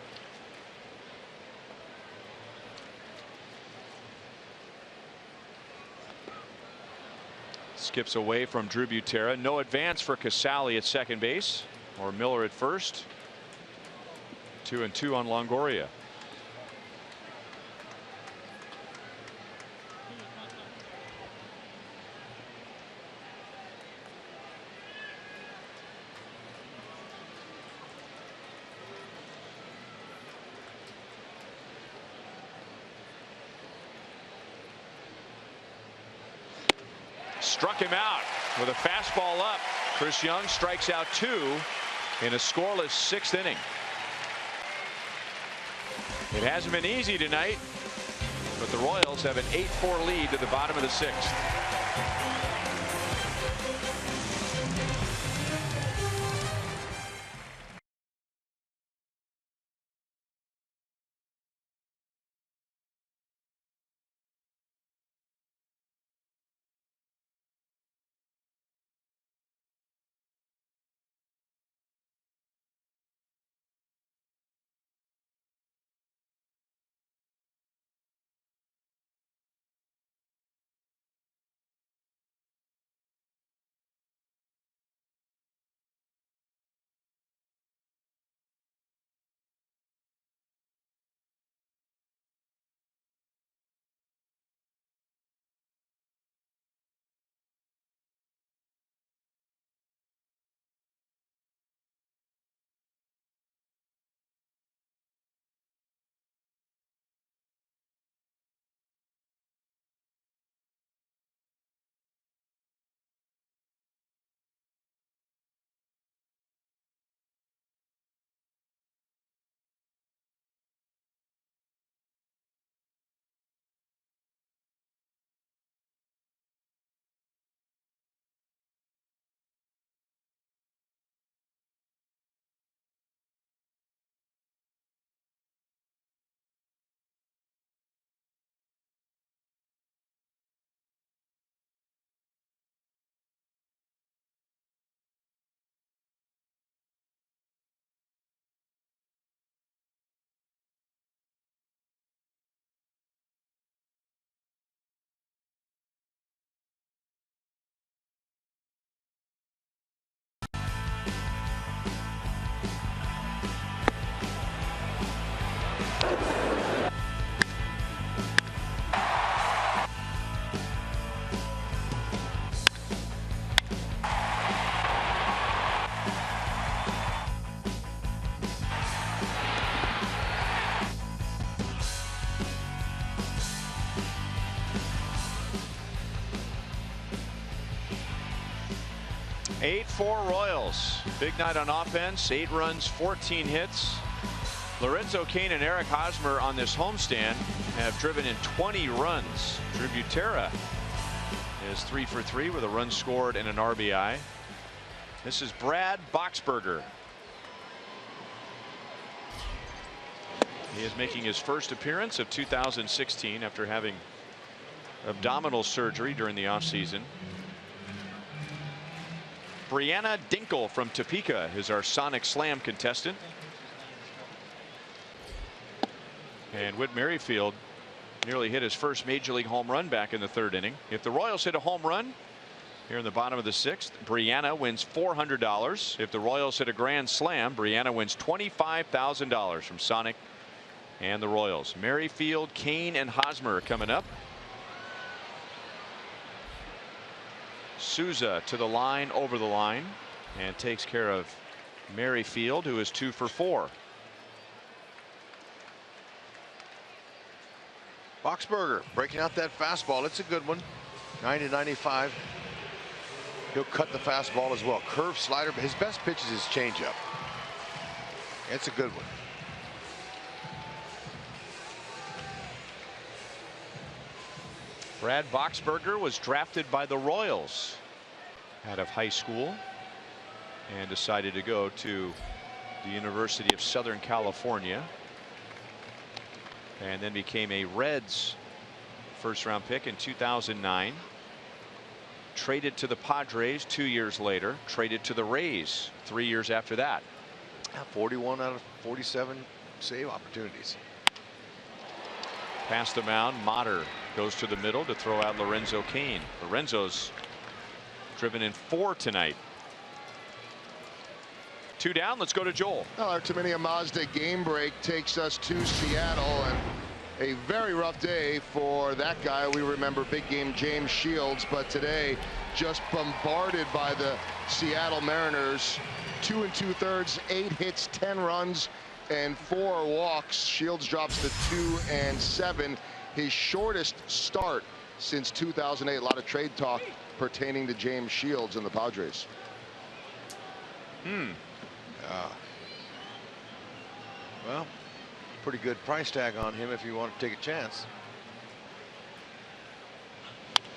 Skips away from Drew Butera. No advance for Casale at second base, or Miller at first. 2-2 on Longoria. Struck him out with a fastball up. Chris Young strikes out 2 in a scoreless 6th inning. It hasn't been easy tonight, but the Royals have an 8-4 lead to the bottom of the 6th. 8-4 Royals. Big night on offense. 8 runs, 14 hits. Lorenzo Cain and Eric Hosmer on this homestand have driven in 20 runs. Drew Butera is 3 for 3 with a run scored and an RBI. This is Brad Boxberger. He is making his first appearance of 2016 after having abdominal surgery during the offseason. Brianna Dinkle from Topeka is our Sonic Slam contestant. And Whit Merrifield nearly hit his first major league home run back in the 3rd inning. If the Royals hit a home run here in the bottom of the 6th, Brianna wins $400. If the Royals hit a grand slam, Brianna wins $25,000 from Sonic and the Royals. Merrifield, Cain, and Hosmer are coming up. Souza to the line, over the line, and takes care of Merrifield, who is 2 for 4. Boxberger breaking out that fastball. It's a good one. 90-95. He'll cut the fastball as well. Curve, slider, but his best pitch is his changeup. It's a good one. Brad Boxberger was drafted by the Royals out of high school and decided to go to the University of Southern California, and then became a Reds first-round pick in 2009. Traded to the Padres 2 years later. Traded to the Rays 3 years after that. 41 out of 47 save opportunities. Past the mound, Motter goes to the middle to throw out Lorenzo Cain. Lorenzo's driven in 4 tonight. 2 down. Let's go to Joel. Well, our Taminia Mazda game break takes us to Seattle, and a very rough day for that guy. We remember big game James Shields, but today just bombarded by the Seattle Mariners. 2 2/3, 8 hits, 10 runs, and 4 walks. Shields drops to 2 and 7. His shortest start since 2008. A lot of trade talk pertaining to James Shields and the Padres. Well, pretty good price tag on him if you want to take a chance.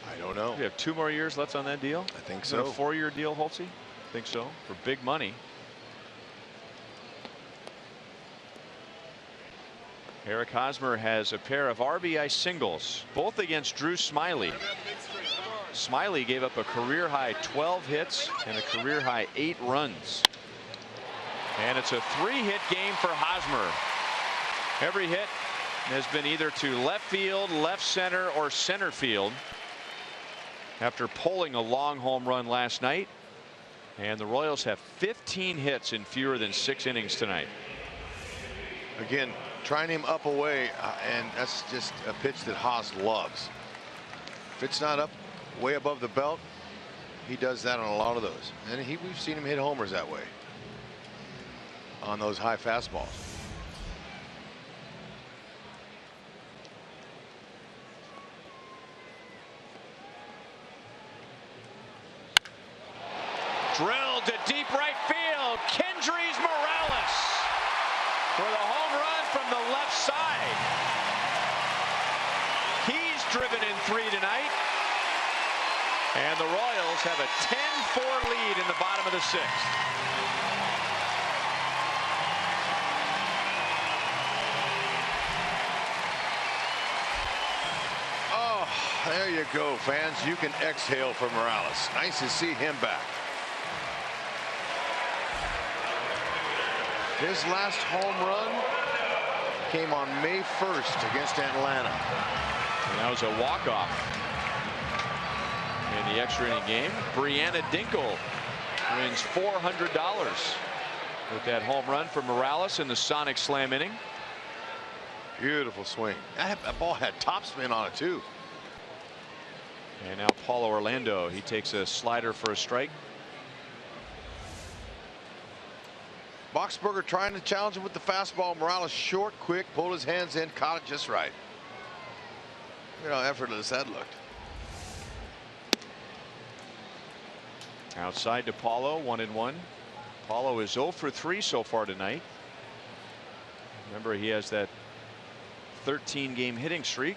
I don't know. We have 2 more years left on that deal. I think Is it a so. 4-year deal, Holtzy? I think so, for big money. Eric Hosmer has a pair of RBI singles, both against Drew Smyly. Smyly gave up a career high 12 hits and a career high 8 runs. And it's a 3-hit game for Hosmer. Every hit has been either to left field, left center, or center field after pulling a long home run last night. And the Royals have 15 hits in fewer than 6 innings tonight. Again, trying him up away, and that's just a pitch that Haas loves. If it's not up way above the belt, he does that on a lot of those. And we've seen him hit homers that way on those high fastballs. Drilled to deep right field. Kendrys Morales for the home run from the left side. He's driven in 3 tonight. And the Royals have a 10-4 lead in the bottom of the 6th. Oh, there you go, fans. You can exhale for Morales. Nice to see him back. His last home run came on May 1st against Atlanta. And that was a walk-off in the extra inning game. Brianna Dinkle wins $400 with that home run for Morales in the Sonic Slam inning. Beautiful swing. That ball had topspin on it too. And now Paulo Orlando, he takes a slider for a strike. Boxberger trying to challenge him with the fastball. Morales short, quick, pulled his hands in, caught it just right. Look at how effortless that looked. Outside to Paulo, 1-1. Paulo is 0 for 3 so far tonight. Remember, he has that 13-game hitting streak.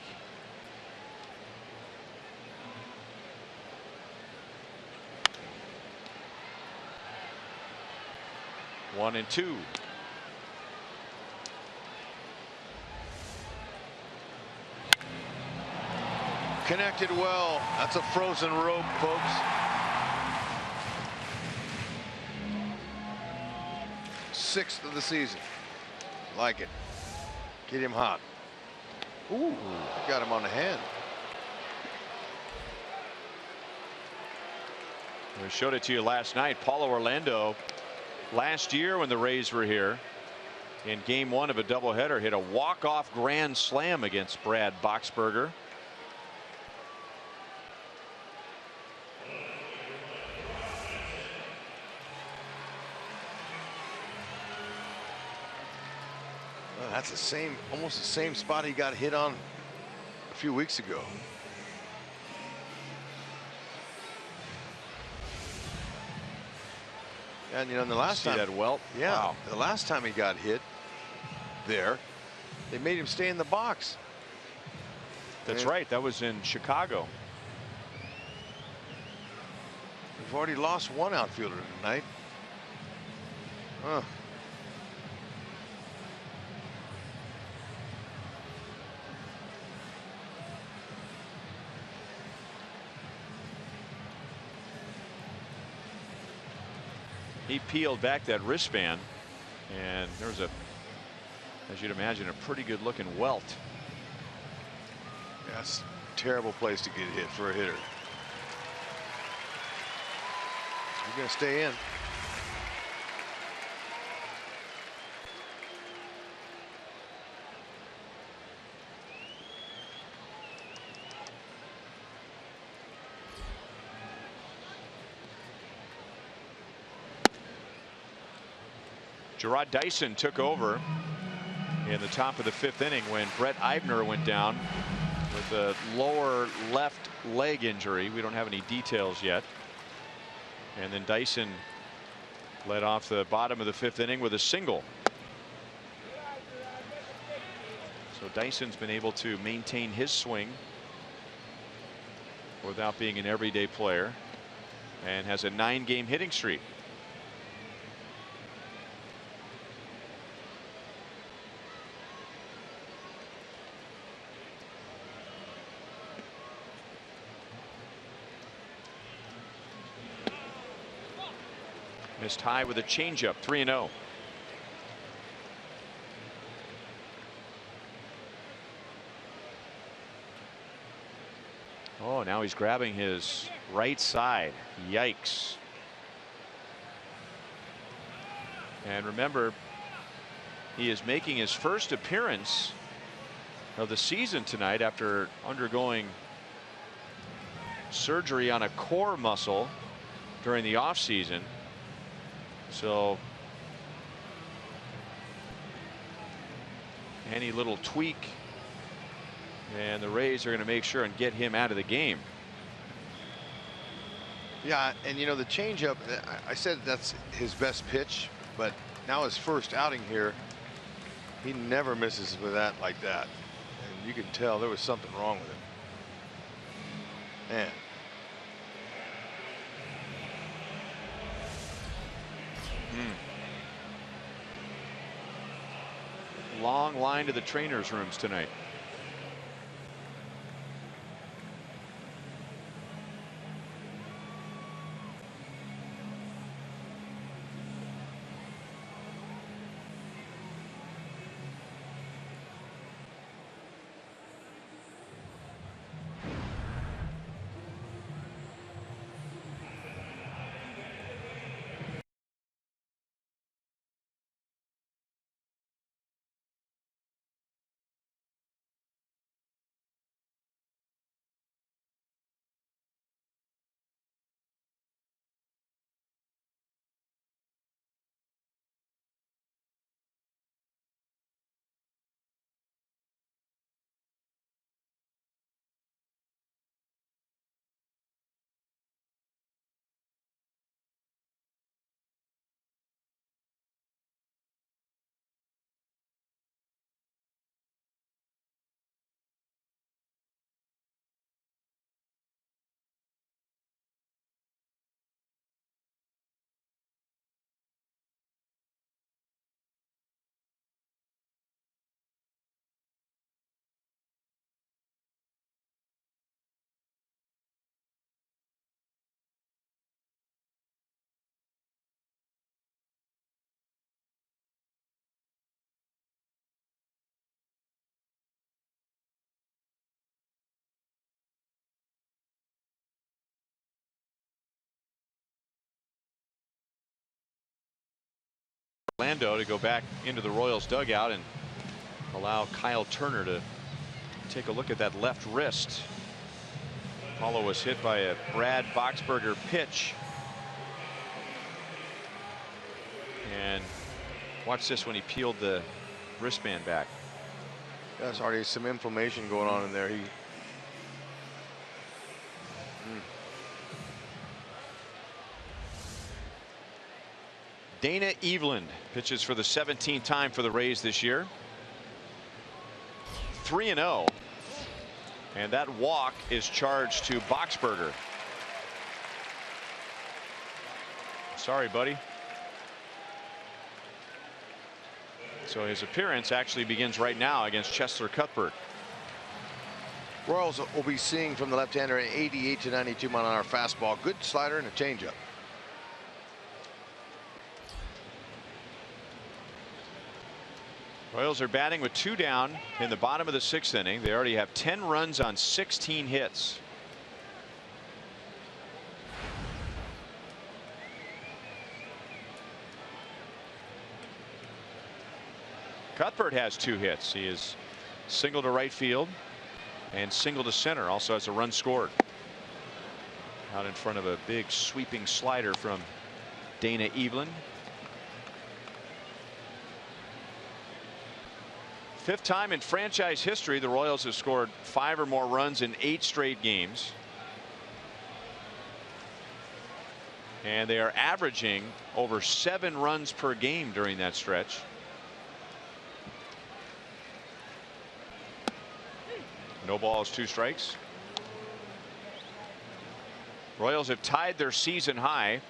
One and two. Connected well. That's a frozen rope, folks. Sixth of the season. Like it. Get him hot. Ooh, got him on the hand. We showed it to you last night. Paulo Orlando, last year when the Rays were here, in game 1 of a doubleheader, hit a walk-off grand slam against Brad Boxberger. Well, that's the same, almost the same spot he got hit on a few weeks ago. And you know, the last time that welt, yeah, wow. The last time he got hit there, they made him stay in the box. That's right. That was in Chicago. We've already lost one outfielder tonight. Huh. He peeled back that wristband, and there was a, as you'd imagine, a pretty good looking welt. That's a terrible place to get hit for a hitter. You're going to stay in. Gerard Dyson took over in the top of the 5th inning when Brett Eibner went down with a lower left leg injury. We don't have any details yet. And then Dyson led off the bottom of the 5th inning with a single. So Dyson's been able to maintain his swing without being an everyday player, and has a 9-game hitting streak. Missed high with a changeup, 3-0. Oh, now he's grabbing his right side. Yikes. And remember, he is making his first appearance of the season tonight after undergoing surgery on a core muscle during the offseason. So any little tweak and the Rays are going to make sure and get him out of the game. Yeah, and you know, the changeup, I said that's his best pitch, but now his first outing here, he never misses with that like that. And you can tell there was something wrong with him. Man. Long line to the trainers' rooms tonight. Orlando to go back into the Royals dugout and allow Kyle Turner to take a look at that left wrist. Paulo was hit by a Brad Boxberger pitch. And watch this when he peeled the wristband back. There's already some inflammation going on in there. Dana Eveland pitches for the 17th time for the Rays this year. 3-0. And that walk is charged to Boxberger. Sorry, buddy. So his appearance actually begins right now against Chester Cuthbert. Royals will be seeing from the left-hander an 88 to 92 mile-an-hour fastball, good slider and a changeup. Royals are batting with 2 down in the bottom of the 6th inning. They already have 10 runs on 16 hits. Cuthbert has 2 hits. He is single to right field and single to center. Also has a run scored. Out in front of a big sweeping slider from Dana Eveland. 5th time in franchise history the Royals have scored 5 or more runs in 8 straight games. And they are averaging over 7 runs per game during that stretch. No balls, 2 strikes. Royals have tied their season high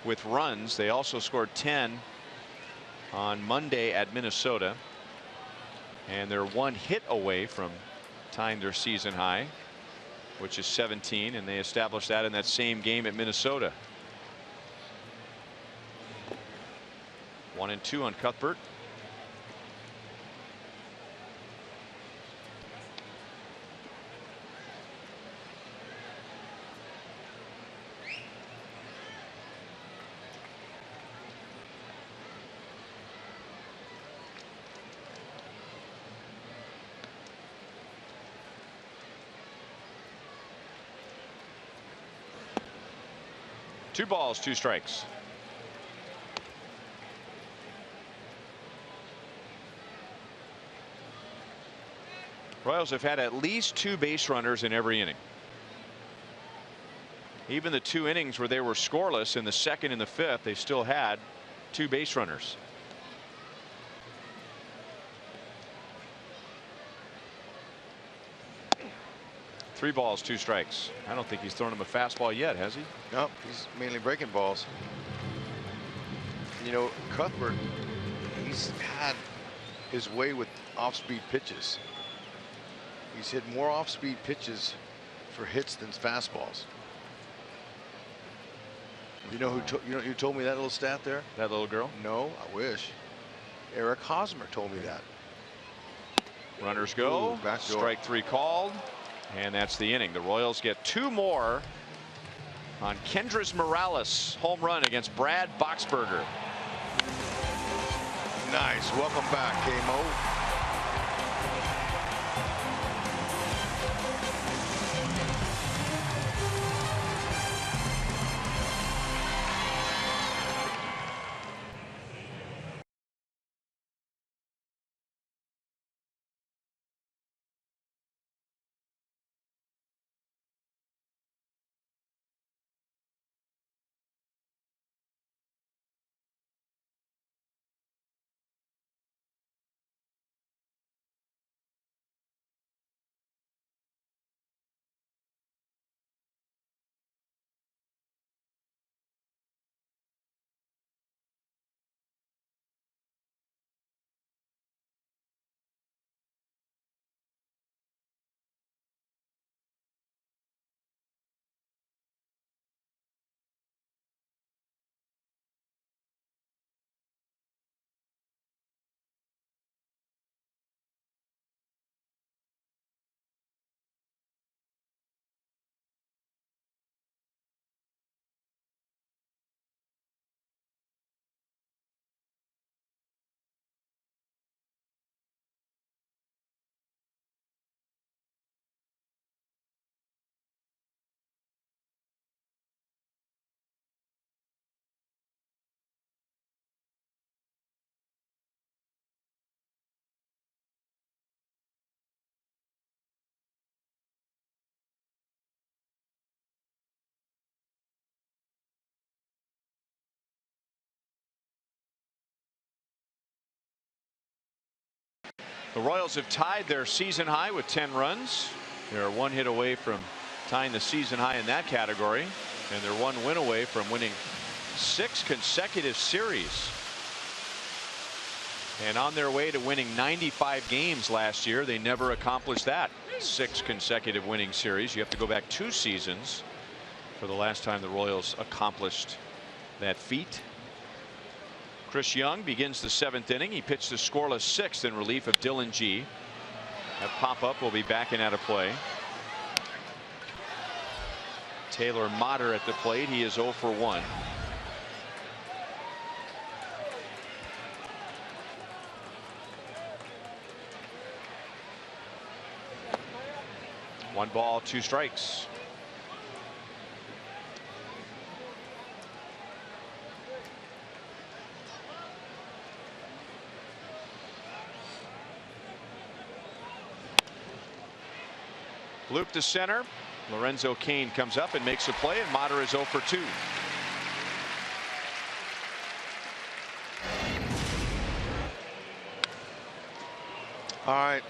with runs. They also scored 10 on Monday at Minnesota. And they're 1 hit away from tying their season high, which is 17, and they established that in that same game at Minnesota. 1-2 on Cuthbert. Two balls, 2 strikes. Royals have had at least 2 base runners in every inning. Even the 2 innings where they were scoreless in the 2nd and the 5th, they still had 2 base runners. Three balls, 2 strikes. I don't think he's thrown him a fastball yet, has he? No, he's mainly breaking balls. You know, Cuthbert, he's had his way with off-speed pitches. He's hit more off-speed pitches for hits than fastballs. You know who told me that little stat there? That little girl? No, I wish. Eric Hosmer told me that. Runners go. Ooh, backdoor. Strike 3 called. And that's the inning. The Royals get 2 more on Kendrys Morales' home run against Brad Boxberger. Nice. Welcome back, KMO. The Royals have tied their season high with 10 runs. They're 1 hit away from tying the season high in that category, and they're 1 win away from winning 6 consecutive series. And on their way to winning 95 games last year. They never accomplished that. 6 consecutive winning series. You have to go back 2 seasons for the last time the Royals accomplished that feat. Chris Young begins the 7th inning. He pitched a scoreless 6th in relief of Dylan G. That pop-up will be backing out of play. Taylor Motter at the plate. He is 0 for 1. One ball, 2 strikes. Loop to center. Lorenzo Cain comes up and makes a play, and Motter is 0 for 2. All right.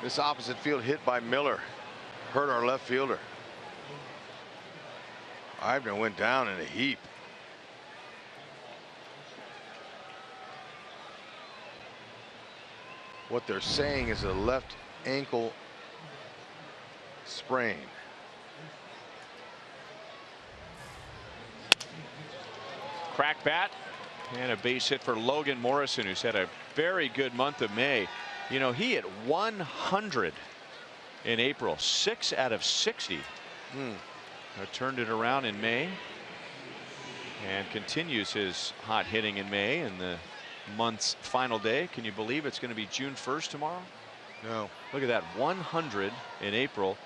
This opposite field hit by Miller hurt our left fielder. Eibner went down in a heap. What they're saying is a left ankle sprain. Crack bat and a base hit for Logan Morrison, who's had a very good month of May. You know, he hit 100 in April, 6 out of 60. Turned it around in May and continues his hot hitting in May in the month's final day. Can you believe it's going to be June 1st tomorrow? No. Look at that, 100 in April.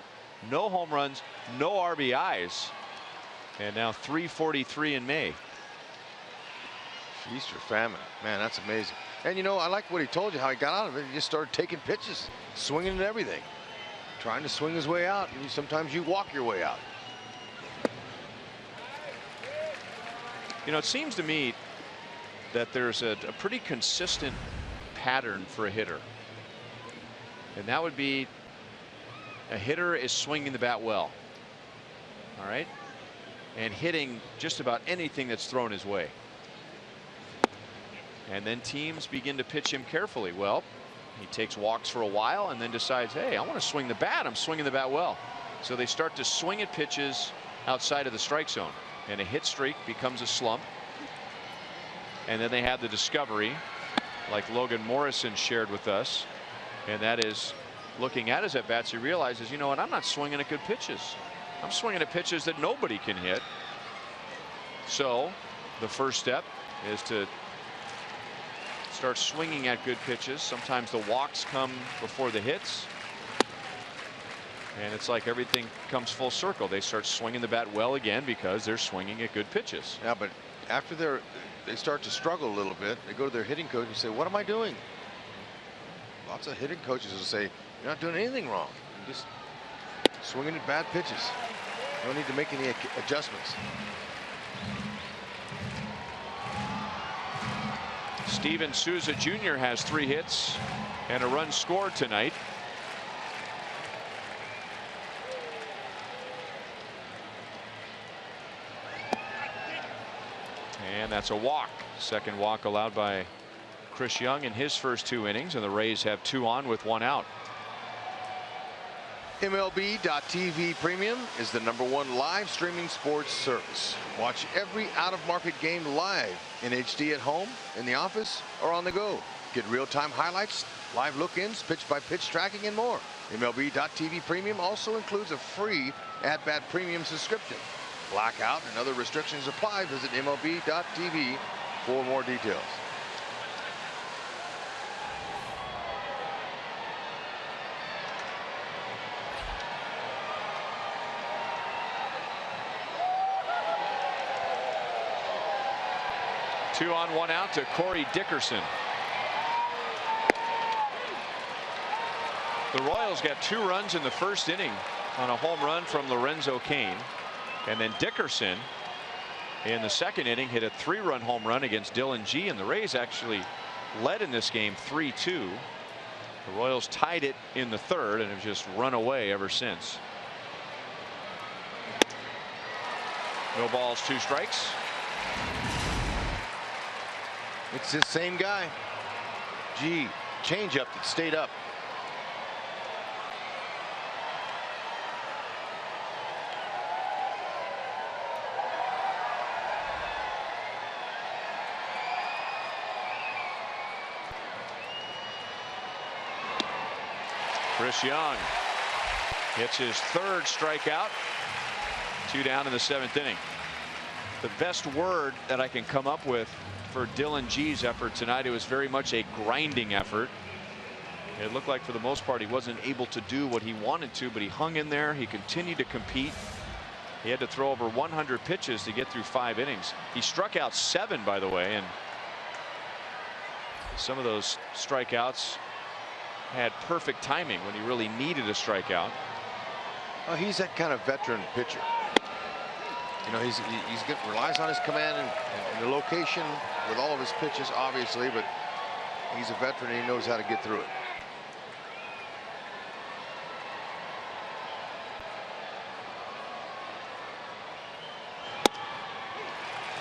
No home runs, no RBIs, and now 343 in May. Feast or famine. Man, that's amazing. And you know, I like what he told you, how he got out of it. He just started taking pitches, swinging and everything, trying to swing his way out. And sometimes you walk your way out. You know, it seems to me that there's a pretty consistent pattern for a hitter, and that would be a hitter is swinging the bat well, all right, and hitting just about anything that's thrown his way. And then teams begin to pitch him carefully. Well, he takes walks for a while and then decides, hey, I want to swing the bat. I'm swinging the bat well. So they start to swing at pitches outside of the strike zone, and a hit streak becomes a slump. And then they have the discovery, like Logan Morrison shared with us, and that is looking at his at-bats, he realizes, you know what, I'm not swinging at good pitches. I'm swinging at pitches that nobody can hit. So the first step is to start swinging at good pitches. Sometimes the walks come before the hits, and it's like everything comes full circle. They start swinging the bat well again because they're swinging at good pitches. Yeah, but after they start to struggle a little bit, they go to their hitting coach and say, what am I doing? Lots of hitting coaches will say, you're not doing anything wrong. You're just swinging at bad pitches. You don't need to make any adjustments. Steven Souza Jr. has 3 hits and a run scored tonight. And that's a walk. Second walk allowed by Chris Young in his first 2 innings, and the Rays have 2 on with 1 out. MLB.TV Premium is the #1 live streaming sports service. Watch every out-of-market game live in HD at home, in the office, or on the go. Get real-time highlights, live look-ins, pitch-by-pitch tracking, and more. MLB.TV Premium also includes a free at-bat premium subscription. Blackout and other restrictions apply. Visit MLB.TV for more details. Two on, 1 out to Corey Dickerson. The Royals got 2 runs in the first inning on a home run from Lorenzo Cain, and then Dickerson in the second inning hit a 3-run home run against Dylan G, and the Rays actually led in this game 3-2. The Royals tied it in the third and have just run away ever since. No balls, 2 strikes. It's this same guy. Gee, changeup that stayed up. Chris Young hits his 3rd strikeout. 2 down in the 7th inning. The best word that I can come up with for Dylan G's effort tonight, it was very much a grinding effort. It looked like for the most part he wasn't able to do what he wanted to, but he hung in there. He continued to compete. He had to throw over 100 pitches to get through 5 innings. He struck out 7, by the way, and some of those strikeouts had perfect timing when he really needed a strikeout. Oh, he's that kind of veteran pitcher. You know, he's relies on his command and the location with all of his pitches, obviously, but he's a veteran and he knows how to get through it.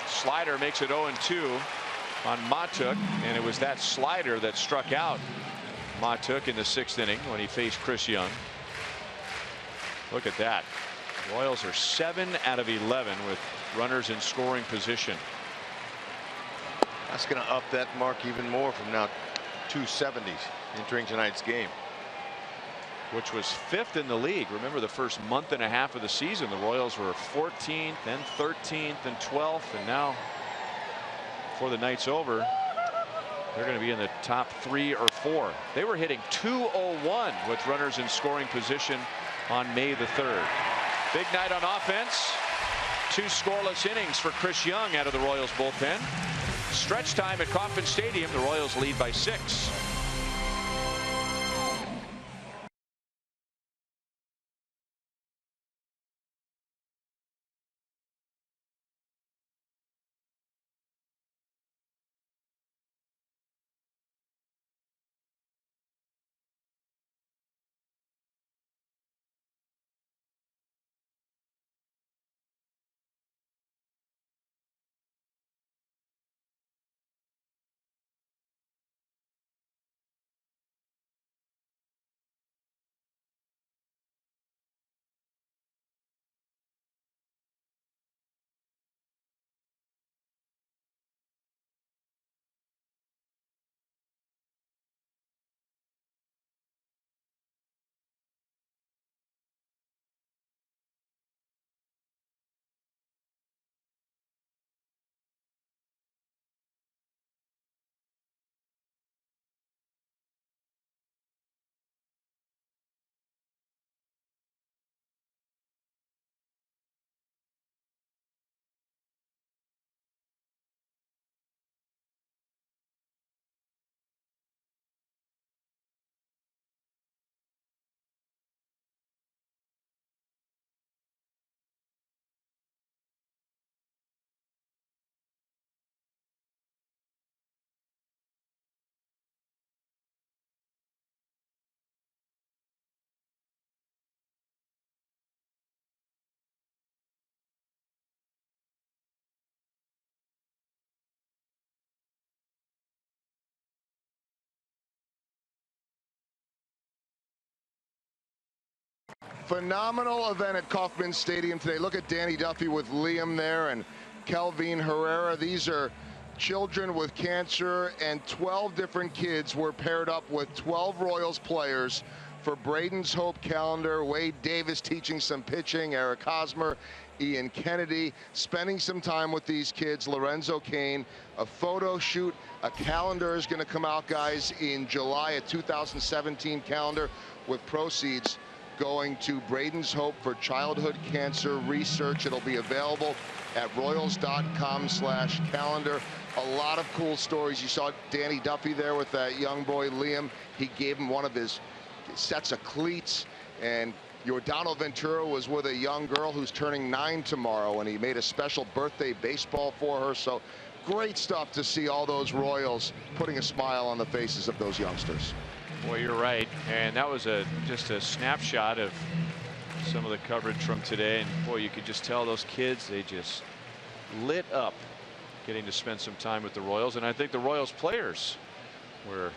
Slider makes it 0-2 on Matuk, and it was that slider that struck out Matuk in the 6th inning when he faced Chris Young. Look at that. Royals are 7 out of 11 with runners in scoring position. That's going to up that mark even more from now 270s entering tonight's game, which was 5th in the league. Remember, the first month and a half of the season, the Royals were 14th, then 13th, and 12th, and now before the night's over, they're going to be in the top 3 or 4. They were hitting .201 with runners in scoring position on May the 3rd. Big night on offense. 2 scoreless innings for Chris Young out of the Royals bullpen. Stretch time at Kauffman Stadium. The Royals lead by 6. Phenomenal event at Kauffman Stadium today. Look at Danny Duffy with Liam there and Kelvin Herrera. These are children with cancer, and 12 different kids were paired up with 12 Royals players for Braden's Hope calendar. Wade Davis teaching some pitching, Eric Hosmer, Ian Kennedy, spending some time with these kids, Lorenzo Cain, a photo shoot. A calendar is going to come out, guys, in July, a 2017 calendar with proceeds going to Braden's Hope for childhood cancer research. It'll be available at royals.com/calendar. A lot of cool stories. You saw Danny Duffy there with that young boy, Liam. He gave him one of his sets of cleats. And Yordano Ventura was with a young girl who's turning 9 tomorrow, and he made a special birthday baseball for her. So great stuff to see all those Royals putting a smile on the faces of those youngsters. Well, you're right, and that was just a snapshot of some of the coverage from today, and boy, you could just tell those kids, they just lit up getting to spend some time with the Royals, and I think the Royals players were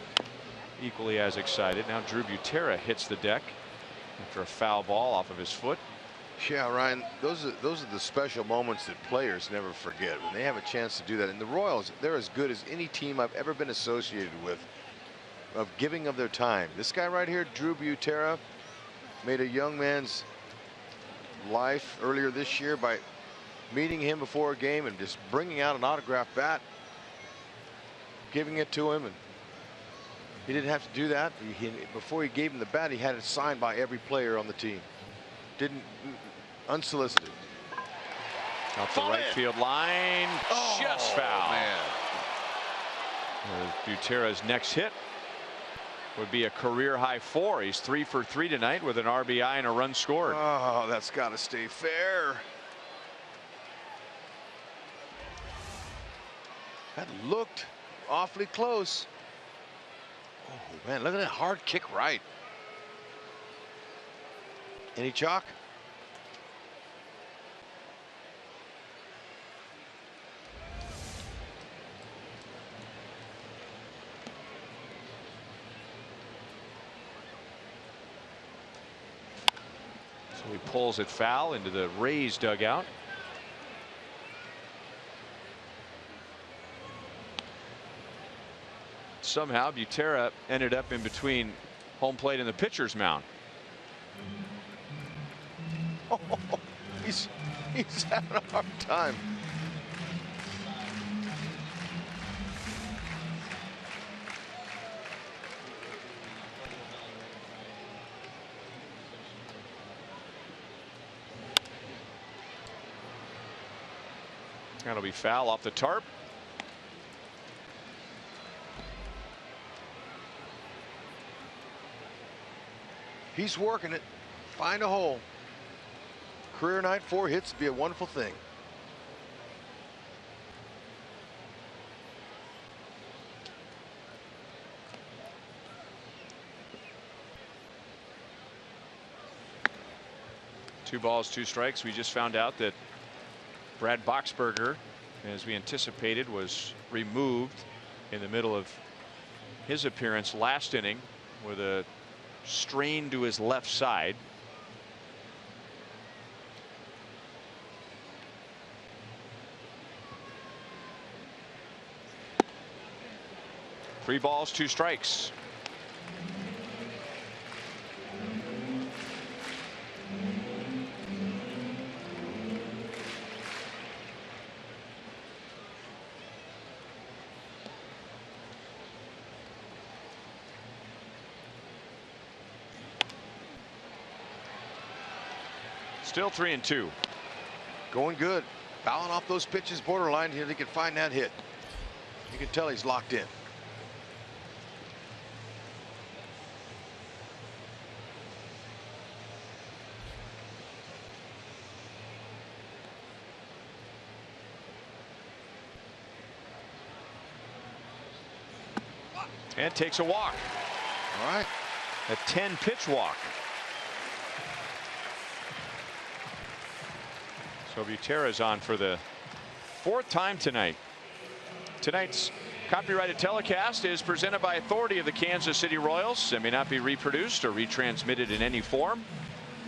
equally as excited. Now Drew Butera hits the deck after a foul ball off of his foot. Yeah, Ryan, those are the special moments that players never forget when they have a chance to do that. And the Royals, they're as good as any team I've ever been associated with of giving of their time. This guy right here, Drew Butera, made a young man's life earlier this year by meeting him before a game and just bringing out an autographed bat, giving it to him, and he didn't have to do that. Before he gave him the bat, he had it signed by every player on the team. Didn't unsolicited. Up the right field line, just foul. Man. Butera's next hit would be a career high 4. He's 3 for 3 tonight with an RBI and a run scored. Oh, that's got to stay fair. That looked awfully close. Oh man, look at that hard kick right. Any chalk? So he pulls it foul into the Rays dugout. Somehow Butera ended up in between home plate and the pitcher's mound. Oh, he's having a hard time. That'll be foul off the tarp. He's working it. Find a hole. Career night, 4 hits would be a wonderful thing. Two balls, 2 strikes. We just found out that Brad Boxberger, as we anticipated, was removed in the middle of his appearance last inning with a strain to his left side. Three balls, 2 strikes. Still 3-2. Going good. Fouling off those pitches borderline here. They can find that hit. You can tell he's locked in. And takes a walk. All right. A 10-pitch walk. So Butera's on for the 4th time tonight. Tonight's copyrighted telecast is presented by authority of the Kansas City Royals and may not be reproduced or retransmitted in any form.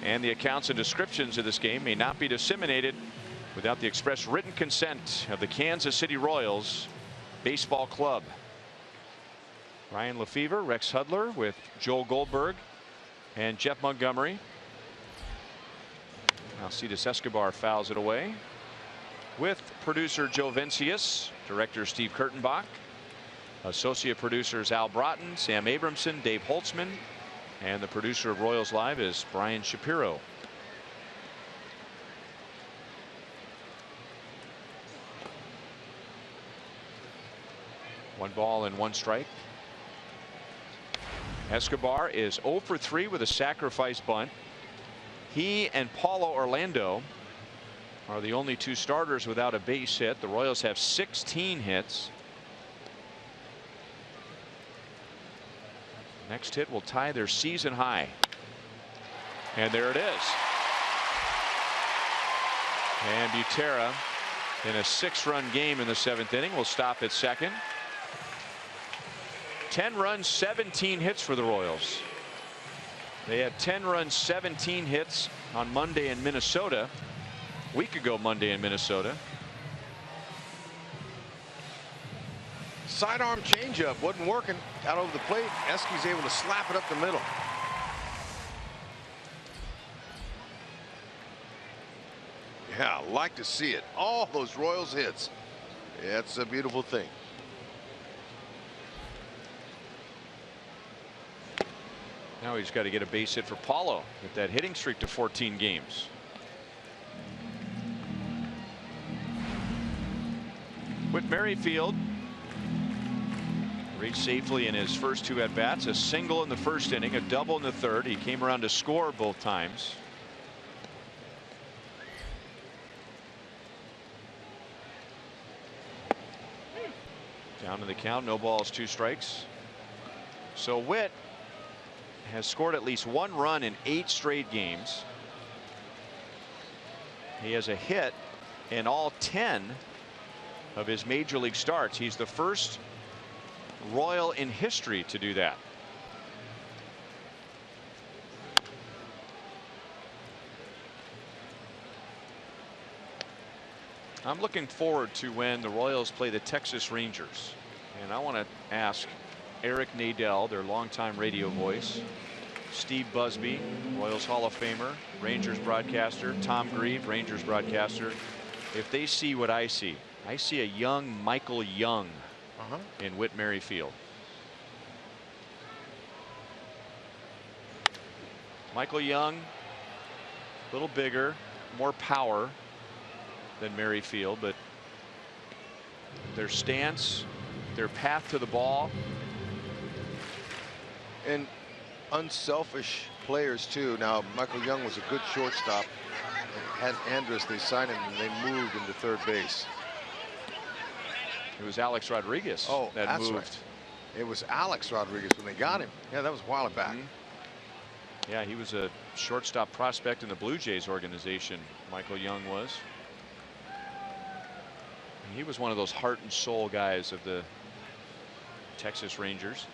And the accounts and descriptions of this game may not be disseminated without the express written consent of the Kansas City Royals Baseball Club. Ryan Lefevre, Rex Hudler with Joel Goldberg and Jeff Montgomery. Alcides Escobar fouls it away with producer Joe Vincius, director Steve Kurtenbach, associate producers Al Broughton, Sam Abramson, Dave Holtzman, and the producer of Royals Live is Brian Shapiro. One ball and 1 strike. Escobar is 0 for 3 with a sacrifice bunt. He and Paulo Orlando are the only two starters without a base hit. The Royals have 16 hits. Next hit will tie their season high. And there it is. And Butera, in a 6-run game in the 7th inning, will stop at second. 10 runs, 17 hits for the Royals. They had 10 runs, 17 hits on Monday in Minnesota. A week ago Monday in Minnesota. Sidearm changeup wasn't working out over the plate. Eski's able to slap it up the middle. Yeah, I like to see it. All those Royals hits. Yeah, it's a beautiful thing. Now he's got to get a base hit for Paulo. Get that hitting streak to 14 games. Whit Merrifield reached safely in his first 2 at-bats. A single in the 1st inning, a double in the 3rd. He came around to score both times. Down to the count, no balls, 2 strikes. So Whit has scored at least 1 run in 8 straight games. He has a hit in all 10 of his major league starts. He's the first Royal in history to do that. I'm looking forward to when the Royals play the Texas Rangers, and I want to ask Eric Nadel, their longtime radio voice, Steve Busby, Royals Hall of Famer, Rangers broadcaster, Tom Grieve, Rangers broadcaster, if they see what I see. I see a young Michael Young in Whit Merrifield. Michael Young, a little bigger, more power than Merrifield, but their stance, their path to the ball, and unselfish players too. Now Michael Young was a good shortstop. Had Andrus, they signed him and they moved into 3rd base. It was Alex Rodriguez that moved. Right. It was Alex Rodriguez when they got him. Yeah, that was a while back. Yeah, he was a shortstop prospect in the Blue Jays organization. Michael Young was. And he was one of those heart and soul guys of the Texas Rangers.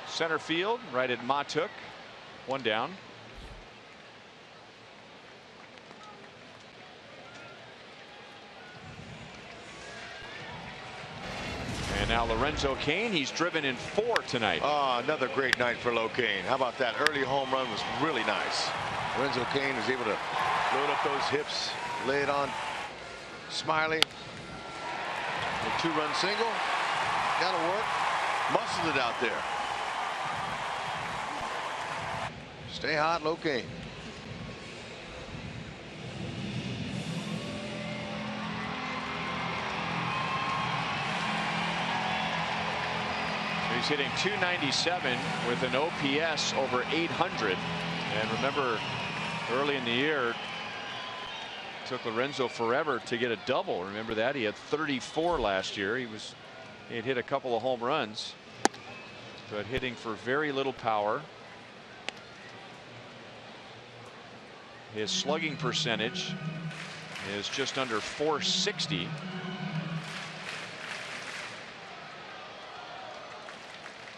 Center field, right at Matuk, 1 down. And now Lorenzo Cain, he's driven in 4 tonight. Oh, another great night for Cain. How about that? Early home run was really nice. Lorenzo Cain was able to load up those hips, lay it on Smiley. A 2-run single. That'll work. Muscled it out there. Stay hot, Cain. He's hitting .297 with an OPS over 800. And remember, early in the year, it took Lorenzo forever to get a double. Remember that? He had 34 last year. He had hit a couple of home runs, but hitting for very little power. His slugging percentage is just under .460.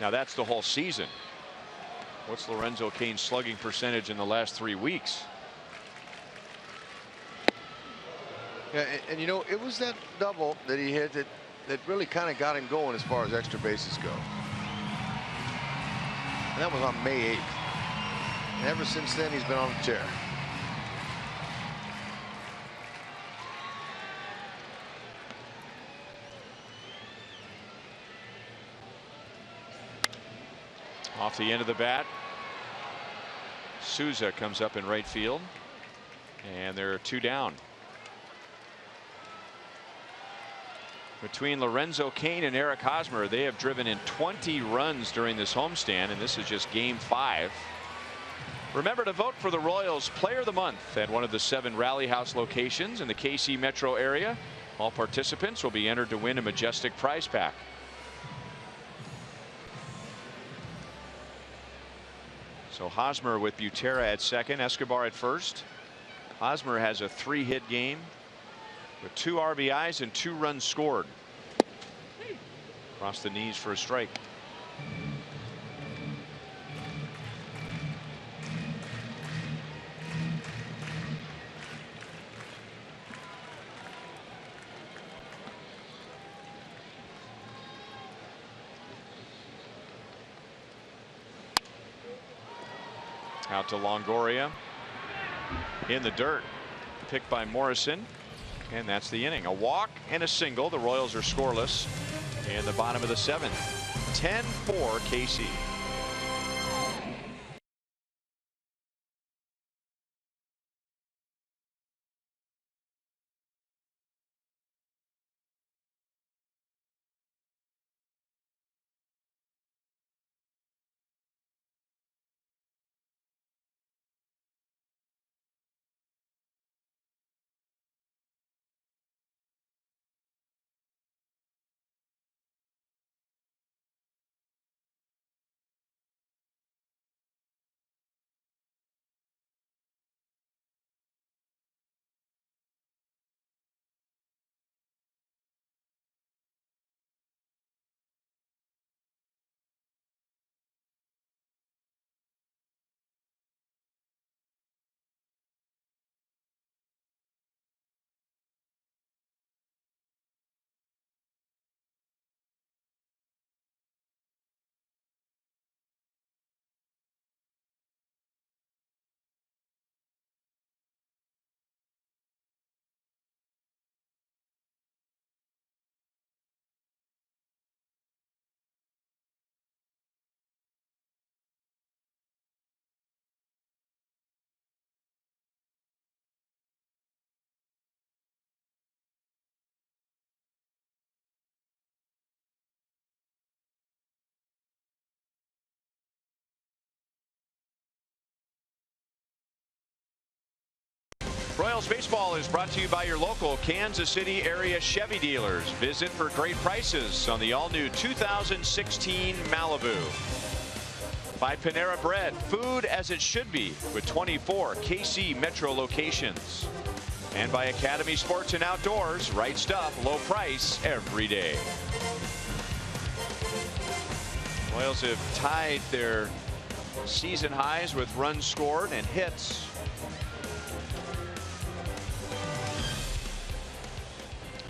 Now that's the whole season. What's Lorenzo Cain's slugging percentage in the last 3 weeks? Yeah, and you know, it was that double that he hit that really kind of got him going as far as extra bases go. And that was on May 8th. And ever since then, he's been on a tear. Off the end of the bat, Souza comes up in right field, and there are 2 down. Between Lorenzo Cain and Eric Hosmer, they have driven in 20 runs during this homestand, and this is just game 5. Remember to vote for the Royals Player of the Month at one of the 7 Rally House locations in the KC metro area. All participants will be entered to win a majestic prize pack. So Hosmer with Butera at second, Escobar at first. Hosmer has a 3-hit game with 2 RBIs and 2 runs scored. Across the knees for a strike. Out to Longoria. In the dirt. Picked by Morrison. And that's the inning. A walk and a single. The Royals are scoreless in the bottom of the 7th. 10-4 KC. Royals baseball is brought to you by your local Kansas City area Chevy dealers. Visit for great prices on the all-new 2016 Malibu. By Panera Bread, food as it should be, with 24 KC metro locations. And by Academy Sports and Outdoors, right stuff, low price every day. Royals have tied their season highs with runs scored and hits.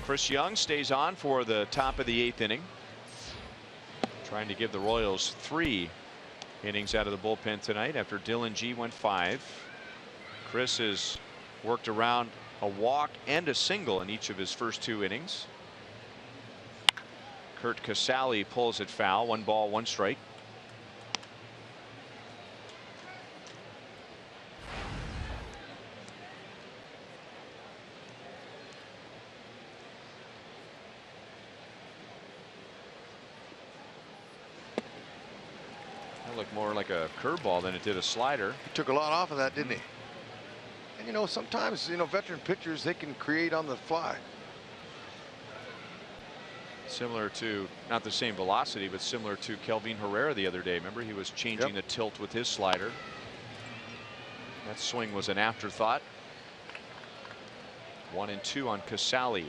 Chris Young stays on for the top of the 8th inning, trying to give the Royals 3 innings out of the bullpen tonight after Dylan G went 5. Chris has worked around a walk and a single in each of his first 2 innings. Curt Casali pulls it foul. 1 ball, 1 strike. Looked more like a curveball than it did a slider. He took a lot off of that, didn't he? And you know, sometimes, you know, veteran pitchers, they can create on the fly. Similar to, not the same velocity, but similar to Kelvin Herrera the other day. Remember, he was changing the tilt with his slider. That swing was an afterthought. 1-2 on Casali.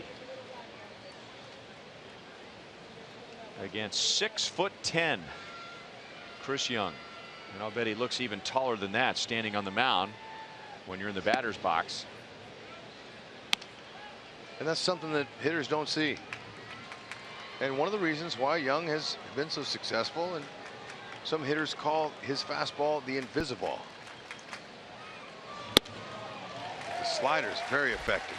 Against 6'10" Chris Young. And I'll bet he looks even taller than that standing on the mound when you're in the batter's box. And that's something that hitters don't see. And one of the reasons why Young has been so successful, and some hitters call his fastball the invisible. The slider is very effective.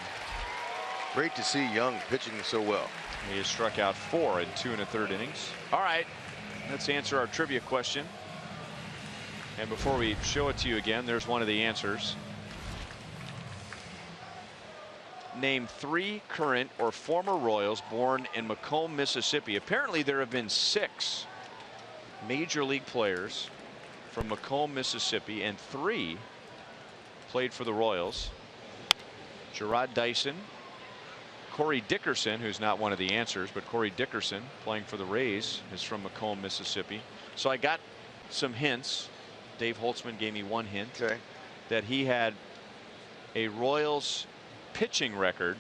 Great to see Young pitching so well. He has struck out 4 in 2 1/3 innings. All right, let's answer our trivia question. And before we show it to you again, there's one of the answers. name 3 current or former Royals born in Macomb, Mississippi. Apparently there have been 6 major league players from Macomb, Mississippi, and 3 played for the Royals. Gerard Dyson, Corey Dickerson, who's not one of the answers, but Corey Dickerson, playing for the Rays, is from Macomb, Mississippi. So I got some hints. Dave Holtzman gave me one hint that he had a Royals pitching record.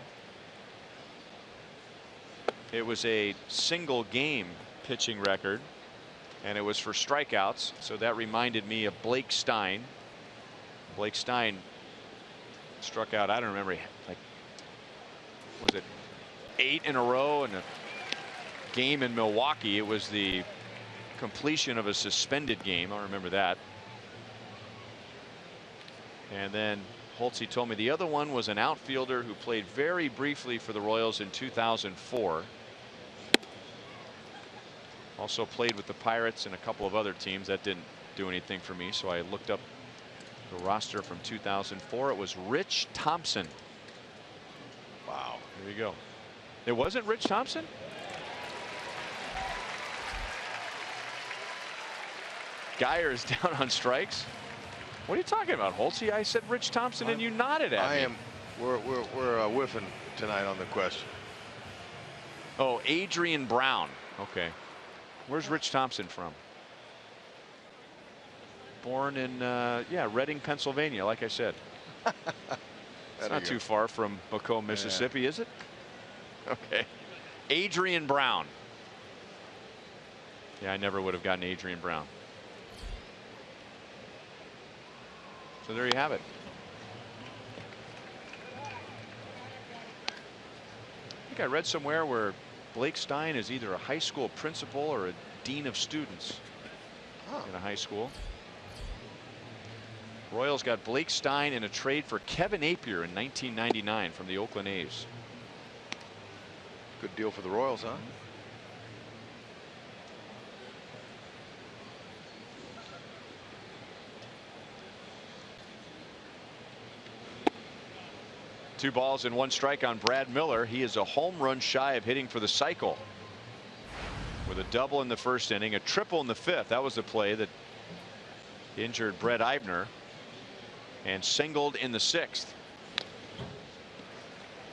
It was a single game pitching record, and it was for strikeouts. So that reminded me of Blake Stein. Blake Stein struck out, I don't remember, like, was it 8 in a row in a game in Milwaukee? It was the completion of a suspended game. I remember that. And then Holtzy told me the other one was an outfielder who played very briefly for the Royals in 2004. Also played with the Pirates and a couple of other teams. That didn't do anything for me, so I looked up the roster from 2004. It was Rich Thompson. Wow. There you go. It wasn't Rich Thompson? Geyer is down on strikes. What are you talking about, Holtzy? I said Rich Thompson and you nodded at me. We're whiffing tonight on the question. Oh, Adrian Brown. Okay. Where's Rich Thompson from? Born in Reading, Pennsylvania, like I said. It's not too far from Macomb, Mississippi, is it? Okay. Adrian Brown. Yeah, I never would have gotten Adrian Brown. So there you have it. I think I read somewhere where Blake Stein is either a high school principal or a dean of students in a high school. Royals got Blake Stein in a trade for Kevin Appier in 1999 from the Oakland A's. Good deal for the Royals, huh? Two balls and 1 strike on Brad Miller. He is a home run shy of hitting for the cycle. With a double in the first inning, a triple in the 5th. That was the play that injured Brett Eibner, and singled in the 6th.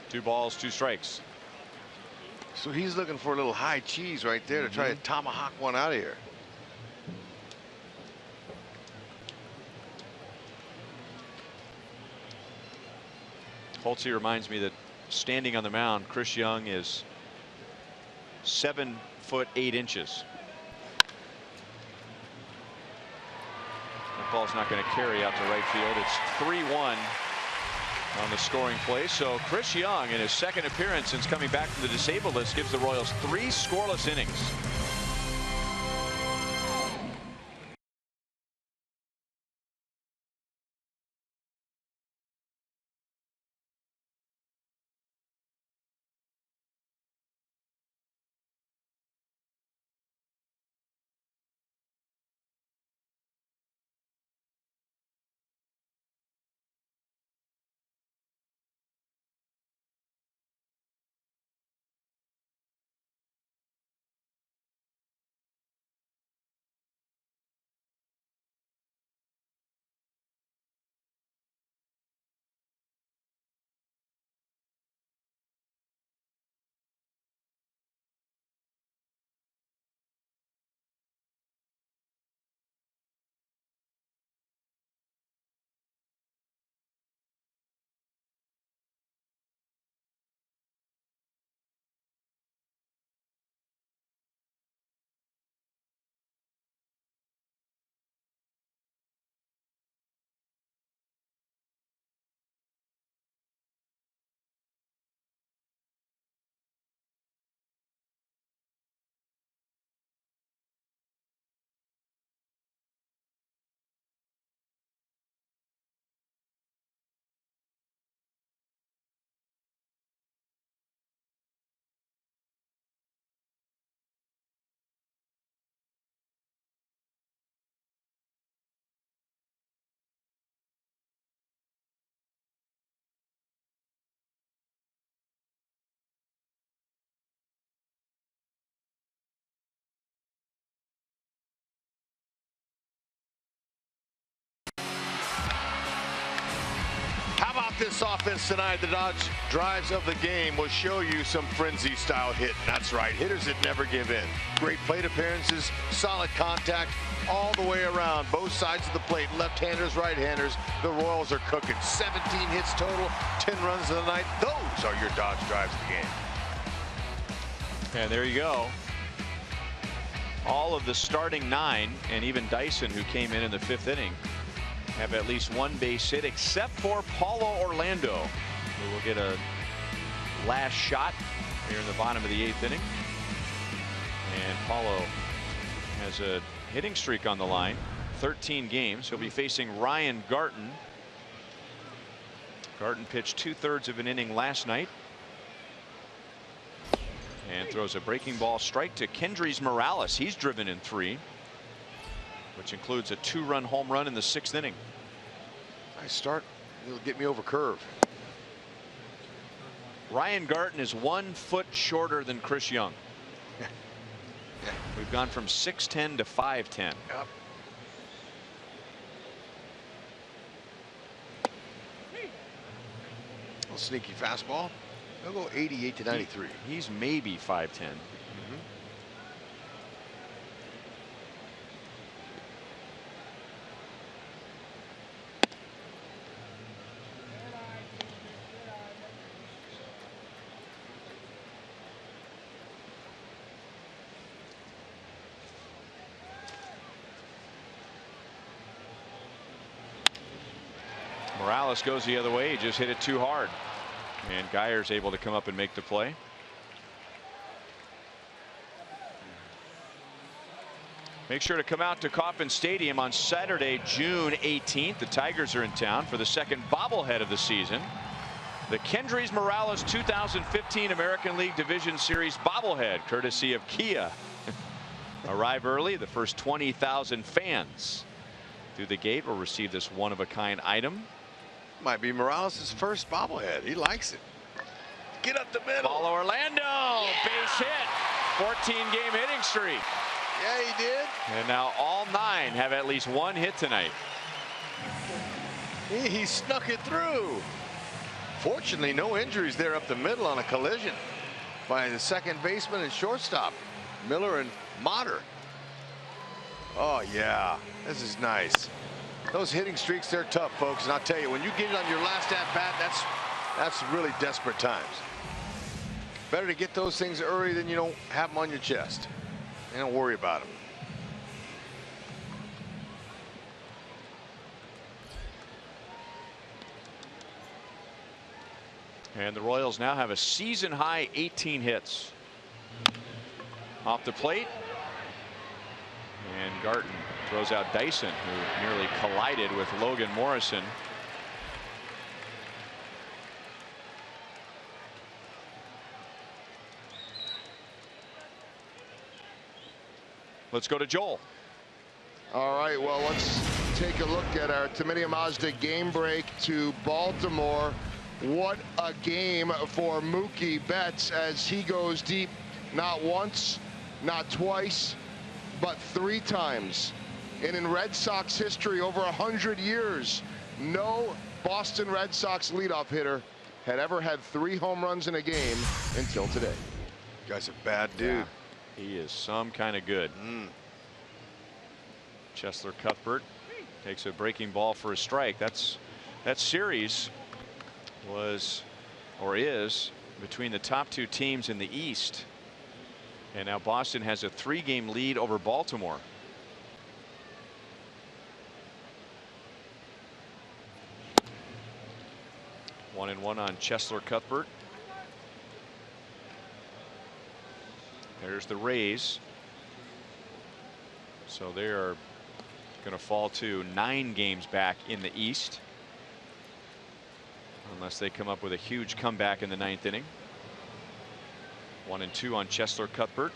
2 balls, 2 strikes. So he's looking for a little high cheese right there to try to tomahawk one out of here. Holtzy reminds me that standing on the mound, Chris Young is 7 foot 8 inches. That ball's not going to carry out to right field. It's 3-1 on the scoring play. So Chris Young, in his 2nd appearance since coming back from the disabled list, gives the Royals 3 scoreless innings. this offense tonight, the Dodge drives of the game will show you some frenzy style hitting. That's right, hitters that never give in. Great plate appearances, solid contact all the way around, both sides of the plate, left-handers, right-handers. The Royals are cooking. 17 hits total, 10 runs of the night. Those are your Dodge drives of the game. And there you go. All of the starting 9, and even Dyson, who came in the 5th inning, have at least one base hit, except for Paulo Orlando, who will get a last shot here in the bottom of the 8th inning. And Paulo has a hitting streak on the line, 13 games. He'll be facing Ryan Garten. Garten pitched 2/3 of an inning last night and throws a breaking ball strike to Kendrys Morales. He's driven in 3, which includes a 2-run home run in the 6th inning. Nice start. It'll get me over curve. Ryan Garten is 1 foot shorter than Chris Young. We've gone from 6'10" to 5'10". Yep. Little sneaky fastball. They'll go 88 to 93. He's maybe 5'10". Morales goes the other way. He just hit it too hard. And Geyer's able to come up and make the play. Make sure to come out to Kauffman Stadium on Saturday, June 18th. The Tigers are in town for the second bobblehead of the season. The Kendrys Morales 2015 American League Division Series bobblehead, courtesy of Kia. Arrive early. The first 20,000 fans through the gate will receive this one-of-a-kind item. Might be Morales' first bobblehead. He likes it. Get up the middle. Paulo Orlando, yeah! Base hit. 14-game hitting streak. Yeah, he did. And now all 9 have at least 1 hit tonight. He snuck it through. Fortunately, no injuries there up the middle on a collision by the second baseman and shortstop, Miller and Motter. Oh, yeah, this is nice. Those hitting streaks, they're tough, folks. And I'll tell you, when you get it on your last at-bat, that's really desperate times. Better to get those things early than you don't have them on your chest. And don't worry about them. And the Royals now have a season-high 18 hits. Off the plate. And Garten throws out Dyson, who nearly collided with Logan Morrison. Let's go to Joel. All right, well, let's take a look at our Tamiya Mazda game break to Baltimore. What a game for Mookie Betts as he goes deep, not once, not twice, but 3 times. And in Red Sox history, over 100 years, no Boston Red Sox leadoff hitter had ever had 3 home runs in a game until today. Guy's a bad dude. Yeah, he is some kind of good. Chesler Cuthbert takes a breaking ball for a strike. That series was, or is, between the top 2 teams in the East. And now Boston has a 3-game lead over Baltimore. One and one on Chesler Cuthbert. There's the Rays. So they are going to fall to 9 games back in the East, unless they come up with a huge comeback in the 9th inning. 1 and 2 on Chesler Cuthbert.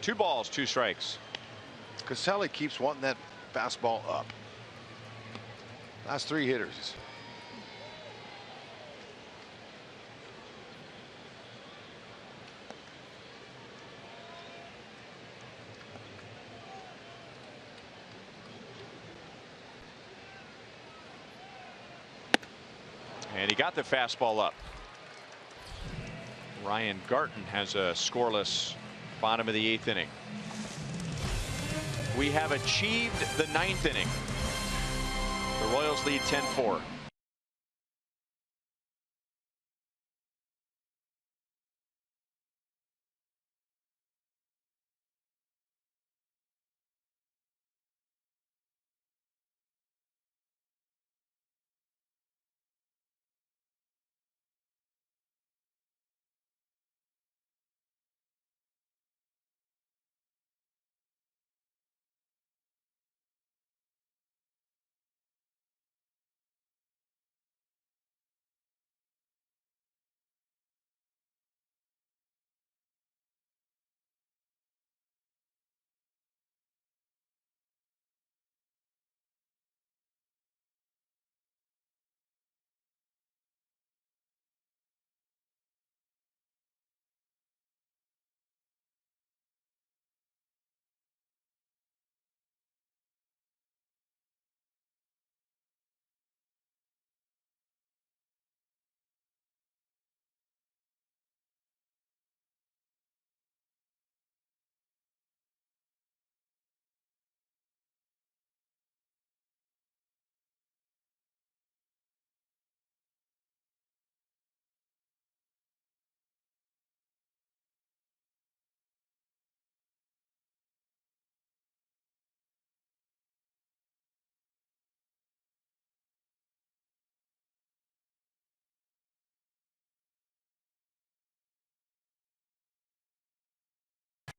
2 balls, 2 strikes. Caselli keeps wanting that fastball up. Last 3 hitters. And he got the fastball up. Ryan Garton has a scoreless bottom of the 8th inning. We have achieved the 9th inning. The Royals lead 10-4.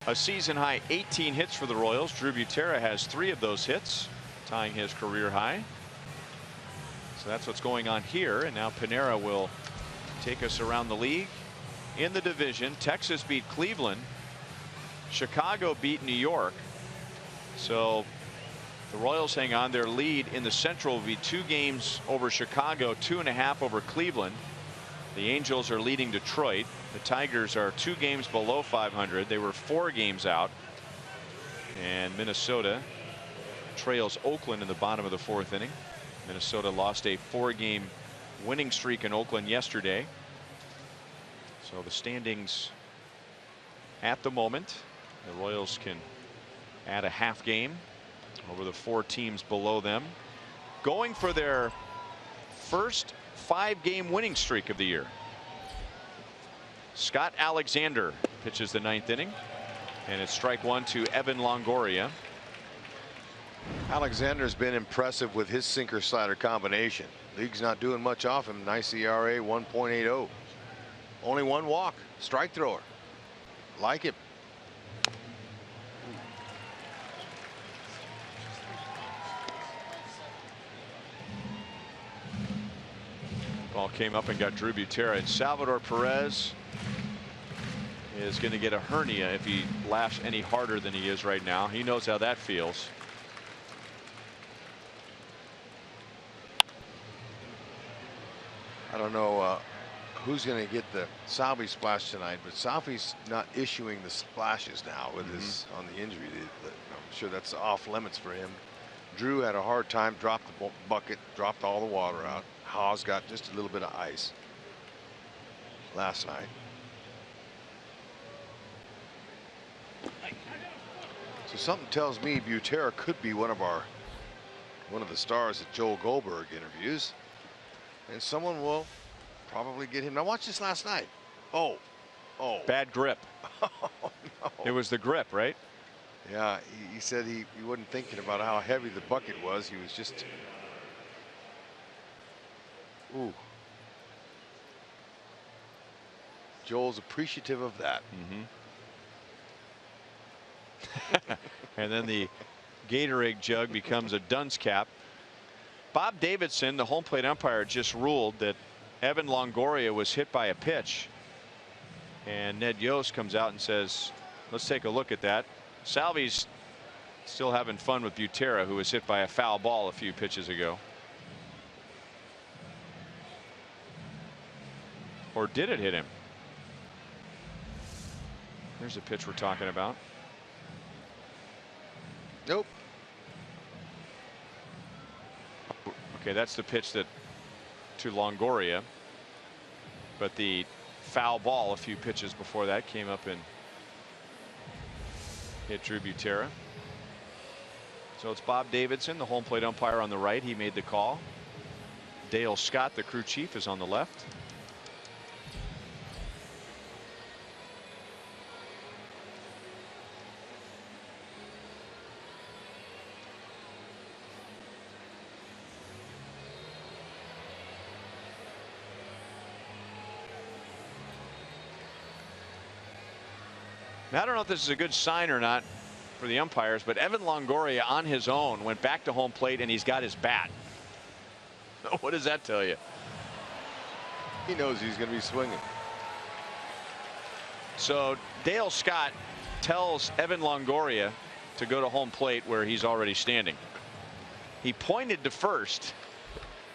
A season high 18 hits for the Royals. Drew Butera has 3 of those hits, tying his career high. So that's what's going on here. And now Panera will take us around the league. In the division, Texas beat Cleveland. Chicago beat New York. So the Royals hang on. Their lead in the Central will be 2 games over Chicago, 2.5 over Cleveland. The Angels are leading Detroit. The Tigers are 2 games below 500. They were 4 games out. And Minnesota trails Oakland in the bottom of the 4th inning. Minnesota lost a 4-game winning streak in Oakland yesterday. So the standings at the moment, the Royals can add a half game over the 4 teams below them, going for their first 5-game winning streak of the year. Scott Alexander pitches the 9th inning, and it's strike 1 to Evan Longoria. Alexander's been impressive with his sinker slider combination. League's not doing much off him. Nice ERA, 1.80. Only 1 walk. Strike thrower. Like him. Ball came up and got Drew Butera, and Salvador Perez is going to get a hernia if he laughs any harder than he is right now. He knows how that feels. I don't know who's going to get the Salvi splash tonight, but Salvi's not issuing the splashes now with his on the injury. I'm sure that's off limits for him. Drew had a hard time, dropped the bucket, dropped all the water out. Haas got just a little bit of ice last night. So something tells me Butera could be one of the stars that Joel Goldberg interviews, and someone will probably get him. Now watch this last night. Oh, Bad grip. oh no. It was the grip, right? Yeah, he said he wasn't thinking about how heavy the bucket was. He was just, ooh. Joel's appreciative of that. And then the Gatorade jug becomes a dunce cap. Bob Davidson, the home plate umpire, just ruled that Evan Longoria was hit by a pitch. And Ned Yost comes out and says let's take a look at that. Salvi's still having fun with Butera, who was hit by a foul ball a few pitches ago. Or did it hit him? There's a pitch we're talking about. Nope. Okay, that's the pitch that to Longoria. But the foul ball a few pitches before that came up and hit Drew Butera. So it's Bob Davidson, the home plate umpire, on the right. He made the call. Dale Scott, the crew chief, is on the left. Now, I don't know if this is a good sign or not for the umpires, but Evan Longoria on his own went back to home plate and he's got his bat. What does that tell you? He knows he's going to be swinging. So Dale Scott tells Evan Longoria to go to home plate where he's already standing. He pointed to first,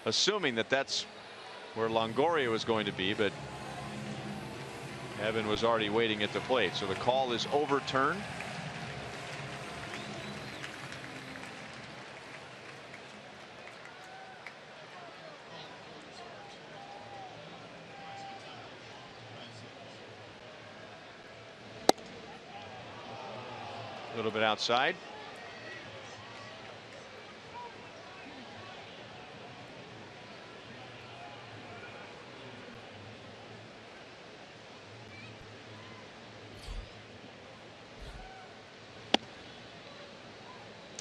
assuming that that's where Longoria was going to be, but Evan was already waiting at the plate. So the call is overturned. A little bit outside.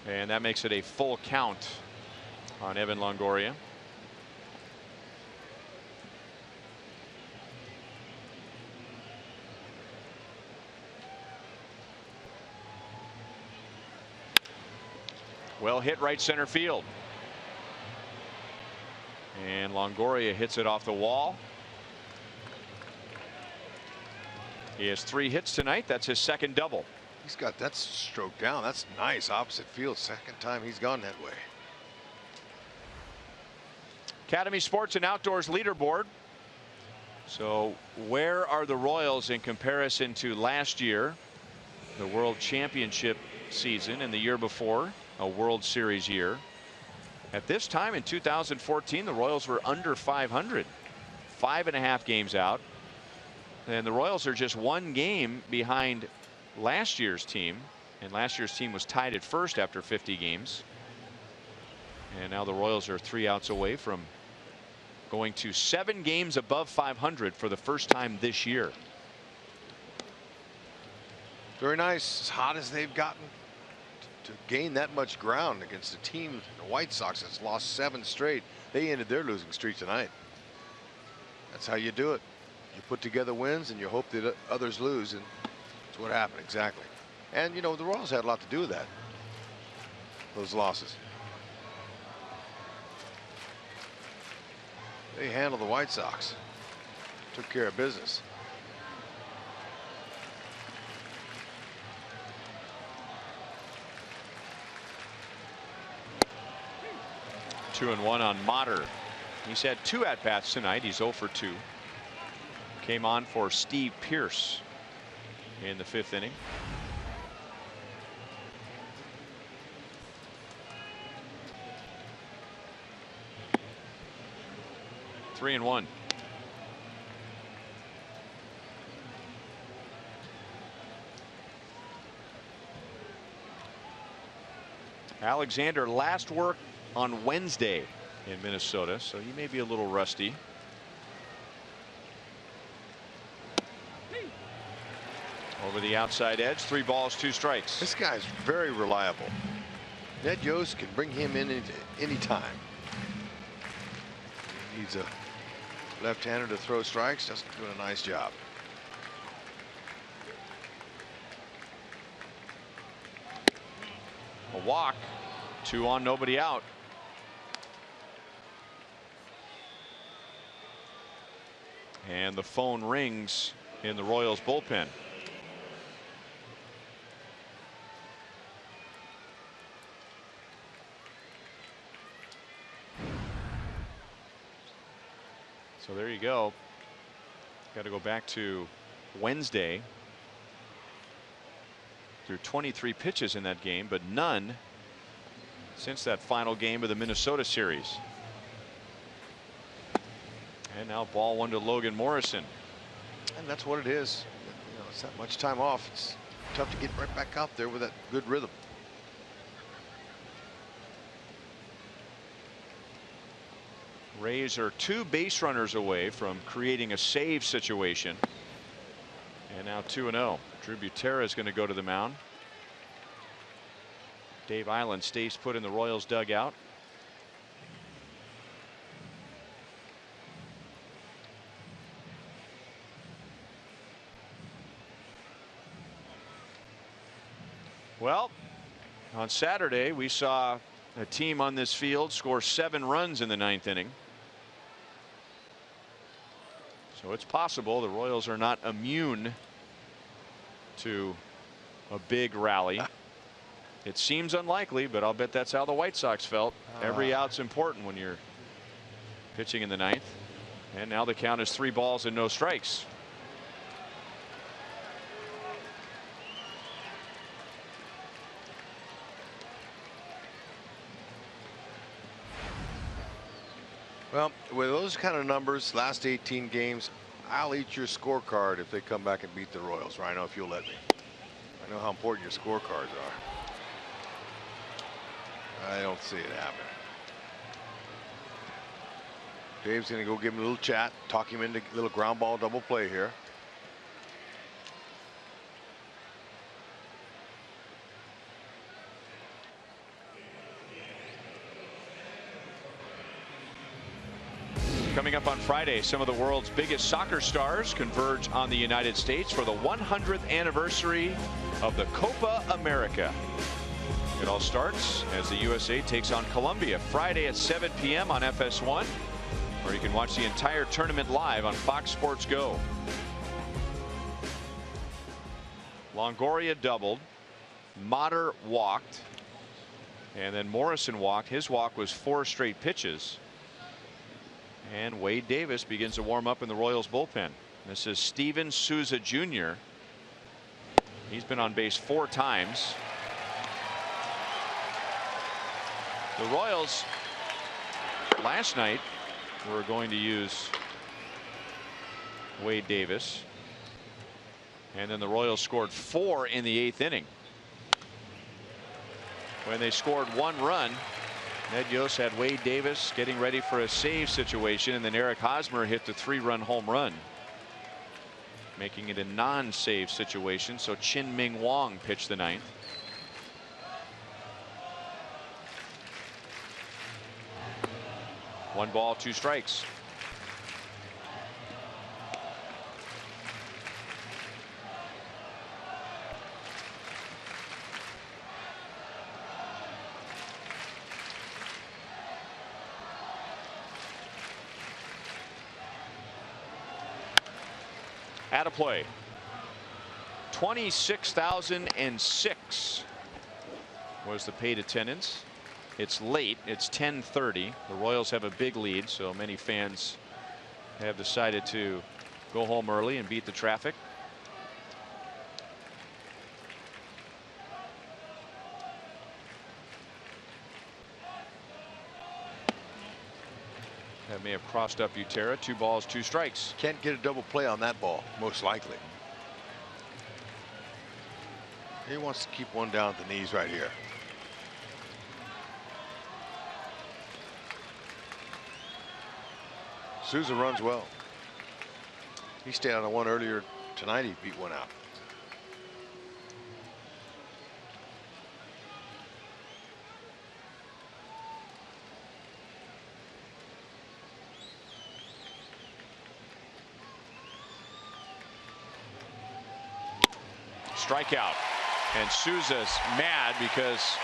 And that makes it a full count on Evan Longoria. Well hit right center field. And Longoria hits it off the wall. He has 3 hits tonight. That's his second double. He's got that stroke down. That's nice. Opposite field. Second time he's gone that way. Academy Sports and Outdoors leaderboard. So where are the Royals in comparison to last year, the World Championship season, and the year before, a World Series year? At this time in 2014, the Royals were under 500, 5.5 games out, and the Royals are just 1 game behind last year's team, and last year's team was tied at first after 50 games. And now the Royals are 3 outs away from going to 7 games above 500 for the first time this year. Very nice. As hot as they've gotten to gain that much ground against a team, the White Sox, has lost 7 straight. They ended their losing streak tonight. That's how you do it. You put together wins and you hope that others lose, and that's what happened exactly. And you know, the Royals had a lot to do with that, those losses. They handled the White Sox, took care of business. Two and 1 on Motter. He's had 2 at-bats tonight. He's 0 for 2. Came on for Steve Pearce in the 5th inning. Three and 1. Alexander last worked on Wednesday in Minnesota, so he may be a little rusty. Over the outside edge, 3 balls, 2 strikes. This guy's very reliable. Ned Yost can bring him in any time. He needs a left-hander to throw strikes. Just doing a nice job. A walk, 2 on, nobody out. And the phone rings in the Royals bullpen. So there you go. Got to go back to Wednesday. Through 23 pitches in that game, but none since that final game of the Minnesota series. And now ball one to Logan Morrison. And that's what it is. You know, it's not much time off. It's tough to get right back out there with that good rhythm. Rays are 2 base runners away from creating a save situation. And now 2-0. Drew Butera is going to go to the mound. Dave Island stays put in the Royals dugout. Well, on Saturday we saw a team on this field score 7 runs in the 9th inning. So it's possible the Royals are not immune to a big rally. It seems unlikely, but I'll bet that's how the White Sox felt. Every out's important when you're pitching in the 9th. And now the count is 3 balls and no strikes. Well, with those kind of numbers, last 18 games, I'll eat your scorecard if they come back and beat the Royals, Rhino, if you'll let me. I know how important your scorecards are. I don't see it happening. Dave's going to go give him a little chat, talk him into a little ground ball double play here. Coming up on Friday, some of the world's biggest soccer stars converge on the United States for the 100th anniversary of the Copa America. It all starts as the USA takes on Colombia Friday at 7 p.m. on FS1, or you can watch the entire tournament live on Fox Sports Go. Longoria doubled, Motter walked, and then Morrison walked. His walk was 4 straight pitches. And Wade Davis begins to warm up in the Royals bullpen. This is Steven Souza Jr. He's been on base 4 times. The Royals last night were going to use Wade Davis. And then the Royals scored 4 in the 8th inning. When they scored 1 run, Ned Yost had Wade Davis getting ready for a save situation, and then Eric Hosmer hit the 3-run home run, making it a non-save situation. So Chin Ming Wong pitched the 9th. One ball, 2 strikes. At a play. 26,006 was the paid attendance. It's late. It's 10:30. The Royals have a big lead, so many fans have decided to go home early and beat the traffic. That may have crossed up Butera. 2 balls, 2 strikes. Can't get a double play on that ball, most likely. He wants to keep one down at the knees right here. Souza runs well. He stayed on one earlier tonight. He beat one out. Strikeout, and Souza's mad because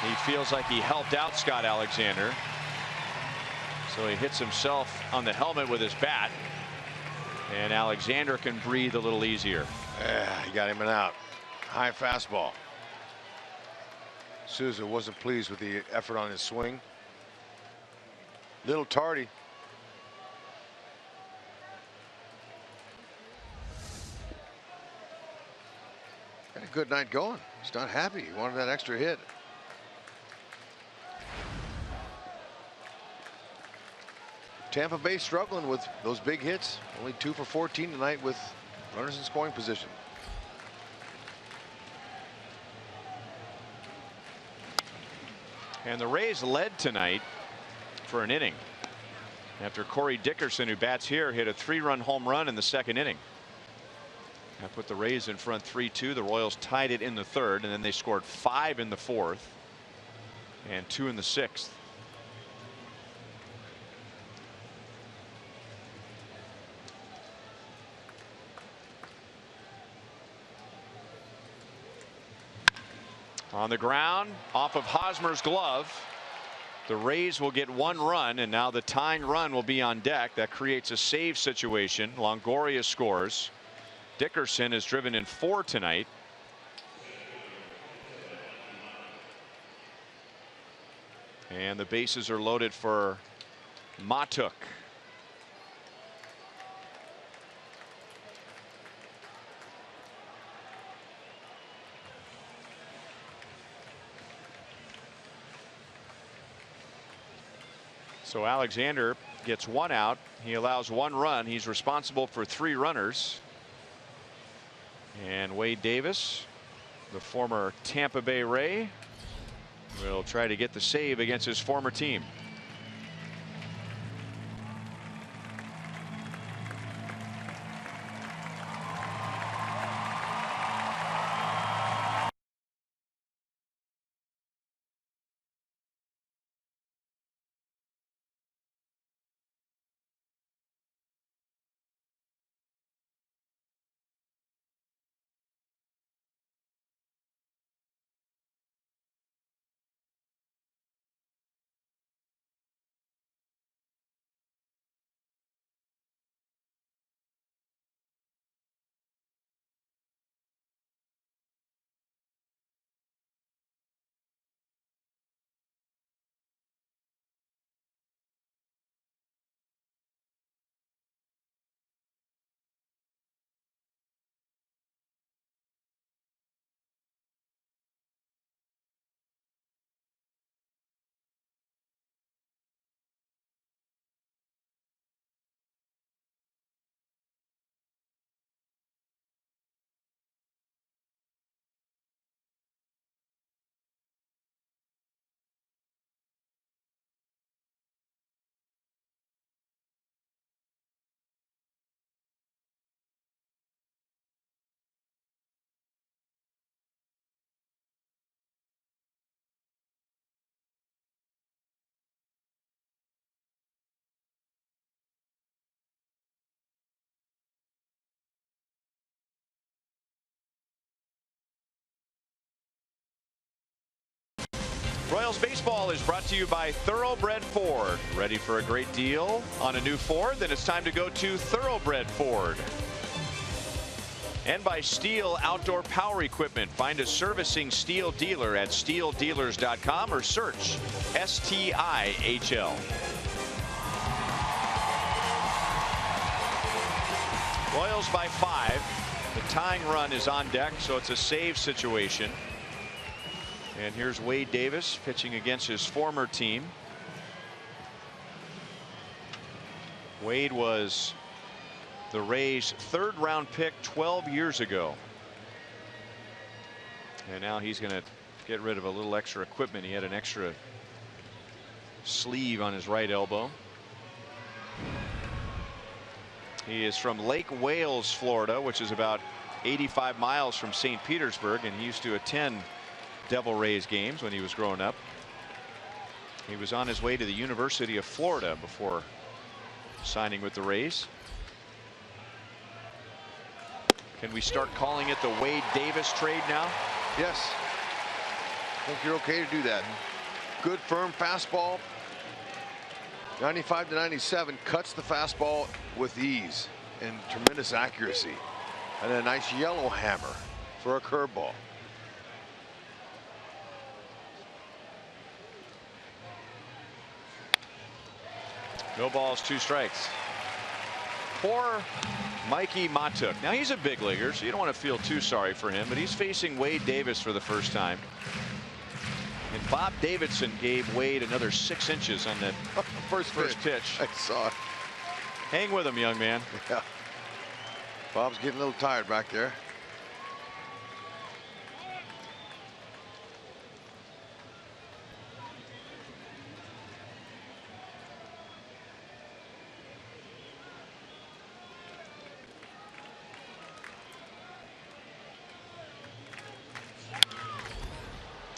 he feels like he helped out Scott Alexander. So he hits himself on the helmet with his bat, and Alexander can breathe a little easier. Yeah, he got him an out. High fastball. Souza wasn't pleased with the effort on his swing. Little tardy. good night going. He's not happy. He wanted that extra hit. Tampa Bay struggling with those big hits. Only 2 for 14 tonight with runners in scoring position. And the Rays led tonight for an inning after Corey Dickerson, who bats here, hit a 3-run home run in the second inning. That put the Rays in front 3-2. The Royals tied it in the third, and then they scored 5 in the fourth and 2 in the sixth. On the ground, off of Hosmer's glove. The Rays will get 1 run, and now the tying run will be on deck. That creates a save situation. Longoria scores. Dickerson has driven in 4 tonight. And the bases are loaded for Matuk. So Alexander gets 1 out. He allows 1 run. He's responsible for 3 runners. And Wade Davis, the former Tampa Bay Ray, will try to get the save against his former team. Royals baseball is brought to you by Thoroughbred Ford. Ready for a great deal on a new Ford? Then it's time to go to Thoroughbred Ford. And by Steel Outdoor Power Equipment. Find a servicing Steel dealer at steeldealers.com or search STIHL. Royals by 5. The tying run is on deck, so it's a save situation. And here's Wade Davis pitching against his former team. Wade was the Rays' 3rd round pick 12 years ago. And now he's going to get rid of a little extra equipment. He had an extra sleeve on his right elbow. He is from Lake Wales, Florida, which is about 85 miles from St. Petersburg, and he used to attend Devil Rays games when he was growing up. He was on his way to the University of Florida before signing with the Rays. Can we start calling it the Wade Davis trade now? Yes. I think you're okay to do that. Good firm fastball. 95 to 97, cuts the fastball with ease and tremendous accuracy. And a nice yellow hammer for a curveball. No balls, 2 strikes. Poor Mikey Matuk. Now he's a big leaguer, so you don't want to feel too sorry for him, but he's facing Wade Davis for the first time. And Bob Davidson gave Wade another 6 inches on the first pitch. I saw it. Hang with him, young man. Yeah. Bob's getting a little tired back there.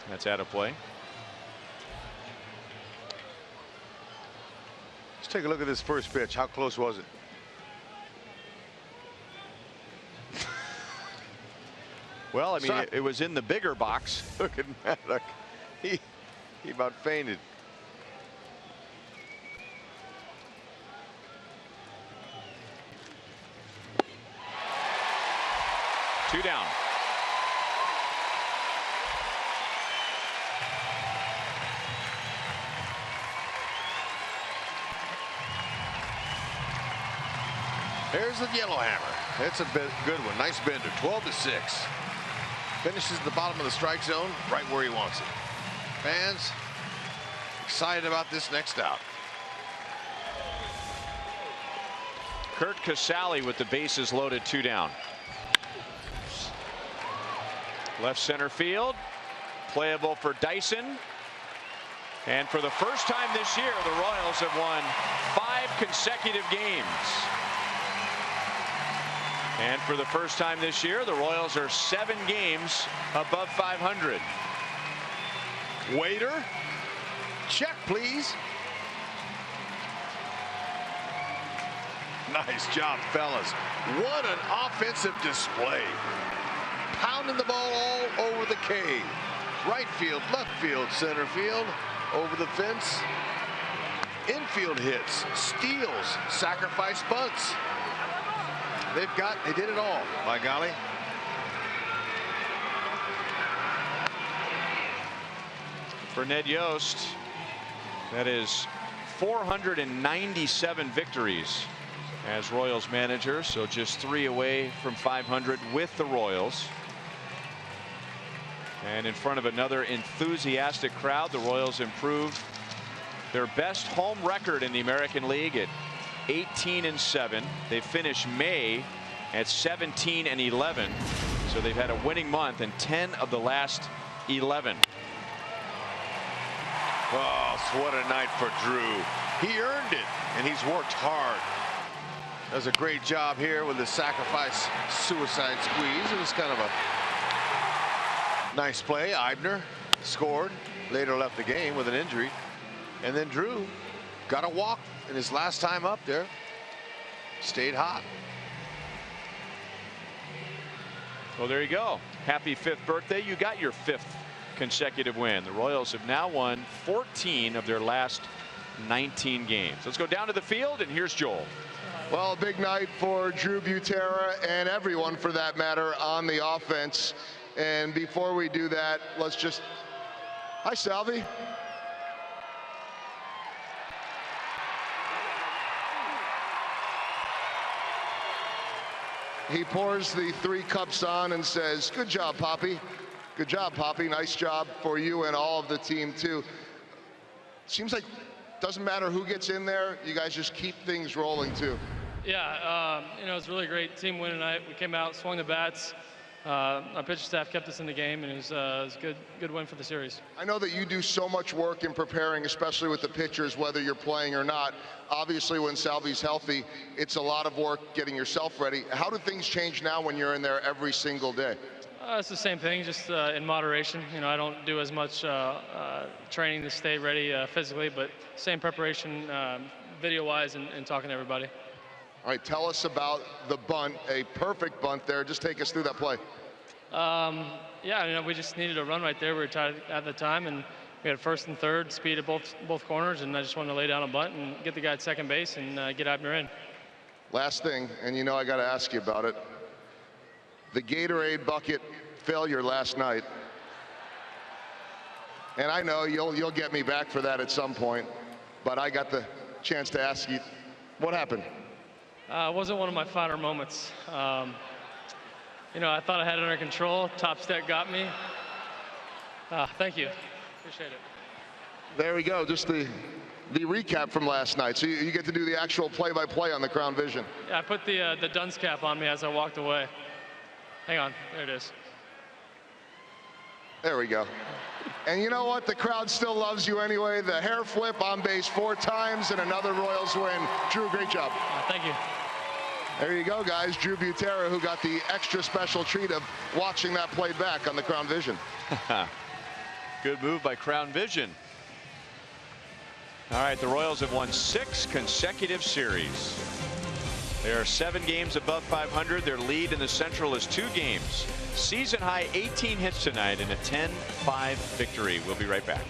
That's out of play. Let's take a look at this first pitch. How close was it? Well, I mean, it was in the bigger box. Look at Maddox. He about fainted. Two down. There's the yellow hammer. It's a good one. Nice bender. 12-6. Finishes at the bottom of the strike zone, right where he wants it. Fans excited about this next out. Kurt Casale with the bases loaded, 2 down. Left center field. Playable for Dyson. And for the first time this year, the Royals have won 5 consecutive games. And for the first time this year, the Royals are 7 games above 500. Waiter, check, please. Nice job, fellas. What an offensive display. Pounding the ball all over the cave. Right field, left field, center field, over the fence. Infield hits, steals, sacrifice bunts. They did it all, by golly. For Ned Yost, that is 497 victories as Royals manager, so just 3 away from 500 with the Royals. And in front of another enthusiastic crowd, the Royals improved their best home record in the American League at 18-7. They finished May at 17-11. So they've had a winning month in 10 of the last 11. Oh, what a night for Drew. He earned it, and he's worked hard. Does a great job here with the sacrifice suicide squeeze. It was kind of a nice play. Eibner scored, later left the game with an injury. And then Drew got a walk in his last time up there. Stayed hot. Well, there you go. Happy 5th birthday. You got your 5th consecutive win. The Royals have now won 14 of their last 19 games. Let's go down to the field, and here's Joel. Well, a big night for Drew Butera and everyone for that matter on the offense. And before we do that, let's just... Hi, Salvi. He pours the 3 cups on and says, "Good job, Poppy. Good job, Poppy. Nice job for you and all of the team, too." Seems like doesn't matter who gets in there, you guys just keep things rolling, too. Yeah, you know, it was a really great team win tonight. We came out, swung the bats. Our pitching staff kept us in the game, and it was a good win for the series. I know that you do so much work in preparing, especially with the pitchers, whether you're playing or not. Obviously, when Salvi's healthy, it's a lot of work getting yourself ready. How do things change now when you're in there every single day? It's the same thing, just in moderation. You know, I don't do as much training to stay ready physically, but same preparation video-wise and talking to everybody. All right, tell us about the bunt, a perfect bunt there. Just take us through that play. Yeah, you know, we just needed a run right there. We were tied at the time, and we had first and third, speed at both corners, and I just wanted to lay down a bunt and get the guy at second base and get Eibner in. Last thing, and you know I got to ask you about it. The Gatorade bucket failure last night. And I know you'll get me back for that at some point, but I got the chance to ask you, what happened? Wasn't one of my finer moments. You know, I thought I had it under control. Top step got me. Thank you. Appreciate it. There we go. Just the recap from last night. So you get to do the actual play-by-play on the Crown Vision. Yeah, I put the dunce cap on me as I walked away. Hang on. There it is. There we go. And you know what? The crowd still loves you anyway. The hair flip on base 4 times and another Royals win. Drew, great job. Thank you. There you go, guys. Drew Butera, who got the extra special treat of watching that played back on the Crown Vision. Good move by Crown Vision. All right, the Royals have won 6 consecutive series. They are 7 games above 500. Their lead in the Central is 2 games. Season high 18 hits tonight in a 10-5 victory. We'll be right back.